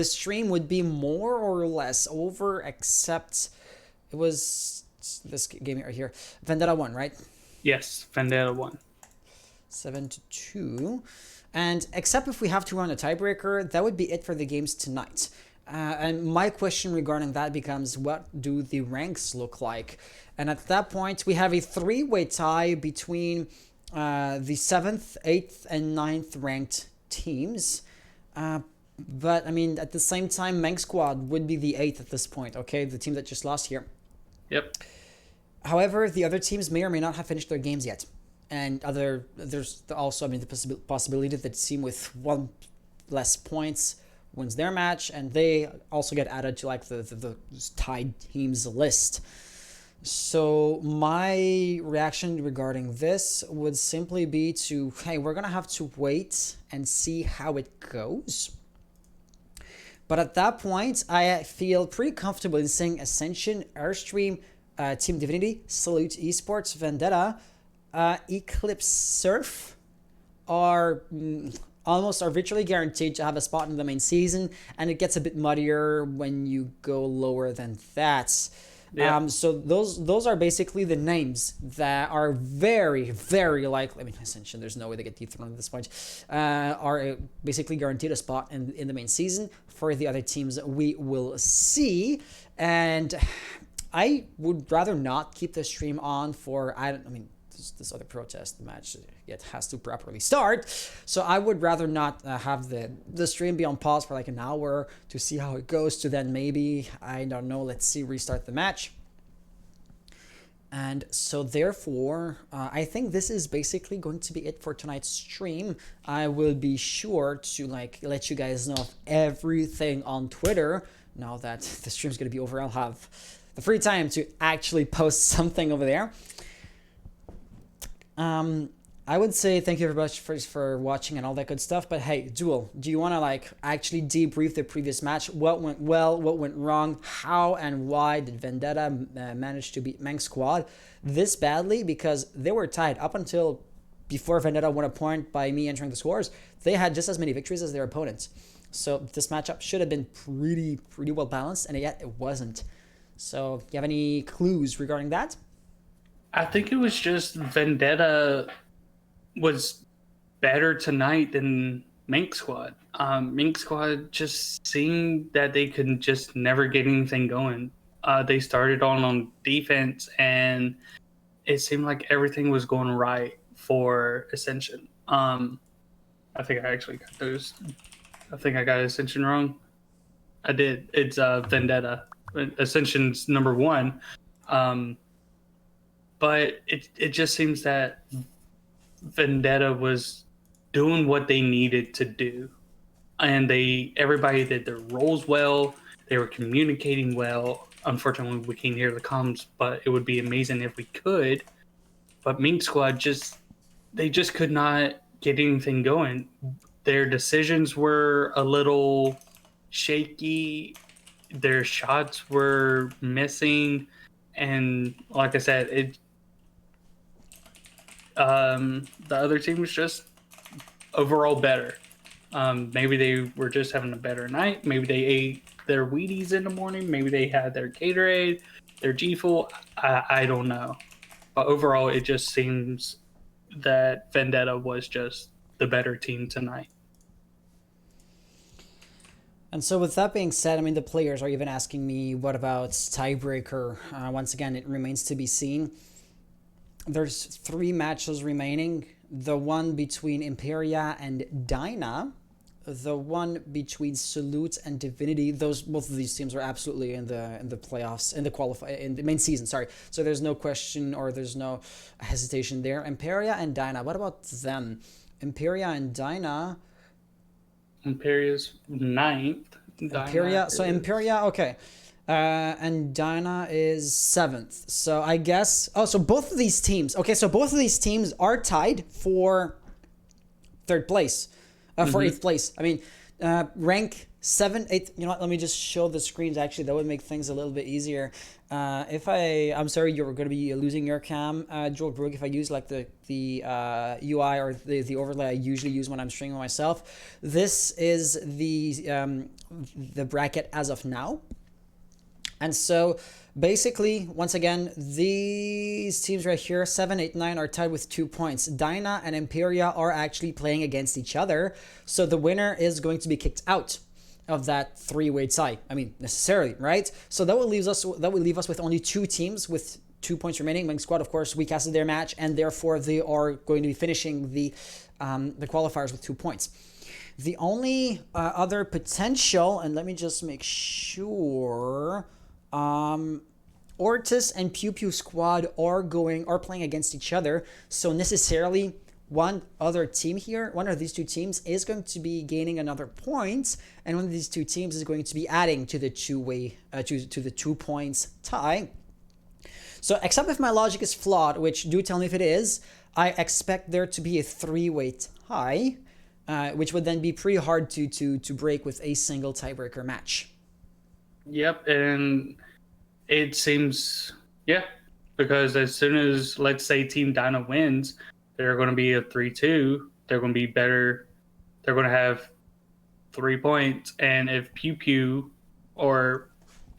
stream would be more or less over, except it was this game right here. Vendetta won, right? Yes, Vendetta won. 7-2, and except if we have to run a tiebreaker, that would be it for the games tonight. And my question regarding that becomes, what do the ranks look like? And at that point, we have a three-way tie between the 7th, 8th, and 9th ranked teams. But, I mean, at the same time, Mank Squad would be the 8th at this point, okay? The team that just lost here. Yep. However, the other teams may or may not have finished their games yet. And there's also, I mean, the possibility that the team with one less points wins their match, and they also get added to, like, the tied teams list. So my reaction regarding this would simply be to, hey, we're going to have to wait and see how it goes. But at that point, I feel pretty comfortable in saying Ascension, Airstream, Team Divinity, Salute Esports, Vendetta, Eclipse Surf are virtually guaranteed to have a spot in the main season, and it gets a bit muddier when you go lower than that. Yeah. So those are basically the names that are very, very likely. I mean, Ascension, there's no way they get dethroned at this point. Are basically guaranteed a spot in the main season. For the other teams, we will see. And I would rather not keep the stream on for this other protest match yet has to properly start, so I would rather not have the stream be on pause for like an hour to see how it goes, to then maybe, I don't know, let's see, restart the match. And so therefore, I think this is basically going to be it for tonight's stream. I will be sure to let you guys know of everything on Twitter. Now that the stream's going to be over, I'll have the free time to actually post something over there. I would say thank you very much for watching and all that good stuff. But hey, Duel, do you want to actually debrief the previous match? What went well? What went wrong? How and why did Vendetta manage to beat Mank Squad this badly? Because they were tied up until before Vendetta won a point by me entering the scores. They had just as many victories as their opponents. So this matchup should have been pretty well balanced, and yet it wasn't. So do you have any clues regarding that? I think it was just Vendetta was better tonight than Mink Squad. Mink Squad just seemed that they could just never get anything going. They started on defense, and it seemed like everything was going right for Ascension. I think I actually got those. I think I got Ascension wrong. I did. It's Vendetta. Ascension's number one. Um, but it just seems that Vendetta was doing what they needed to do, and everybody did their roles well. They were communicating well. Unfortunately, we can't hear the comms, but it would be amazing if we could. But Mink Squad they just could not get anything going. Their decisions were a little shaky. Their shots were missing, and like I said, the other team was just overall better. Maybe they were just having a better night. Maybe they ate their Wheaties in the morning. Maybe they had their Gatorade, their G Fuel. I don't know. But overall, it just seems that Vendetta was just the better team tonight. And so, with that being said, I mean, the players are even asking me, what about tiebreaker? Once again, it remains to be seen. There's 3 matches remaining. The one between Imperia and Dyna, the one between Salute and Divinity. Both of these teams are absolutely in the playoffs, in the main season. Sorry, so there's no question or there's no hesitation there. Imperia and Dyna. What about them? Imperia and Dyna. Imperia's ninth. Imperia. So Imperia. Okay. And Dyna is 7th. So I guess. Oh, so both of these teams. Okay, so both of these teams are tied for 3rd place. For 8th place. I mean, rank 7, 8. You know what? Let me just show the screens. Actually, that would make things a little bit easier. I'm sorry, you're going to be losing your cam, Joel Brooke. If I use like the UI or the overlay I usually use when I'm streaming myself, this is the bracket as of now. And so basically, once again, these teams right here, 7, 8, 9, are tied with 2 points. Dyna and Imperia are actually playing against each other. So the winner is going to be kicked out of that 3-way tie. I mean, necessarily, right? So that will leave us with only 2 teams with 2 points remaining. Meng Squad, of course, we casted their match, and therefore they are going to be finishing the qualifiers with 2 points. The only other potential, and let me just make sure. Ortis and Pew Pew Squad are playing against each other, so necessarily one of these 2 teams is going to be gaining another point, and one of these 2 teams is going to be adding to the 2-way to the 2 points tie. So, except if my logic is flawed, which do tell me if it is, I expect there to be a 3-way tie, which would then be pretty hard to break with a single tiebreaker match. Yep, and it seems, because as soon as, let's say, Team Dyna wins, they're going to be a 3-2. They're going to be better. They're going to have 3 points. And if Pew Pew or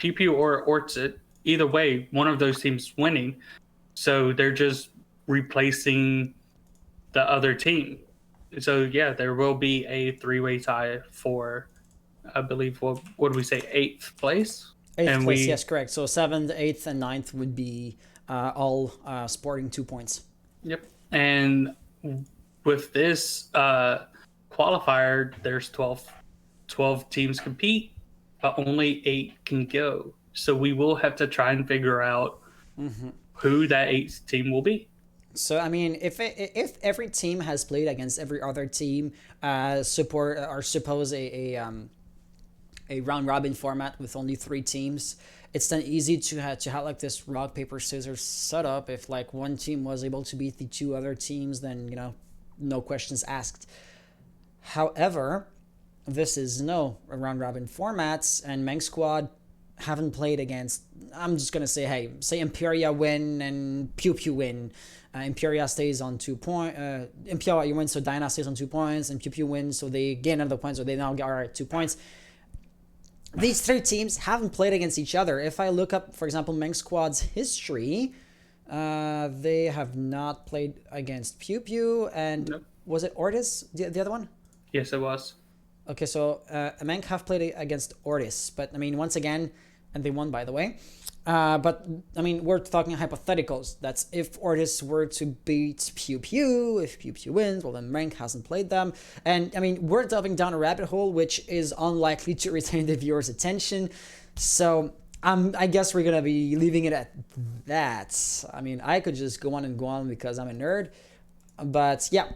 Ortsit, either way, one of those teams winning. So they're just replacing the other team. So, there will be a 3-way tie for, I believe, what do we say, 8th place? 8th place, yes, correct. So 7th, 8th, and 9th would be all sporting 2 points. Yep. And with this qualifier, there's 12 teams compete, but only 8 can go. So we will have to try and figure out who that 8th team will be. So, I mean, if every team has played against every other team, suppose a round robin format with only 3 teams, it's then easy to have like this rock paper scissors setup. If like one team was able to beat the 2 other teams, then no questions asked. However, this is no round robin formats, and Meng Squad haven't played against. I'm just gonna say, say Imperia win and Pew Pew win. Imperia stays on 2 points. Imperia wins, so Dyna stays on 2 points, and Pew Pew wins, so they gain another point, so they now are at 2 points. These 3 teams haven't played against each other. If I look up, for example, Meng Squad's history, they have not played against Pew Pew, and Nope. Was it Ortis, the other one? Yes, it was. Okay, so Meng have played against Ortis, but I mean, once again, and they won, by the way. But I mean, we're talking hypotheticals. That's if Ortis were to beat Pew Pew. If Pew Pew wins, well, then Rank hasn't played them. And I mean, we're delving down a rabbit hole which is unlikely to retain the viewer's attention. So I guess we're gonna be leaving it at that. I mean, I could just go on because I'm a nerd. But yeah,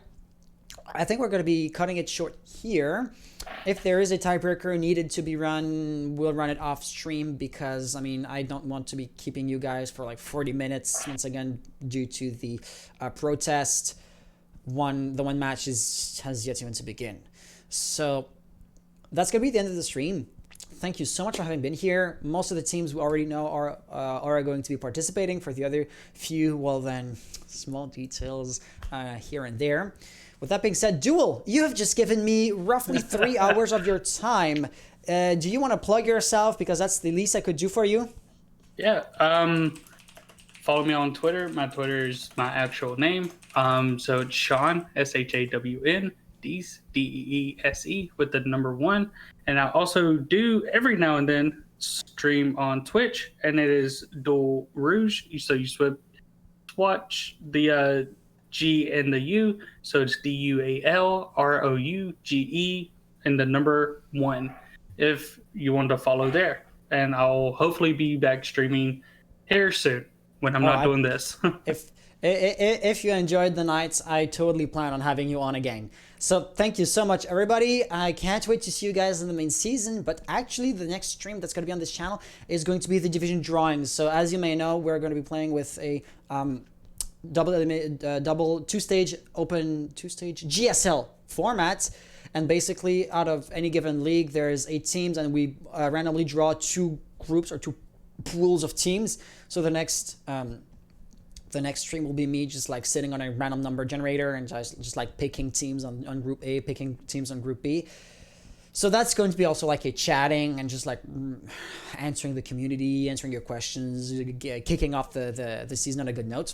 I think we're gonna be cutting it short here. If there is a tiebreaker needed to be run, we'll run it off stream because, I mean, I don't want to be keeping you guys for like 40 minutes, once again, due to the protest. The one match has yet even to begin. So that's going to be the end of the stream. Thank you so much for having been here. Most of the teams we already know are going to be participating. For the other few, well then, small details here and there. With that being said, Duel, you have just given me roughly 3 hours of your time. Do you want to plug yourself? Because that's the least I could do for you. Yeah. Follow me on Twitter. My Twitter is my actual name. So it's Shawn, SHAWN, DEESE with the number 1. And I also do every now and then stream on Twitch, and it is Duel Rouge. So you watch the G and the U, so it's DUALROUGE and the number 1 if you want to follow there. And I'll hopefully be back streaming here soon when I'm not doing this. If you enjoyed the nights, I totally plan on having you on again. So thank you so much, everybody. I can't wait to see you guys in the main season, but actually the next stream that's going to be on this channel is going to be the division drawings. So as you may know, we're going to be playing with a double two-stage GSL format, and basically out of any given league there's 8 teams, and we randomly draw 2 groups or 2 pools of teams. So the next stream will be me just like sitting on a random number generator and just like picking teams on group A, picking teams on group B. So that's going to be also like a chatting and just like answering the community, answering your questions, kicking off the season on a good note.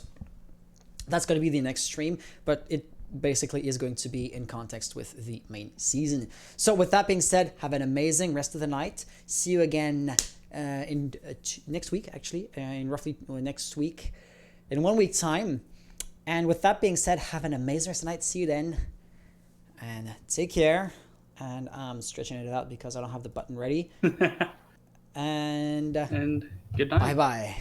That's going to be the next stream, but it basically is going to be in context with the main season. So with that being said, have an amazing rest of the night. See you again in next week, actually, in roughly next week, in 1 week time. And with that being said, have an amazing rest of the night. See you then, and take care. And I'm stretching it out because I don't have the button ready. And good night. Bye-bye.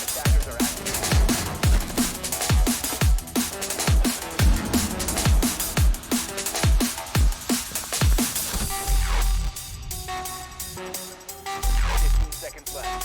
Attackers are active. 15 seconds left.